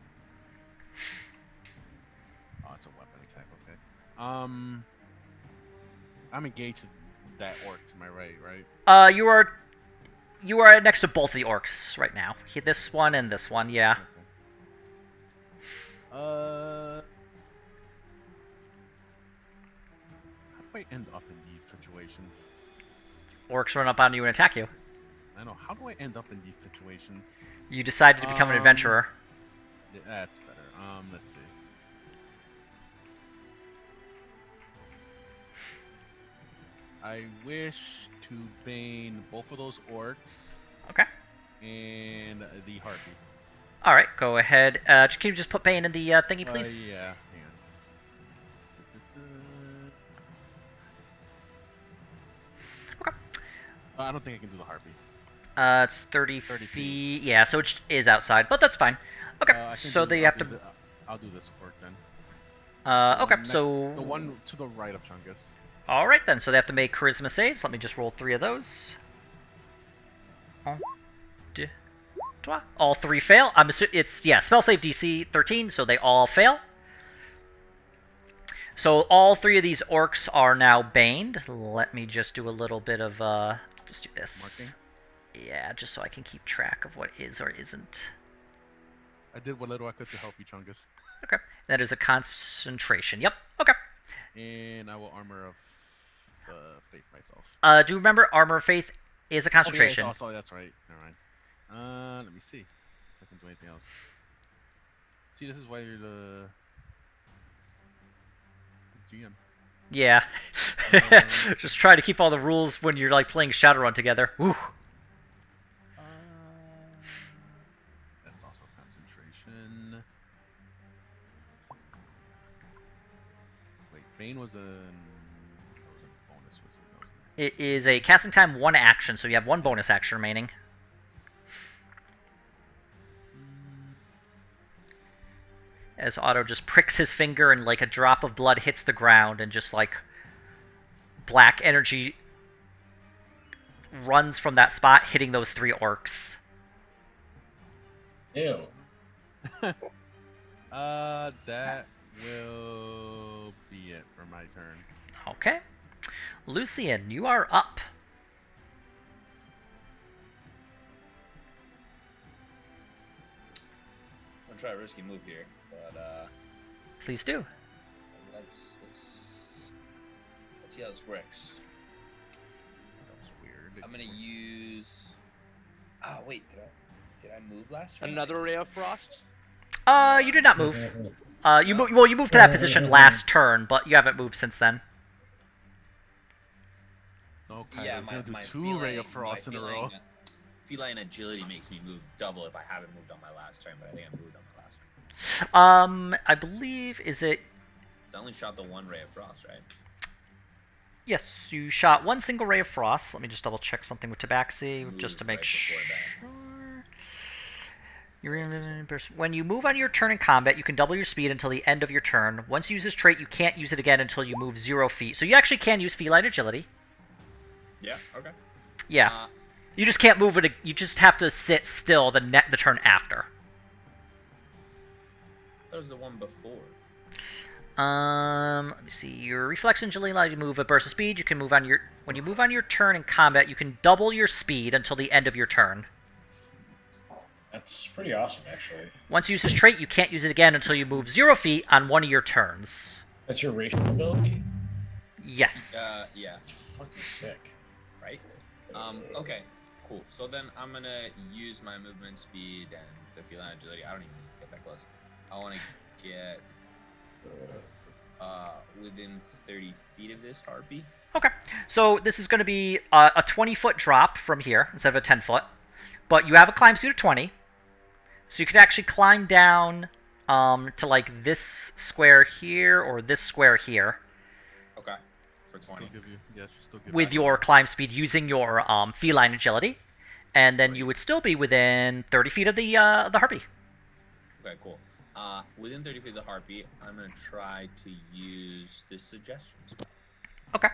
Oh, it's a weapon attack. Okay. I'm engaged with that orc to my right, right? You are next to both the orcs right now. This one and this one, yeah. Okay. How do I end up in these situations? Orcs run up on you and attack you. I know. How do I end up in these situations? You decided to become an adventurer. Yeah, that's better. Let's see. I wish to bane both of those orcs. Okay. And the harpy. All right, go ahead. Can you just put Bane in the thingy, please? Yeah. Hang on. Okay. I don't think I can do the harpy. It's 30 feet. Yeah, so it is outside, but that's fine. Okay, so they have to... I'll do this orc then. Okay, so... The one to the right of Chungus. Alright then, so they have to make charisma saves. Let me just roll 3 of those. All 3 fail. I'm assuming it's, yeah, spell save DC 13, so they all fail. So all 3 of these orcs are now baned. Let me just do a little bit of, I'll just do this. Marking? Yeah, just so I can keep track of what is or isn't. I did what little I could to help you, Chungus. Okay. That is a concentration. Yep. Okay. And I will armor of faith myself. Do you remember armor of faith is a concentration? Oh, sorry, that's right. Never mind. Let me see if I can do anything else. See, this is why you're the GM. Yeah. Just try to keep all the rules when you're like playing Shadowrun together. Woo. That's also concentration. Wait, Bane was a bonus, was it? It is a casting time 1 action, so you have 1 bonus action remaining. As Otto just pricks his finger and like a drop of blood hits the ground and just like black energy runs from that spot, hitting those 3 orcs. Ew. That will be it for my turn. Okay. Lucian, you are up. I'm gonna try a risky move here, but Please do. let's see how this works. That was weird. I'm gonna use. Oh wait, did I move last turn? Another ray of frost. You did not move. You moved to that position last turn, but you haven't moved since then. Okay, Yeah, he's gonna do my 2 Ray of feeling- Frost in a my row. Feline agility makes me move double if I haven't moved on my last turn, but I think I moved on my last turn. I believe, is it... So I only shot the 1 ray of frost, right? Yes, you shot 1 single ray of frost. Let me just double check something with Tabaxi, just to Moved make right sure. before that. When you move on your turn in combat, you can double your speed until the end of your turn. Once you use this trait, you can't use it again until you move 0 feet. So you actually can use feline agility. Yeah. Okay. Yeah. You just can't move it. You just have to sit still the turn after. That was the one before. Let me see. Your reflex agility allows you to move a burst of speed. You can move on your when you move on your turn in combat, you can double your speed until the end of your turn. That's pretty awesome, actually. Once you use this trait, you can't use it again until you move 0 feet on one of your turns. That's your racial ability? Yes. Yeah. It's fucking sick. Right. Okay. Cool. So then I'm gonna use my movement speed and the feline agility. I don't even get that close. I want to get within 30 feet of this harpy. Okay. So this is going to be a 20-foot drop from here instead of a 10-foot. But you have a climb speed of 20. So you could actually climb down to like this square here or this square here. Okay. For 20. With your climb speed using your feline agility. And then you would still be within 30 feet of the harpy. Okay, cool. Within 30 feet of the harpy, I'm going to try to use this suggestion spell. Okay.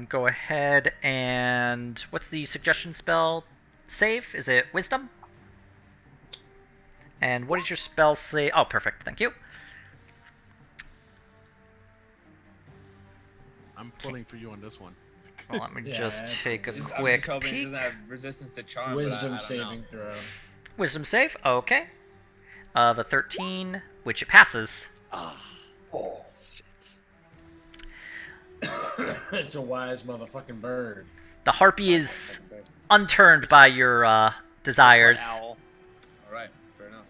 Go ahead and... What's the suggestion spell? save? Is it Wisdom? And what did your spell say? Oh, perfect. Thank you. I'm pulling for you on this one. Well, let me Yeah, just take a absolutely. I'm quick just hoping it peek. doesn't have resistance to charm. Wisdom but I don't know. saving throw. Wisdom save. Okay. Of a 13, which it passes. Ah, Oh, It's a wise motherfucking bird. The harpy is unturned by your desires. owl. All right, fair enough.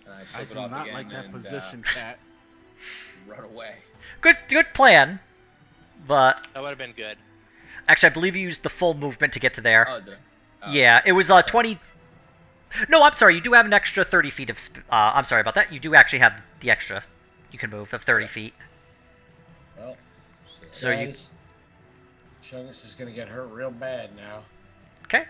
And I I flip it do off not again like that and, position, cat. run away. Good plan. But That would have been good. actually, I believe you used the full movement to get to there. Oh, did I? Oh. Yeah, it was 20. No, I'm sorry. You do have an extra 30 feet of. I'm sorry about that. You do actually have the extra. You can move of 30 feet. Well, So you. guys, Chungus is gonna get hurt real bad now. Okay.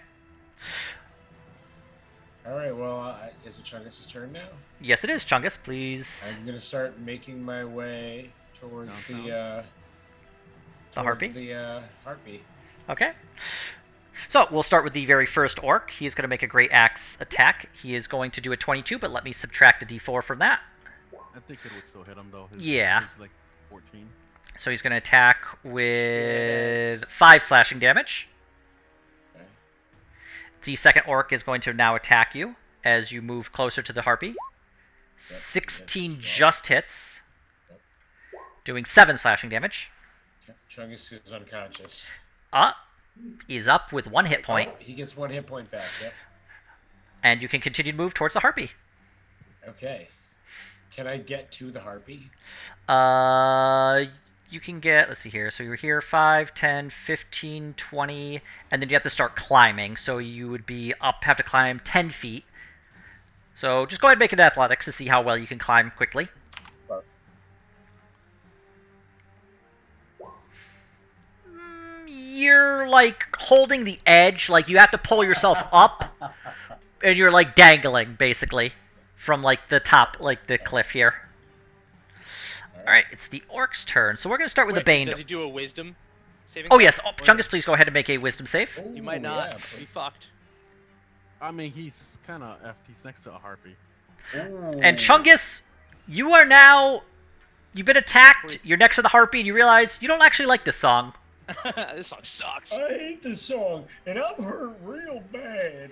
All right. Well, is it Chungus's turn now? Yes, it is, Chungus. Please. I'm gonna start making my way towards Downtown. The harpy? The harpy. Okay. So we'll start with the very first orc. He is going to make a great axe attack. He is going to do a 22, but let me subtract a d4 from that. I think it would still hit him though. Yeah. His like 14. So he's going to attack with 5 slashing damage. Okay. The second orc is going to now attack you as you move closer to the harpy. 16 yes, just hits, Yep. doing 7 slashing damage. Chungus is unconscious. He's up with 1 hit point, Oh, he gets 1 hit point back. Yep. and you can continue to move towards the harpy. Okay. Can I get to the harpy? You can get, let's see here, so you're here 5, 10, 15, 20, and then you have to start climbing, so you would be up, have to climb 10 feet. So just go ahead and make an athletics to see how well you can climb quickly. You're like holding the edge, like you have to pull yourself up, and you're like dangling basically from like the top, like the cliff here. All right, it's the orc's turn, so we're gonna start with Wait, the Bane. Does he do a wisdom saving? Oh throw? yes, Chungus, please go ahead and make a Wisdom save. You might Ooh, not. yeah, Be fucked. I mean, he's kind of effed. He's next to a harpy. And Chungus, you are now, you've been attacked. You're next to the harpy, and you realize you don't actually like this song. This song sucks. I hate this song, and I'm hurt real bad.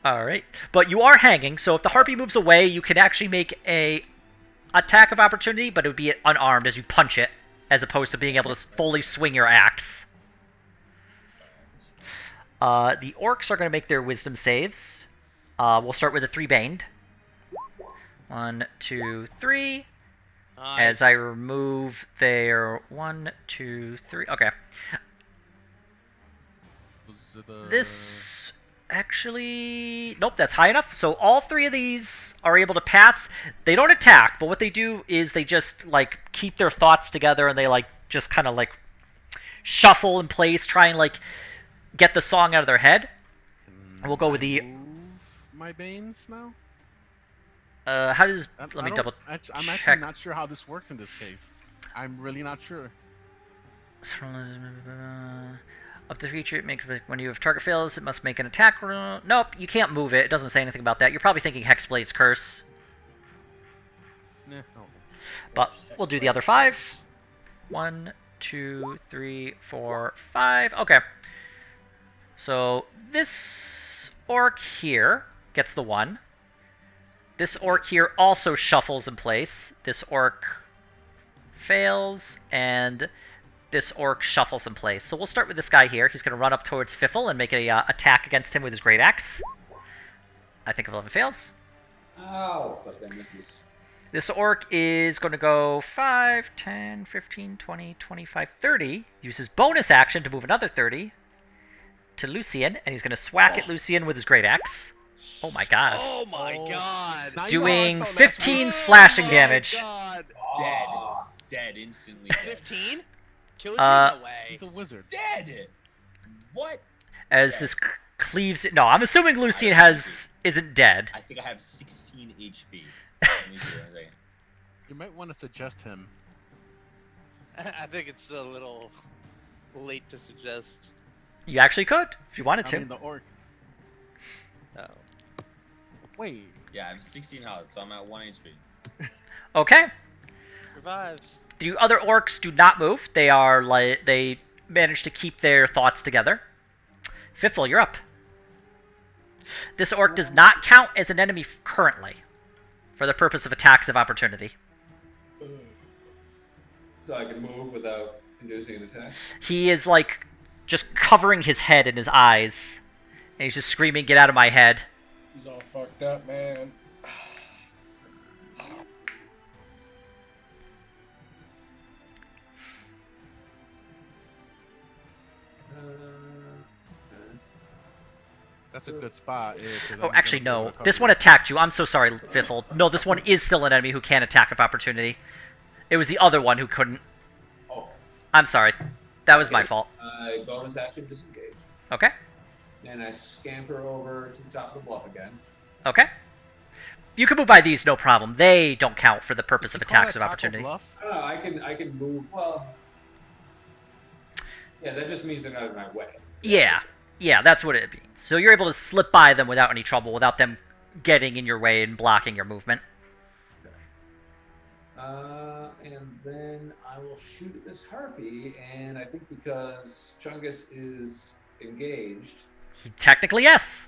All right, but you are hanging, so if the harpy moves away, you can actually make a attack of opportunity, but it would be unarmed as you punch it, as opposed to being able to fully swing your axe. The orcs are going to make their wisdom saves. We'll start with the 3 baned. 1, 2, 3. As I remove their 1, 2, 3. Okay. This actually, nope, that's high enough. So all 3 of these are able to pass. They don't attack, but what they do is they just like keep their thoughts together, and they like just kind of like shuffle in place, try and like get the song out of their head. We'll go with the. Move my banes now. How does? Let me double. I'm check. actually not sure how this works in this case. I'm really not sure. Up to feature, it makes when you have target fails, it must make an attack roll. Nope, you can't move it. It doesn't say anything about that. You're probably thinking Hexblade's Curse, Nah, okay. but we'll do the other 5. 1, 2, 3, 4, 5. Okay. So this orc here gets the 1. This orc here also shuffles in place. This orc fails, and this orc shuffles in place. So we'll start with this guy here. He's going to run up towards Fiffle and make an attack against him with his great axe. I think 11 fails. ow! But then misses. This orc is going to go 5, 10, 15, 20, 25, 30. Uses bonus action to move another 30 to Lucian, and he's going to swack at Lucian with his great axe. Oh my god. Oh my god. Now you know how I Doing felt last 15 week. slashing Oh damage. my god. Dead. Dead instantly. Dead. 15? Killed you? Uh, No way. He's a wizard. Dead. What? As this cleaves. No, I'm assuming Lucian isn't dead. I think I have 16 HP. Let me see one second. You might want to suggest him. I think it's a little late to suggest. You actually could, if you wanted to. I mean, the orc. Oh. Wait. Yeah, I have 16 health, so I'm at 1 HP. Okay. Survives. The other orcs do not move. They manage to keep their thoughts together. Fiffle, you're up. This orc does not count as an enemy currently, for the purpose of attacks of opportunity. So I can move without inducing an attack. He is like just covering his head and his eyes, and he's just screaming, "Get out of my head!" He's all fucked up, man. That's a good spot. Oh, actually, no. This one attacked you. I'm so sorry, Fiffle. No, this one is still an enemy who can attack of opportunity. It was the other one who couldn't. Oh. I'm sorry. That was my fault. I bonus action disengage. Okay. And I scamper over to the top of the bluff again. Okay. You can move by these, no problem. They don't count for the purpose of attacks of opportunity. Bluff? I don't know, I can move, well... Yeah, that just means they're not in my way. Yeah, that's what it means. So you're able to slip by them without any trouble, without them getting in your way and blocking your movement. And then I will shoot at this harpy, and I think because Chungus is engaged, Technically, yes.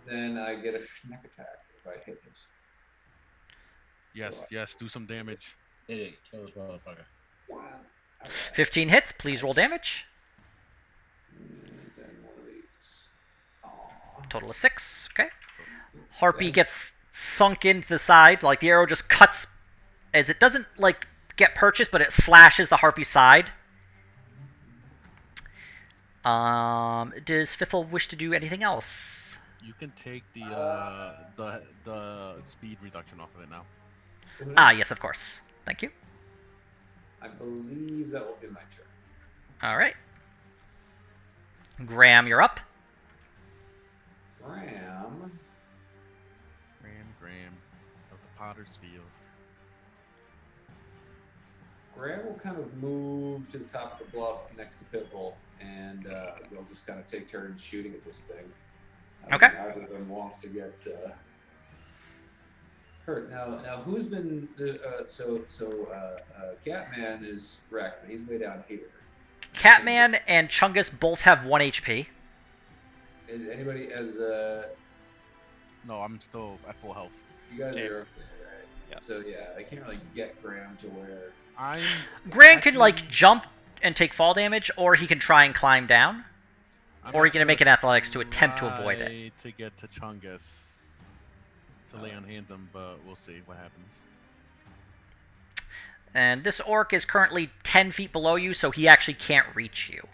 then I get a schneck attack if I hit it. Yes, yes, do some damage. Hit it. Kill this motherfucker. 15 hits. Please roll damage. And then one of these. Aw. Total of 6. Okay. Harpy gets sunk into the side. Like, the arrow just cuts, as it doesn't, like, get purchased, but it slashes the harpy's side. Does Fiffle wish to do anything else? You can take the speed reduction off of it now. Ah, yes, of course. Thank you. I believe that will be my turn. All right. Graham, you're up. Graham of the Potter's Field. Graham will kind of move to the top of the bluff next to Piffle, and they'll just kind of take turns shooting at this thing. Okay. Neither of them wants to get hurt. Now, who's been Catman is wrecked, but he's way down here. Catman and Chungus both have 1 HP. Is anybody as No, I'm still at full health. you guys Yeah. are okay, right? Yeah. So yeah, I can't really get Graham to where. Graham can, like, jump and take fall damage, or he can try and climb down. Or he can make an athletics to attempt to avoid it. Try to get to Chungus to lay on hands him, but we'll see what happens. And this orc is currently 10 feet below you, so he actually can't reach you.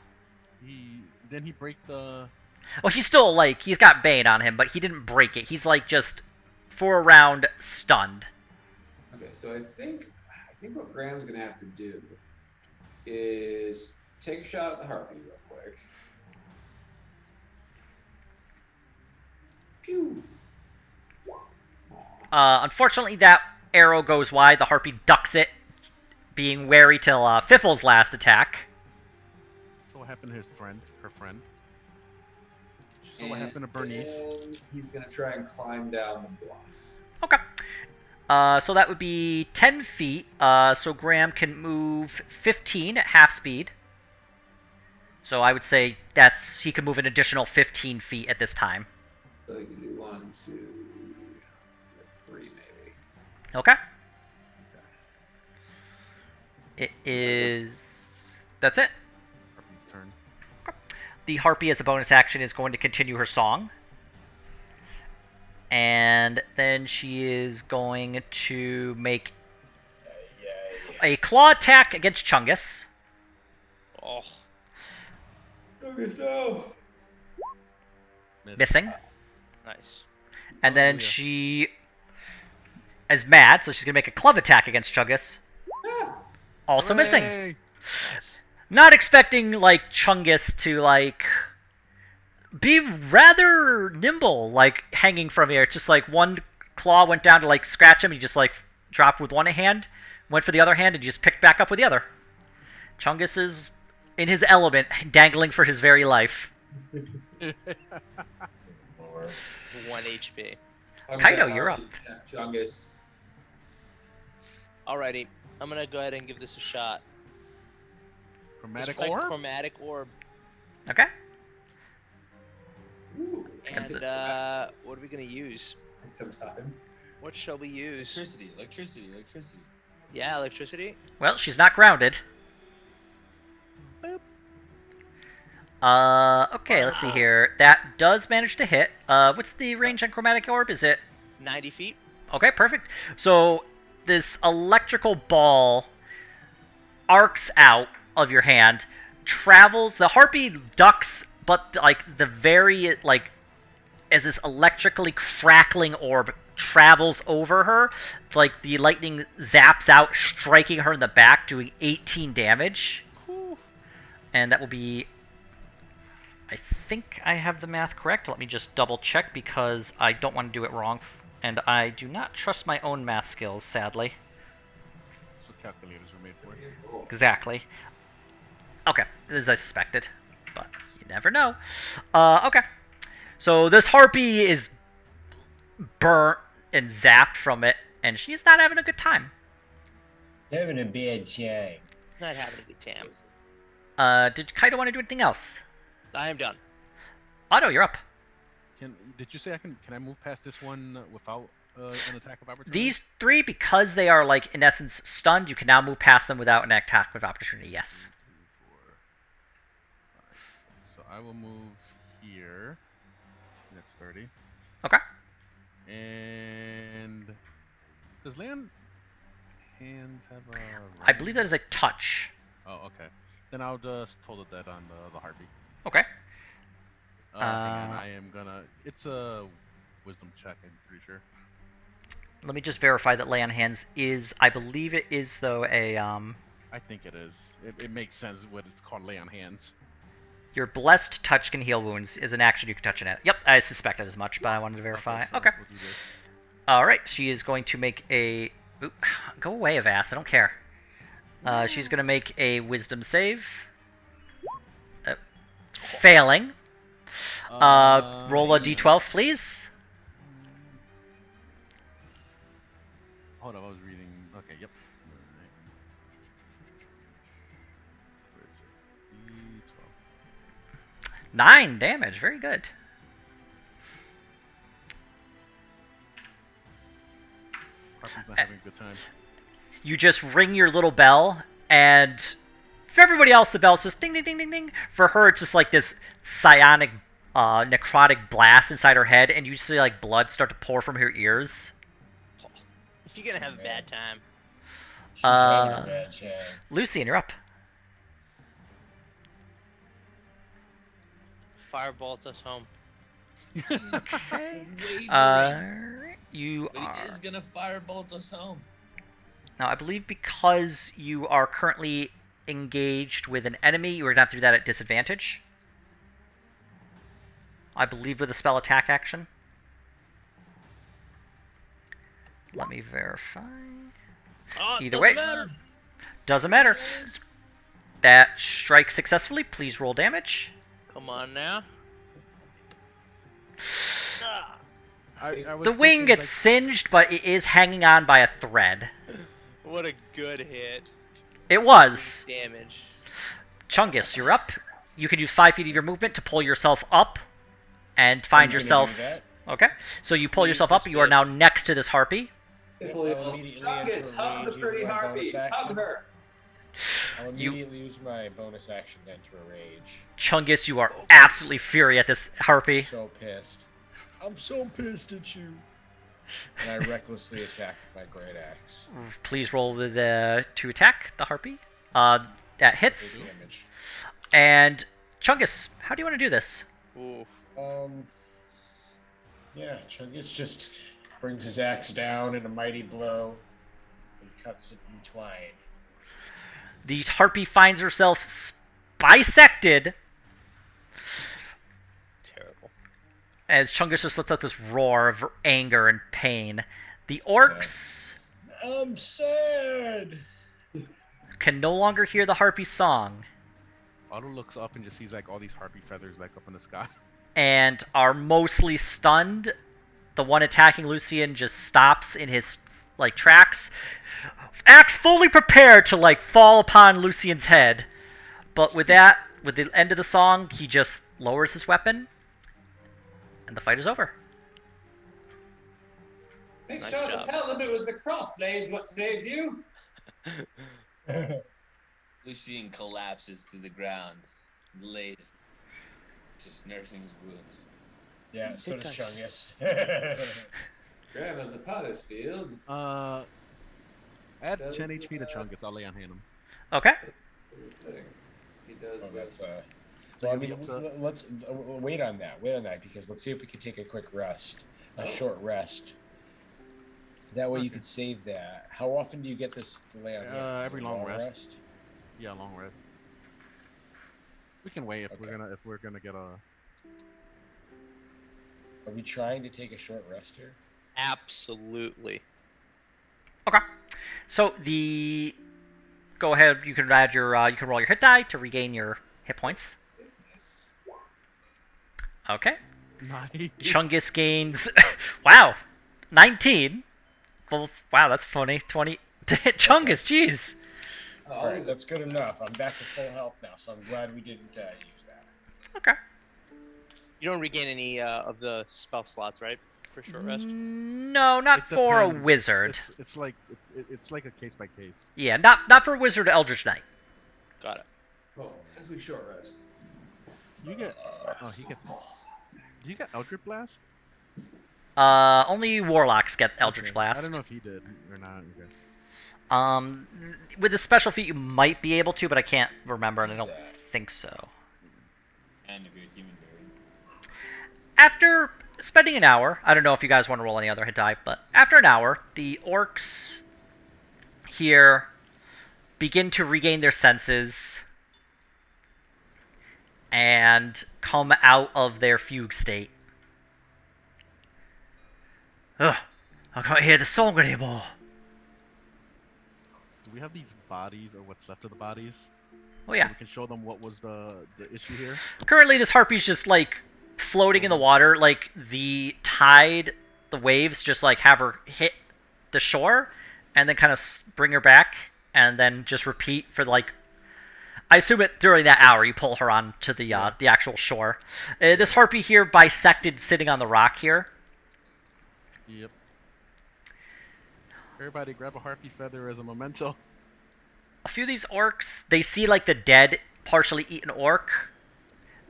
Didn't he break the? Well, he's still, like, he's got Bane on him, but he didn't break it. He's, like, just, for a round, stunned. Okay, so I think what Graham's gonna have to do is take a shot at the harpy real quick. Pew. Unfortunately, that arrow goes wide. The harpy ducks it, being wary till Fiffle's last attack. So what happened to her friend? So what happened to Bernice? Then he's gonna try and climb down the bluff. Okay. So that would be 10 feet. So Graham can move 15 at half speed. So I would say he can move an additional 15 feet at this time. So he can do 1, 2, 3 maybe. Okay. It is... That's it. Harpy's turn. The harpy, as a bonus action, is going to continue her song. And then she is going to make a claw attack against Chungus. Oh. Chungus, no! Missing. Nice. And then yeah. she is mad, so she's going to make a club attack against Chungus. Also missing. Hooray! Not expecting, like, Chungus to, like, be rather nimble, like, hanging from here. It's just, like, one claw went down to, like, scratch him, and he just, like, dropped with one hand, went for the other hand, and just picked back up with the other. Chungus is in his element, dangling for his very life. Lord. 1 HP. Kaido, you're up. Chungus. Alrighty, I'm gonna go ahead and give this a shot. Chromatic Strike orb? Chromatic orb. Okay. Ooh, And what are we gonna use? some time. What shall we use? Electricity. Yeah, electricity. Well, she's not grounded. Boop. Okay, let's see here. That does manage to hit. What's the range on Chromatic Orb? Is it 90 feet. okay? Perfect. So this electrical ball arcs out of your hand, travels. The harpy ducks, but like the very like as this electrically crackling orb travels over her, like the lightning zaps out, striking her in the back, doing 18 damage. Whew. And that will be. I think I have the math correct. Let me just double check because I don't want to do it wrong. And I do not trust my own math skills, sadly. That's what calculators are made for. Exactly. Okay, as I suspected. But you never know. Okay. So this harpy is burnt and zapped from it, and she's not having a good time. Having a bad time. Not having a good time. Did Kaido want to do anything else? I am done. Otto, you're up. Did you say can I move past this one without an attack of opportunity? These three, because they are, like, in essence, stunned, you can now move past them without an attack of opportunity, yes. 2, 4, 5. So I will move here. That's 30. Okay. And does land hands have a I believe that is a touch. Oh, okay. Then I'll just hold it that on the harpy. Okay. Hang on, I am gonna. It's a wisdom check, I'm pretty sure. Let me just verify that lay on hands is, I believe it is, though, a, I think it is. It makes sense what it's called, lay on hands. your blessed touch can heal wounds is an action you can touch an enemy. Yep, I suspected as much, but I wanted to verify. So Okay. We'll do this. Alright, she is going to make a... Oop, go away, Avast, I don't care. She's going to make a wisdom save. Failing. Roll a d12, please. Hold on, I was reading. Okay, yep. Alright. Where is it? D12. 9 damage, very good. Harpy's not having a good time. You just ring your little bell, and for everybody else, the bell's just ding, ding, ding, ding, ding. For her, it's just like this psionic, necrotic blast inside her head, and you see like blood start to pour from her ears. You're gonna have a bad time. She's having a bad time. Lucian, you're up. Firebolt us home. Okay. You He are... is gonna firebolt us home. Now, I believe because you are currently engaged with an enemy, you are going to have to do that at disadvantage. I believe with a spell attack action. Let me verify. Oh, Either doesn't way. matter. Doesn't matter. That strikes successfully. Please roll damage. Come on now. Ah. I was The wing thinking, gets like, singed, but it is hanging on by a thread. What a good hit. It was. Damage. Chungus, you're up. You can use 5 feet of your movement to pull yourself up and find I'm gonna yourself... do that. Okay. So you pull yourself up. You are now next to this harpy. Piffle yells, immediately Chungus, enter hug the rage pretty using my harpy. bonus action. Hug her. I'll You- immediately use my bonus action to enter a rage. Chungus, you are absolutely furious at this harpy. So pissed. I'm so pissed at you. And I recklessly attack with my great axe. Please roll with to attack the harpy. That hits. 8 damage. And Chungus, how do you want to do this? Ooh. Yeah, Chungus just brings his axe down in a mighty blow and cuts it in twine. The harpy finds herself bisected Terrible. as Chungus just lets out this roar of anger and pain. The orcs I'm sad. can no longer hear the harpy song. Otto looks up and just sees like all these harpy feathers like up in the sky. and are mostly stunned. The one attacking Lucian just stops in his like tracks, acts fully prepared to like fall upon Lucian's head. But with that, with the end of the song, he just lowers his weapon, and the fight is over. Make Nice sure job. to tell them it was the crossblades what saved you. Lucian collapses to the ground, lays, just nursing his wounds. Yeah, so does Chungus. Grandma's a potter's field. Add 10 HP to Chungus. I'll lay on him. Okay. He does. Oh, that's So well, I you'll be mean, up to- let's wait on that. Wait on that because let's see if we can take a quick rest, a short rest. That way you Okay. could save that. How often do you get this to lay on hands? Every A long rest. Yeah, long rest. We can wait if Okay. we're gonna get a. Are we trying to take a short rest here? Absolutely. Okay. So the go ahead. You can add your you can roll your hit die to regain your hit points. Nice. Okay. Nice. Chungus gains. Wow, 19. Well, wow, that's funny. 20. Chungus, jeez. All right, that's good enough. I'm back to full health now, so I'm glad we didn't use that. Okay. You don't regain any of the spell slots, right? For short rest. No, not It for a depends. wizard. It's like a case by case. Yeah, not for a wizard or Eldritch Knight. Got it. Oh, as we short rest. You get. Oh, he gets. Do you get Eldritch Blast? Only warlocks get Eldritch Okay. Blast. I don't know if he did or not. Okay. With the special feat, you might be able to, but I can't remember, and I don't Exactly. think so. And if you're a human being. After spending an hour, I don't know if you guys want to roll any other hit die, but after an hour, the orcs here begin to regain their senses and come out of their fugue state. Ugh, I can't hear the song anymore. Do we have these bodies or what's left of the bodies? Oh So yeah. we can show them what was the issue here. Currently, this harpy's just like floating in the water. Like the tide, the waves just like have her hit the shore, and then kind of bring her back, and then just repeat for like. I assume it during that hour you pull her on to the actual shore. This harpy here bisected, sitting on the rock here. Yep. Everybody grab a harpy feather as a memento. A few of these orcs, they see like the dead, partially eaten orc,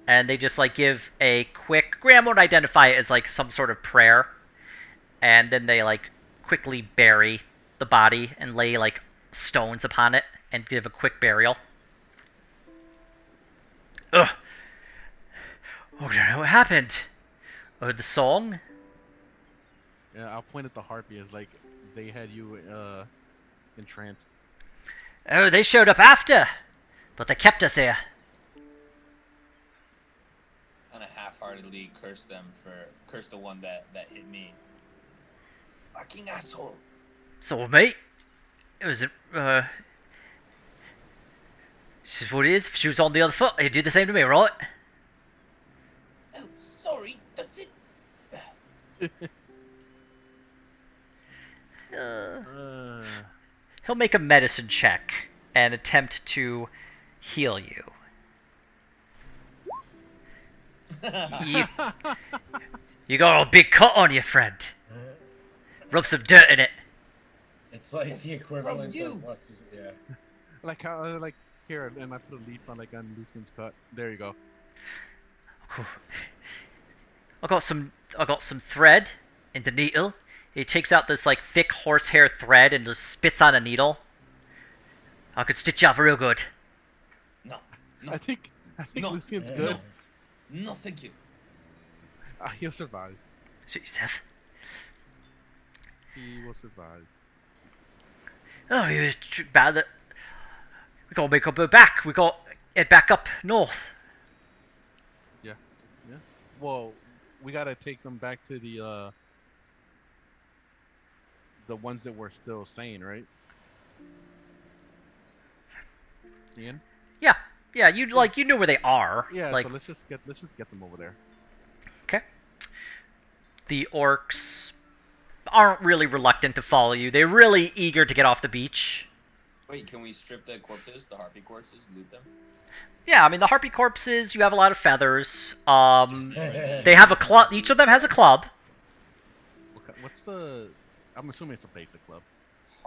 and they just like give a quick. Graham won't identify it as like some sort of prayer, and then they like quickly bury the body and lay like stones upon it and give a quick burial. Ugh. Oh, I don't know what happened. Oh, the song. Yeah, I'll point at the harpy as like they had you entranced. Oh, they showed up after, but they kept us here. Kind of half-heartedly curse the one that hit me. Fucking asshole. So, mate, it was this is what it is. If she was on the other foot, he'd do the same to me, right? Oh, sorry. That's it. He'll make a medicine check and attempt to heal you. You got a big cut on you, friend. Rub some dirt in it. It's like the equivalent you. of what's his, yeah. Like how like here, and I put a leaf on like on Lucian's cut. There you go. Cool. I got some thread and the needle. He takes out this like thick horsehair thread and just spits on a needle. I could stitch you up real good. No, no, I think No. Lucian's No. good. no, thank you. He'll survive. Suit yourself. He will survive. Oh, you bad that. We gotta make up our back. We got head back up north. Yeah. Well, we gotta take them back to the ones that were still sane, right? Ian? Yeah. Yeah, you know where they are. Yeah, Like, so let's just get them over there. okay. The orcs aren't really reluctant to follow you. They're really eager to get off the beach. Wait, can we strip the corpses, the harpy corpses, loot them? Yeah, I mean the harpy corpses. You have a lot of feathers. Just They have a club. Each of them has a club. What's the? I'm assuming it's a basic club.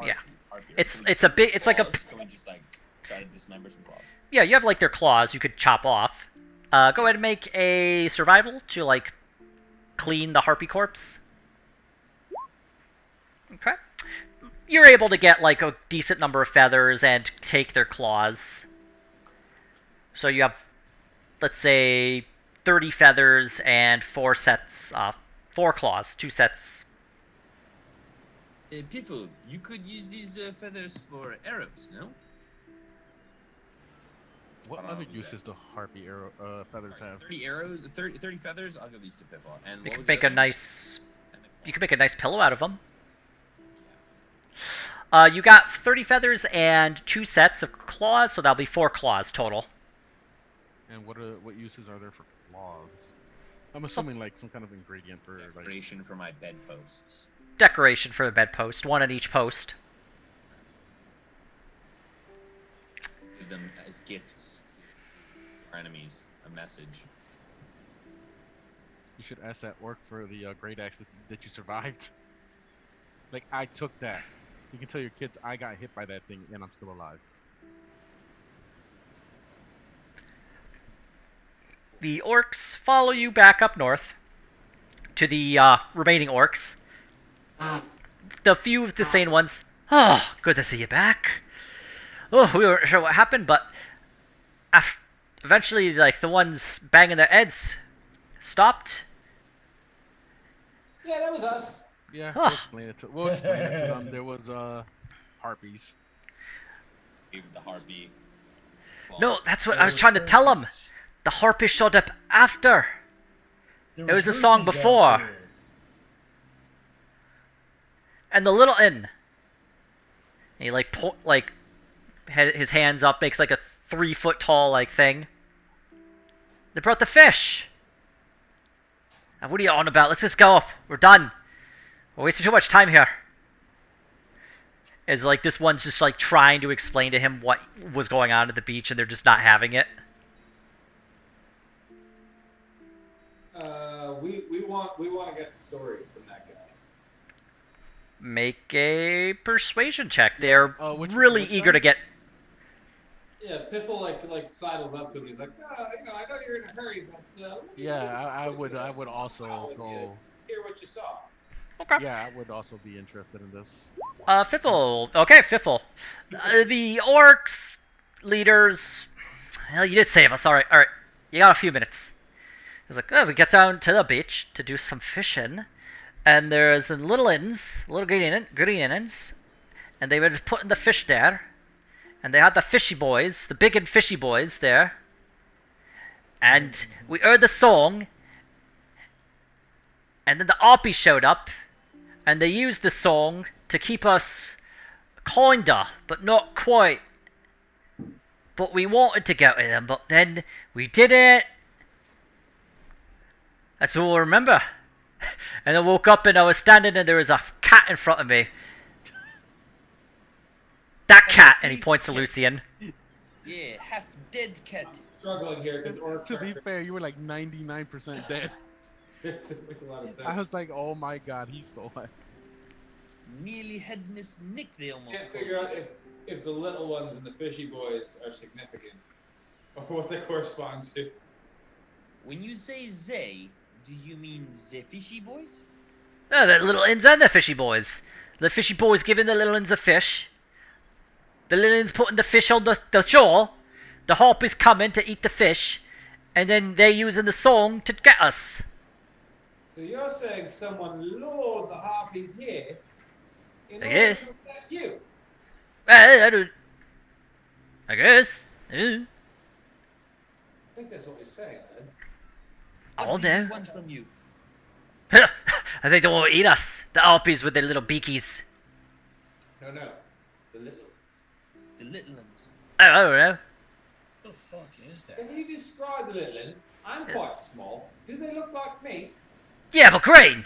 Yeah. Harpy. It's Can we a big. It's like a. claws? Can we just like try to dismember some claws? Yeah, you have like their claws. You could chop off. Go ahead and make a survival to like clean the harpy corpse. Okay. You're able to get like a decent number of feathers and take their claws. So you have, let's say, 30 feathers and 4 sets, 4 claws, 2 sets. Piffle, you could use these feathers for arrows, no? What I don't know other who's uses do harpy feathers have? 30 arrows, 30 feathers. I'll give these to Piffle. And You what can was make the a other one? nice. And the You claw. can make a nice pillow out of them. You got 30 feathers and 2 sets of claws, so that'll be 4 claws total. And what uses are there for claws? I'm assuming like some kind of ingredient or like. Decoration for my bedposts. Decoration for the bedpost, 1 at each post. Give them as gifts to our enemies. A message. You should ask that orc for the great axe that you survived. Like I took that. You can tell your kids I got hit by that thing and I'm still alive. The orcs follow you back up north to the remaining orcs. The few of the sane ones. Oh, good to see you back. Oh, we weren't sure what happened, but eventually, like the ones banging their heads stopped. Yeah, that was us. Yeah, Huh. we'll explain it to them. There was harpies. Give the harpy. No, that's what I was trying to tell them. The harpy showed up after. There was a song herpes out before. there. And the little inn. And he like had his hands up, makes like a 3-foot tall like thing. They brought the fish. Now, what are you on about? Let's just go up. We're done. We're wasting too much time here. Is like this one's just like trying to explain to him what was going on at the beach, and they're just not having it. We want to get the story from that guy. Make a persuasion check. They're which eager guy? to get. Yeah, Piffle like sidles up to him. He's like, I know you're in a hurry, but let me Yeah, I would also go. hear what you saw. Okay. Yeah, I would also be interested in this. Fiffle. Okay, Fiffle. The orcs leaders. Well, you did save us. All right. You got a few minutes. He's like, oh, we get down to the beach to do some fishing, and there's the little inns, little green inns, and they were just putting the fish there, and they had the fishy boys, the big and fishy boys there, and we heard the song, and then the Arpy showed up, and they used the song to keep us kinda, but not quite. But we wanted to go to them, but then we didn't. That's all I remember. And I woke up and I was standing and there was a cat in front of me. That cat, and he points to Lucian. Yeah, half dead cat. I'm struggling here because orcs To are be fair, you were like 99% dead. It didn't make a lot of sense. I was like, oh my god, he's still alive. Nearly had Miss Nick, they almost Can't called figure me. out if the little ones and the fishy boys are significant or what they correspond to. When you say they, do you mean the fishy boys? Oh, the little ins and the fishy boys. The fishy boys giving the little ins a fish. The little ins putting the fish on the shore. The harpies coming to eat the fish. And then they're using the song to get us. So you're saying someone lured the harpies here in order Yes. to attack you? I don't. I guess. I think that's what we're saying, lads. I What don't did he know. want from you? I think they want to eat us. The harpies with their little beakies. No, the little ones. The little ones. I don't know. The fuck, is that? Can you describe the little ones? I'm quite small. Do they look like me? Yeah, but green.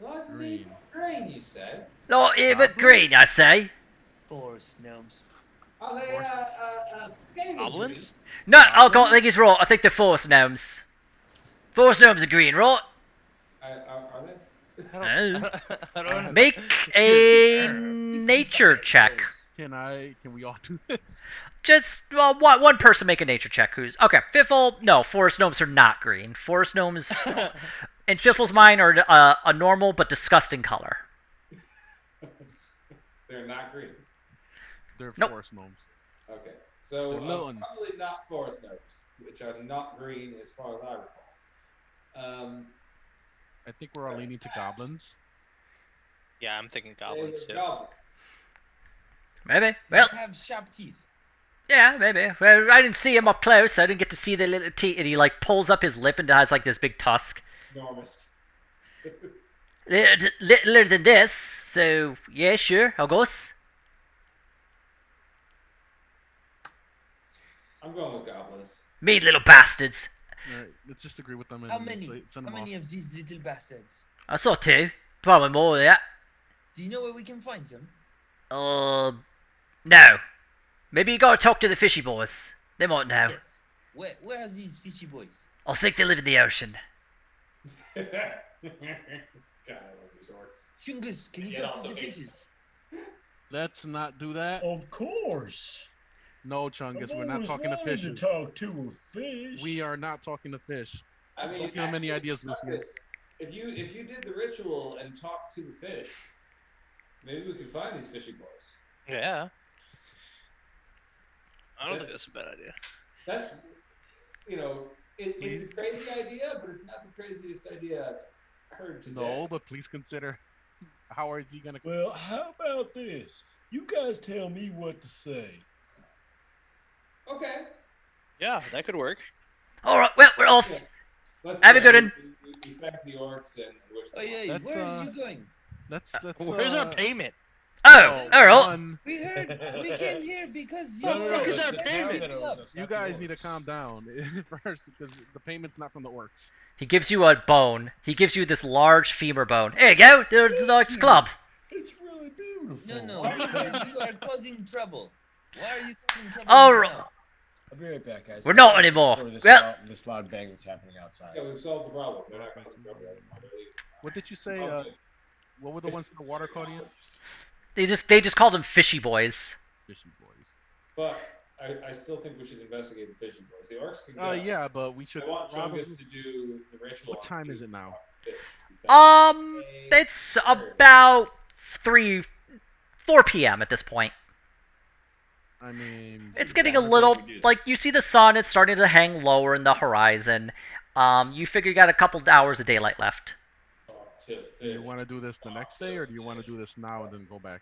Like me, green, you say? No, yeah, but green, I say. Forest gnomes. Are they scaly green? Goblins? No, I think he's wrong. I think they're forest gnomes. Forest gnomes are green, right? Are they? I don't know. Make a nature check. Can we all do this? Just one person make a nature check. Who's okay? Fiffle. No, forest gnomes are not green. Forest gnomes, in Fiffle's mind, are a normal but disgusting color. They're not green. They're Nope. forest gnomes. Okay, so They're little ones. probably not forest gnomes, which are not green as far as I recall. I think we're all leaning to goblins. Yeah, I'm thinking They goblins were too. goblins. Maybe. They Well, have sharp teeth. yeah, maybe. Well, I didn't see him up close. So I didn't get to see the little teeth. And he like pulls up his lip and has like this big tusk. Enormous. Littler than this. So yeah, sure, I'll go. I'm going with goblins. Mean little bastards. All right, let's just agree with them and How many? send How them many off. of these little bastards? I saw two. Probably more than that. Do you know where we can find them? No. Maybe you gotta talk to the fishy boys. They might know. Yes. Where are these fishy boys? I think they live in the ocean. God, I love these orcs. Chungus, can you Yeah, talk to also the me. fishes? Let's not do that. Of course. No, I've Chungus, we're not always talking to wanted fishes. to talk to a fish. We are not talking to fish. I mean, Don't give him any ideas, Lucian. Lucas, if you did the ritual and talked to the fish, maybe we could find these fishy boys. Yeah. I don't think that's a bad idea. That's, it's a crazy idea, but it's not the craziest idea I've heard today. No, but please consider how is he gonna? Well, how about this? You guys tell me what to say. Okay. Yeah, that could work. Alright, well, we're off. Yeah. Let's Have a good one. We thank the orcs and wish them Oh yeah, That's, where are you going? Let's Where's our payment? Oh, alright. one, We heard. We came here because you. fuck is that's our the payment? town that owes us, you not the guys need to orcs. calm down first because the payment's not from the orcs. He gives you a bone. He gives you this large femur bone. Here you go. There's the next club. It's really beautiful. No, you are causing trouble. Why are you causing trouble? All in right. town? I'll be right back, guys. We're not Let's anymore. explore This, Well- this loud bang that's happening outside. Yeah, we've solved the problem. They're not causing trouble anymore. They're leaving. What did you say? Okay. What were the ones in the water called again? They just called them fishy boys. Fishy boys. But I still think we should investigate the fishing boys. The orcs can go. Oh yeah, but we should I want probably. Chungus to do the ritual. What time is it now? It's about 4 p.m. at this point. I mean, It's getting a That's little what we do. like you see the sun. It's starting to hang lower in the horizon. You figure you got a couple hours of daylight left. do you want to do this the next day, or do you want to do this now and then go back?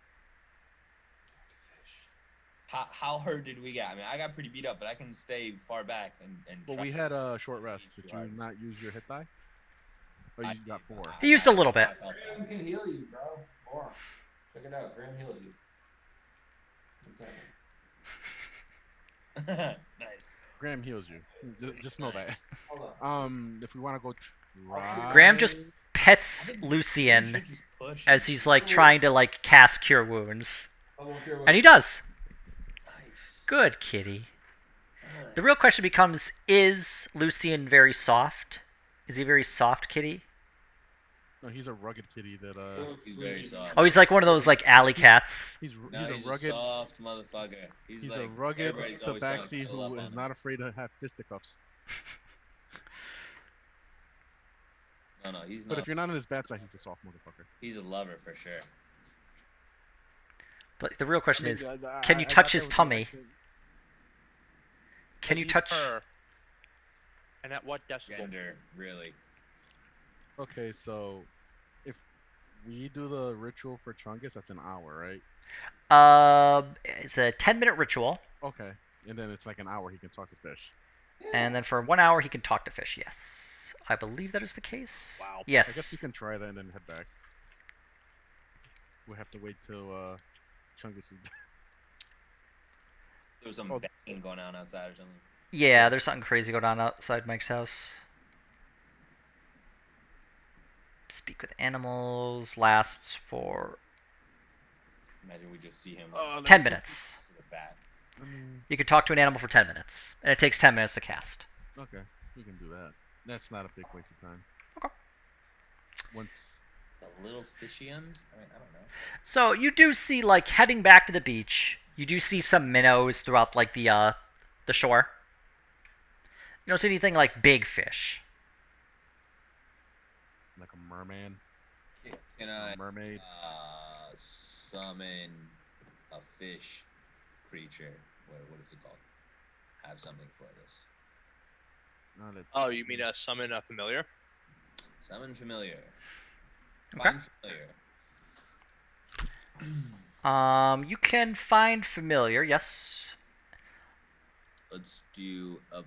How hurt did we get? I mean, I got pretty beat up, but I can stay far back and. Well, try- we had a short rest. Did you not use your hit die? Oh, you got 4. He used a little bit. Graham can heal you, bro. More. Check it out. Graham heals you. Nice. Graham heals you. Just know that. Hold on. If we want to go try. Graham just I pets think we Lucian should just push as he's like trying to like cast cure wounds, I won't care what and he does. Nice. Good kitty. The real question becomes: is Lucian very soft? Is he a very soft kitty? No, he's a rugged kitty that He's very soft. Oh, he's like one of those like alley cats. he's No, he's he's a rugged soft motherfucker. he's like, a rugged everybody's always trying to tabaxi cuddle up who on is him. not afraid to have fisticuffs. No, he's But not. if you're not in his bad side, he's a soft motherfucker. He's a lover for sure. But the real question I mean, is: I- can you I got touch there his with the tummy? accent. Can you Does he touch? purr? And at what decibel? Gender, really. Okay, so if we do the ritual for Chungus, that's an hour, right? It's a 10-minute ritual, Okay, and then it's like an hour he can talk to fish. and then for 1 hour he can talk to fish. Yes, I believe that is the case. Wow. Yes. I guess we can try that and then head back. We'll have to wait till Chungus is back. There was some banging going on outside or something. Yeah, there's something crazy going on outside Mike's house. Speak with animals lasts for Imagine we just see him 10 minutes. with a bat. You can talk to an animal for 10 minutes, and it takes 10 minutes to cast. Okay, we can do that. That's not a big waste of time. Okay. The little fishians? I mean, I don't know. So you do see, like, heading back to the beach, you do see some minnows throughout, like, the shore. You don't see anything like big fish. Like a merman. Can I mermaid. Summon a fish creature? What is it called? Have something for this. Oh, you mean summon a familiar? Summon familiar. Okay. Find familiar. You can find familiar, yes. Let's do a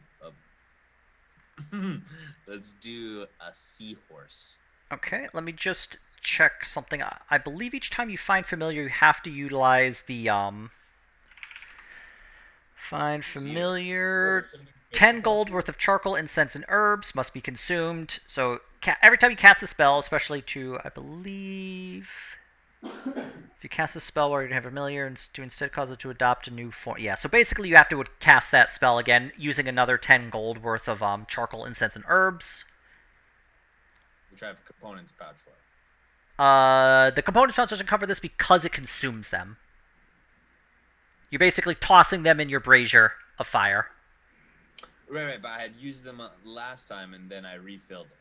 let's do a seahorse. Okay, let me just check something. I believe each time you find familiar, you have to utilize the find familiar. 10 gold worth of charcoal, incense, and herbs must be consumed. So every time you cast a spell, especially to, I believe, if you cast a spell where you have familiar and to instead cause it to adopt a new form. Yeah, so basically you have to cast that spell again using another 10 gold worth of charcoal, incense, and herbs. Which I have components pouch for. The components pouch doesn't cover this because it consumes them. You're basically tossing them in your brazier of fire. Right, but I had used them last time and then I refilled it.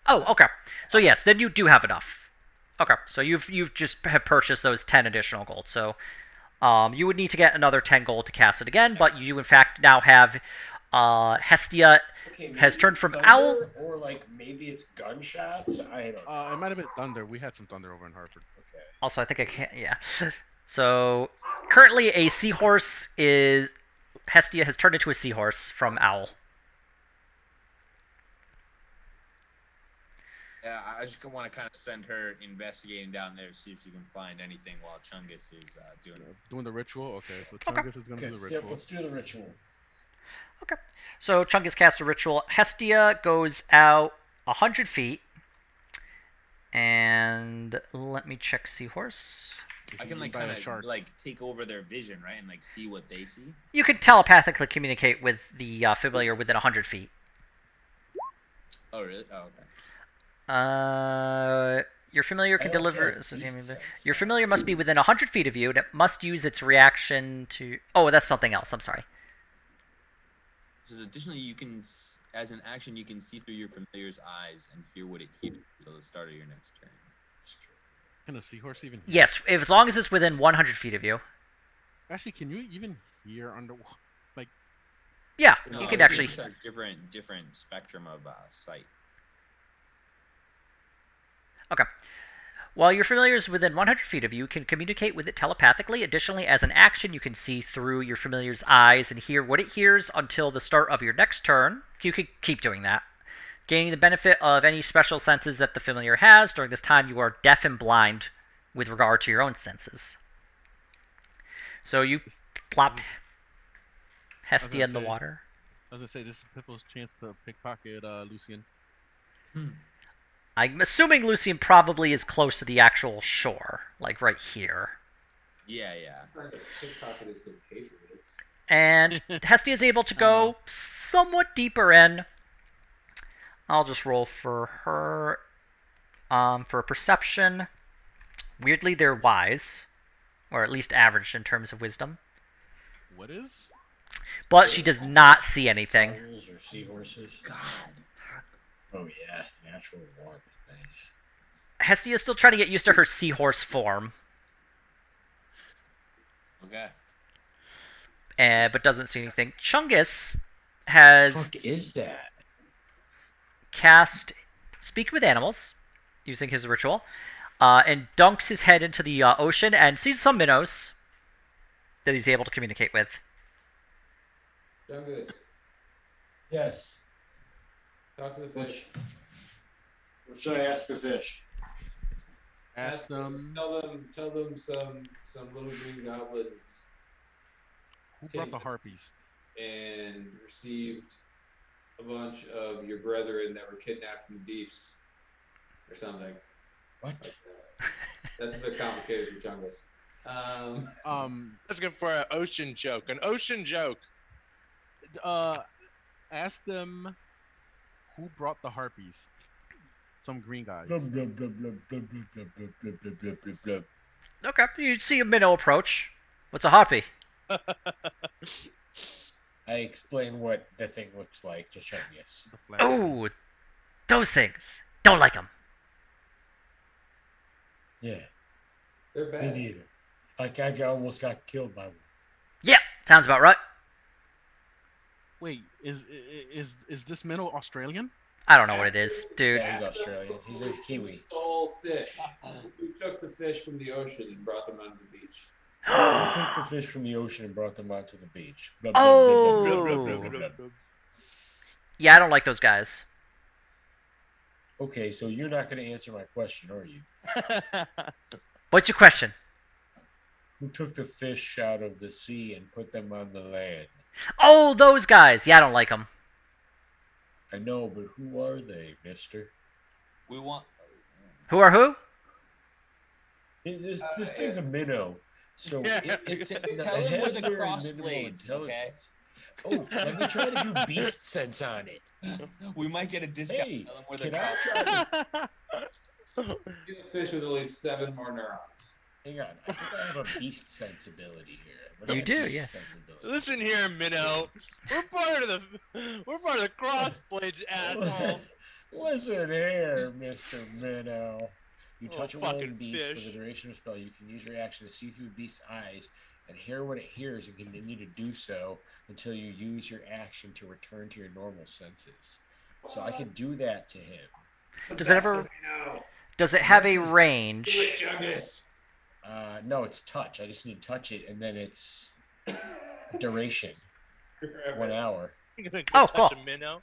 Oh, okay. So yes, then you do have enough. Okay, so you've just have purchased those 10 additional gold. So you would need to get another 10 gold to cast it again, but you in fact now have Hestia has turned from owl. Or like maybe it's gunshots. I don't know. It might have been thunder. We had some thunder over in Hartford. Okay. Also, I think I can't. Yeah. So currently, a seahorse is Hestia has turned into a seahorse from owl. Yeah, I just want to kind of send her investigating down there to see if she can find anything while Chungus is doing the ritual. Okay, so Chungus is going to do the ritual. Yep, let's do the ritual. Okay. So Chungus casts a ritual. Hestia goes out 100 feet. And let me check Seahorse. I can like kind of like take over their vision, right, and like see what they see. You can telepathically communicate with the familiar within 100 feet. Oh really? Oh okay. Your familiar can deliver. Your familiar must be within 100 feet of you, and it must use its reaction to. Oh, that's something else. I'm sorry. Because additionally, you can, as an action, you can see through your familiar's eyes and hear what it hears until the start of your next turn. Can a seahorse even hear? Yes, as long as it's within 100 feet of you. Actually, can you even hear underwater? Like, yeah, no, you can actually. It has different spectrum of sight. Okay. While your familiar is within 100 feet of you, you can communicate with it telepathically. Additionally, as an action, you can see through your familiar's eyes and hear what it hears until the start of your next turn. You can keep doing that. Gaining the benefit of any special senses that the familiar has. During this time, you are deaf and blind with regard to your own senses. So you plop Hestia in the water. I was going to say, this is Piffle's chance to pickpocket Lucian. I'm assuming Lucian probably is close to the actual shore, like right here. Yeah. Trying to pickpocket his compatriots. And Hestia is able to go somewhat deeper in. I'll just roll for her for perception. Weirdly, they're wise, or at least average in terms of wisdom. What is? But she does not see anything. Owls or seahorses. God. Oh yeah, natural warp. Nice. Hestia is still trying to get used to her seahorse form. Okay. But doesn't see anything. Chungus has What the fuck is that? cast Speak with Animals using his ritual, and dunks his head into the ocean and sees some minnows that he's able to communicate with. Chungus, Yes. talk to the fish. What should I ask a fish? Ask them. Tell them some little green goblins Who brought the harpies? and received a bunch of your brethren that were kidnapped from the deeps or something. What? Like that. That's a bit complicated for Chungus. That's good for an ocean joke. An ocean joke. Ask them who brought the harpies. Some green guys. Blub, blub, blub, blub, blub, blub, blub, blub, blub, blub, blub, blub. Okay, you see a minnow approach. What's a harpy? I explain what the thing looks like to Chungus. The flag. Oh, those things. Don't like them. Yeah, They're me bad. neither. Like I almost got killed by one. Yeah, sounds about right. Wait, is this minnow Australian? I don't know what it is, dude. Yeah, he's Australian. He's a Who Kiwi. stole fish? Who took the fish from the ocean and brought them onto the beach? I took the fish from the ocean and brought them onto the beach. Blub, blub, blub, blub, blub, blub, blub, blub, blub. Yeah, I don't like those guys. Okay, so you're not going to answer my question, are you? What's your question? Who took the fish out of the sea and put them on the land? Oh, those guys. Yeah, I don't like them. I know, but who are they, mister? We want. Who are who? This thing's a minnow. So Yeah. it's Tell it him has where the very cross minimal blades, okay? intelligence. Oh, let me try to do beast sense on it. We might get a discount. Hey, Tell him where the can I cross. try this? Get a fish with at least 7 more neurons. Hang on, I think I have a beast sensibility here. What is You my do, beast yes. sensibility? Listen here, Minnow. We're part of the Crossblades, asshole. Listen here, Mr. Minnow. You Oh, touch a fucking rolling beast for fish. the duration of the spell. You can use your action to see through the beast's eyes and hear what it hears and continue to do so until you use your action to return to your normal senses. So I can do that to him. Does it ever? Does it have a range? Do it, Chungus. No, it's touch. I just need to touch it, and then it's duration, 1 hour. You're gonna Oh, touch cool. a Minnow.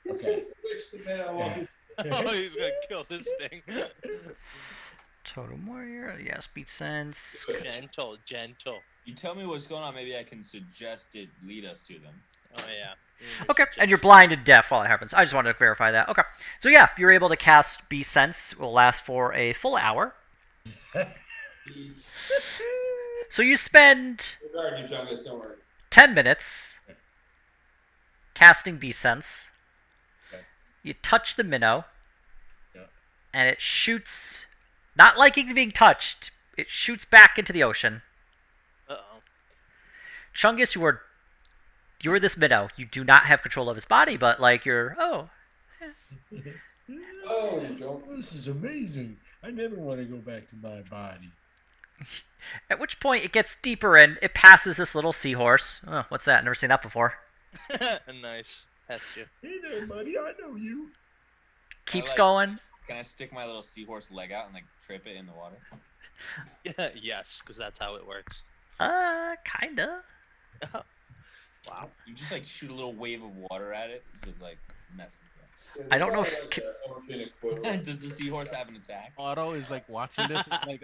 Okay. Switch the minnow while Oh, he's gonna kill this thing. Totem warrior. Yeah, speed sense. Gentle. You tell me what's going on. Maybe I can suggest it lead us to them. Oh yeah. Okay, and you're blind and deaf while it happens. I just wanted to verify that. Okay, so yeah, you're able to cast Beast Sense. It will last for a full hour. Eat. So you spend We'll guard you, Chungus, don't worry. 10 minutes casting Beast Sense. Okay. You touch the minnow, Yeah. and it shoots, not liking being touched, it shoots back into the ocean. Uh-oh. Chungus, you are this minnow. You do not have control of his body, but like Oh, you don't. This is amazing. I never want to go back to my body. At which point it gets deeper and it passes this little seahorse. Oh, what's that? Never seen that before. Nice. That's you. Hey there, buddy. I know you. Keeps like- going. Can I stick my little seahorse leg out and like trip it in the water? Yeah, yes, because that's how it works. Kinda. Wow. You just like shoot a little wave of water at it to like mess with I don't know if It's like the ocean it. equivalent. Does the seahorse have an attack? Otto is like watching this. Like,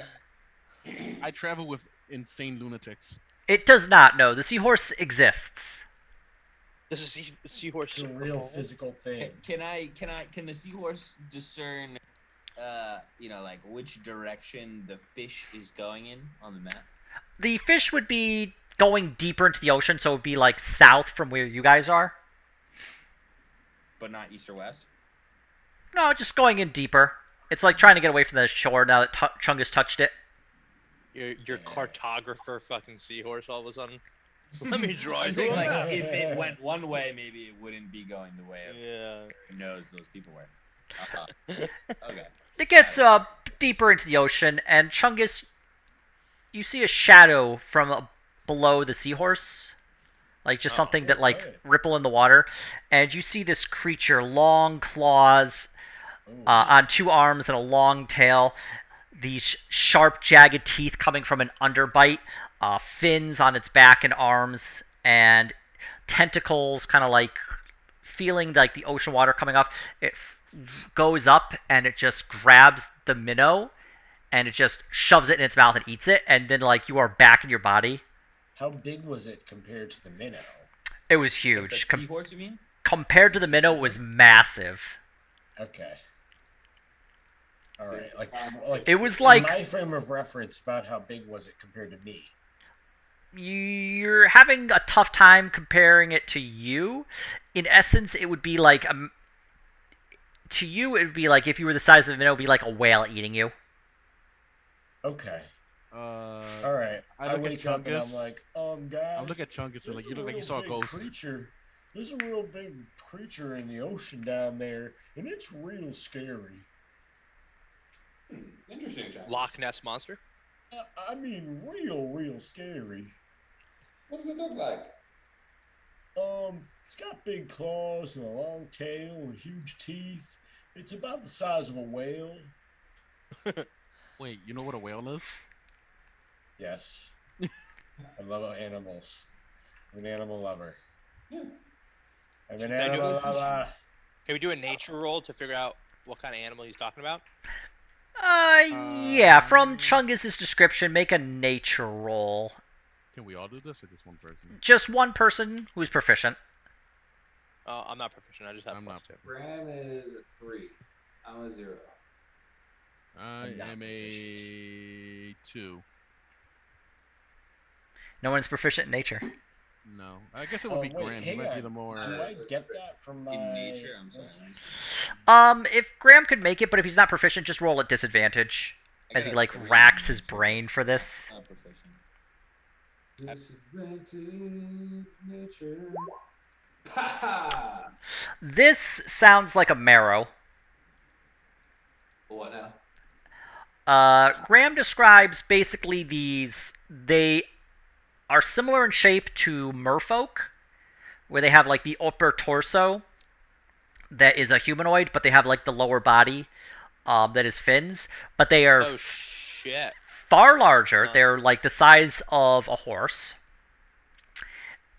I travel with insane lunatics. It does not. No, the seahorse exists. This is seahorse. It's a real physical thing. Can the seahorse discern, like which direction the fish is going in on the map? The fish would be going deeper into the ocean, so it would be like south from where you guys are. But not east or west? No, just going in deeper. It's like trying to get away from the shore now that Chungus touched it. Your cartographer fucking seahorse all of a sudden. Let me draw I'm you saying a like map. if it went one way, maybe it wouldn't be going the way of Yeah. who knows those people were. Okay. It gets deeper into the ocean, and Chungus, you see a shadow from below the seahorse, like just something that that's like right. ripple in the water, and you see this creature, long claws, on 2 arms and a long tail, these sharp, jagged teeth coming from an underbite, fins on its back and arms, and tentacles, kind of like feeling like the ocean water coming off. It goes up and it just grabs the minnow and it just shoves it in its mouth and eats it, and then like you are back in your body. How big was it compared to the minnow? It was Like huge. the seahorse, you mean? Compared to the minnow, it was massive. Okay. All right. It was in like my frame of reference, about how big was it compared to me? you're having a tough time comparing it to you. In essence, it would be like to you, it would be like if you were the size of a minnow, it would be like a whale eating you. Okay. All All right. I look at wake up and I'm Chungus. like, guys. I look at Chungus and like you there's look like you real saw a big ghost. Creature. There's a real big creature in the ocean down there, and it's real scary. Interesting, Chungus. Loch Ness monster. I mean, real scary. What does it look like? It's got big claws and a long tail and huge teeth. It's about the size of a whale. Wait, you know what a whale is? Yes. I love animals. I'm an animal lover. Yeah. I'm an Can I do animal it? lover. Can we do a nature roll to figure out what kind of animal he's talking about? Yeah. From Chungus's description, make a nature roll. Can we all do this or just one person? Just one person who's proficient. I'm not proficient. I just have I'm plus not. 2. Graham is a 3. I'm a 0. I I'm not am a 2. No one's proficient in nature. No, I guess it would be wait, Graham. He hang might be on. the more. Do I get that from my In nature, I'm sorry. If Graham could make it, but if he's not proficient, just roll at disadvantage as he like racks his brain for this. Not proficient. Disadvantage nature. Ha! This sounds like a marrow. What now? Graham describes basically these. They are similar in shape to merfolk, where they have like the upper torso that is a humanoid, but they have like the lower body that is fins. But they are Oh shit! far larger. They're like the size of a horse,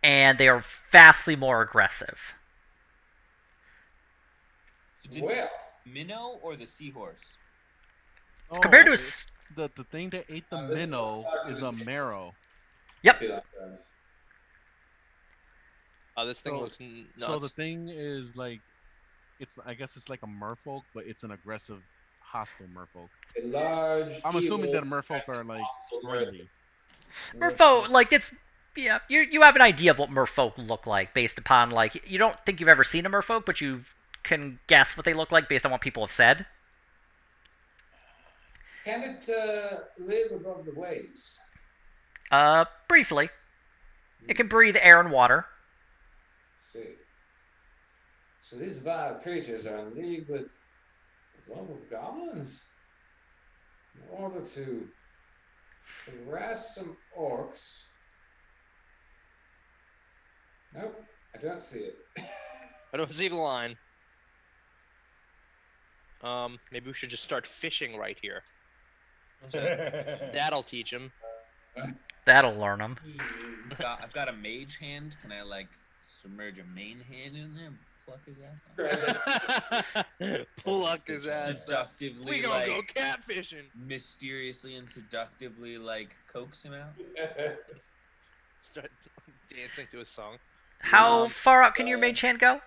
and they are vastly more aggressive. Well, Minnow or the seahorse? Oh, Compared to the thing that ate the this minnow is is a marrow. Yep. I feel like that. Oh, this thing So- looks nuts. So the thing is like, I guess it's like a merfolk, but it's an aggressive, hostile merfolk. A large. I'm assuming evil, that merfolk are like hostile friendly. Merfolk, like it's yeah, you have an idea of what merfolk look like based upon like you don't think you've ever seen a merfolk, but you can guess what they look like based on what people have said. Can it live above the waves? Briefly, it can breathe air and water. See. So these vile creatures are in league with global goblins in order to harass some orcs. Nope, I don't see it. I don't see the line. Maybe we should just start fishing right here. That'll teach him. That'll learn them. I've got a mage hand. Can I like submerge a main hand in there and pluck his ass out? Pluck his ass. Seductively, We gonna go like catfishing. mysteriously and seductively, like coax him out. Start dancing to a song. How far out can your mage hand go?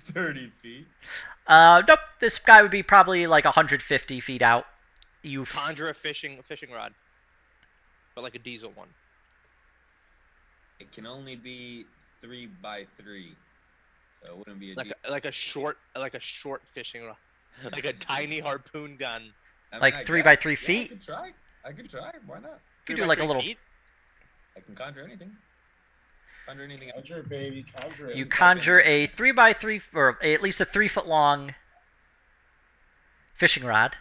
30 feet. Nope. This guy would be probably like 150 feet out. You Conjure a fishing rod, but like a diesel one. It can only be 3 by 3, so it wouldn't be a Like a short fishing rod, like a tiny harpoon gun. I mean, like I 3 by guess. 3 Yeah, feet? I could try. Why not? You 3 do by like a 3 little. feet? I can conjure anything. Conjure anything. Conjure, baby, conjure it. You conjure a 3 by 3 or at least a 3 foot long fishing rod,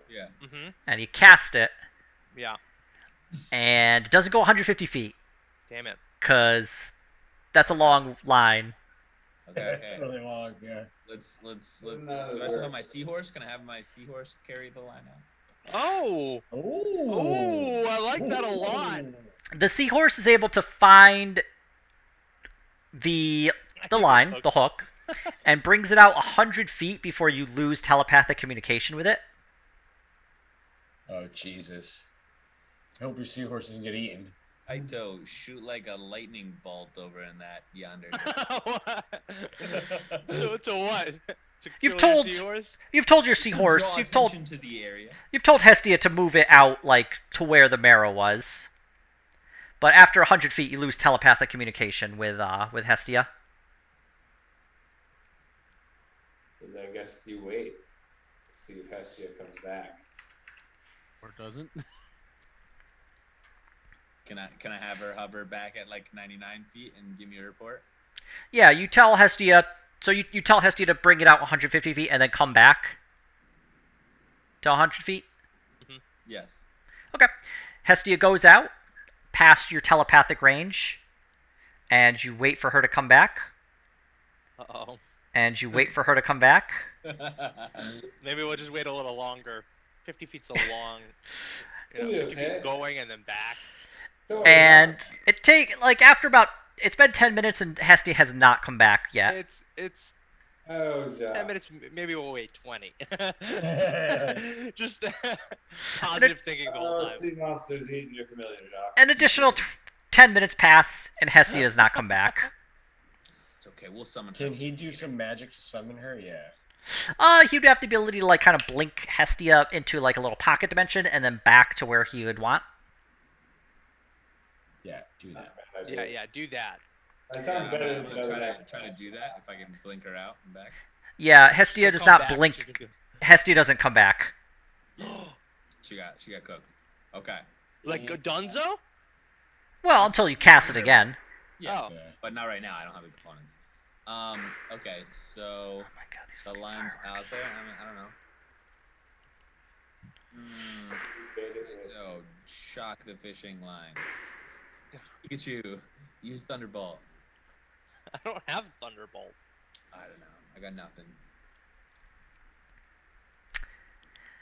Yeah. Mm-hmm. and you cast it, Yeah. and it doesn't go 150 feet Damn it. because that's a long line. Okay. That's really long, yeah. Let's. No, Do I still have my seahorse? Can I have my seahorse carry the line out? Oh. Oh, I like that a lot. The seahorse is able to find the line, the hook, and brings it out 100 feet before you lose telepathic communication with it. Oh, Jesus. I hope your seahorse doesn't get eaten. Aito, shoot like a lightning bolt over in that yonder. To what? To You've kill your told seahorse? you've told your To seahorse. draw You've told attention to the area. you've told Hestia to move it out like to where the marrow was. But after 100 feet, you lose telepathic communication with Hestia. And I guess you wait. See if Hestia comes back. Or doesn't. Can I have her hover back at like 99 feet and give me a report? Yeah, you tell Hestia. So you tell Hestia to bring it out 150 feet and then come back to 100 feet. Yes. Okay. Hestia goes out past your telepathic range, and you wait for her to come back. Uh-oh. And you wait for her to come back. Maybe we'll just wait a little longer. 50 feet's a long, 50 Okay. feet going and then back. And it after about it's been 10 minutes and Hestia has not come back yet. It's Oh, Josh. 10 minutes. Maybe we'll wait 20. Just positive thinking the whole time. Sea monsters eating your familiar, Jacques. An additional 10 minutes pass and Hestia does not come back. It's okay. We'll summon her. Can he do some magic to summon her? Yeah. He'd have the ability to kind of blink Hestia into like a little pocket dimension and then back to where he would want. Yeah, do that. Yeah, do that. That sounds better than I'm the gonna other try to do that if I can blink her out and back. Yeah, Hestia She'll does come not back, blink. she can do- Hestia doesn't come back. She got cooked. Okay. Like Dunzo? Well, until you cast it again. Yeah. Oh. Yeah. But not right now. I don't have the components. Okay. So Oh my god, these the fucking line's out fireworks. there. I mean, I don't know. So shock the fishing line. Pikachu, use Thunderbolt. I don't have Thunderbolt. I don't know. I got nothing.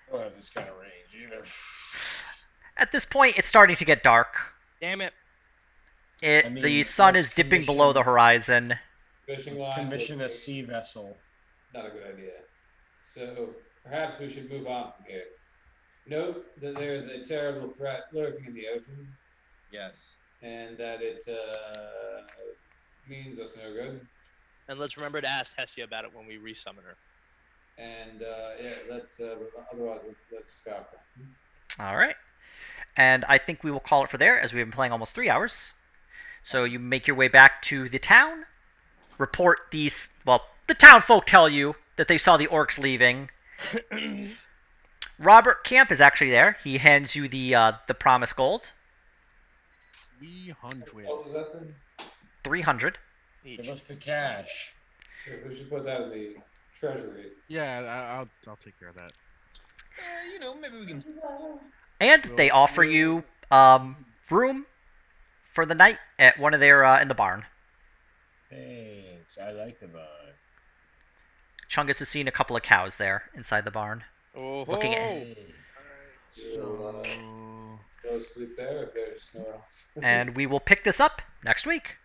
I don't have this kind of range either. At this point, it's starting to get dark. Damn it. The sun is dipping below the horizon. Fishing Let's line. commission a sea vessel. Not a good idea. So perhaps we should move on from here. Note that there is a terrible threat lurking in the ocean, Yes. and that it means us no good. And let's remember to ask Hestia about it when we resummon her. And yeah, let's otherwise let's stop. All right. And I think we will call it for there, as we've been playing almost 3 hours. So you make your way back to the town, report these. Well, the town folk tell you that they saw the orcs leaving. Robert Camp is actually there. He hands you the promised gold, 300. What was that then? 300. Give Each. us the cash. Yes, we should put that in the treasury. Yeah, I'll take care of that. Maybe we can. And they offer you room for the night at one of their in the barn. Thanks. I like the vibe. Chungus has seen a couple of cows there inside the barn. Oh, Looking at- Hey. So Go sleep there if there's no else. And we will pick this up next week.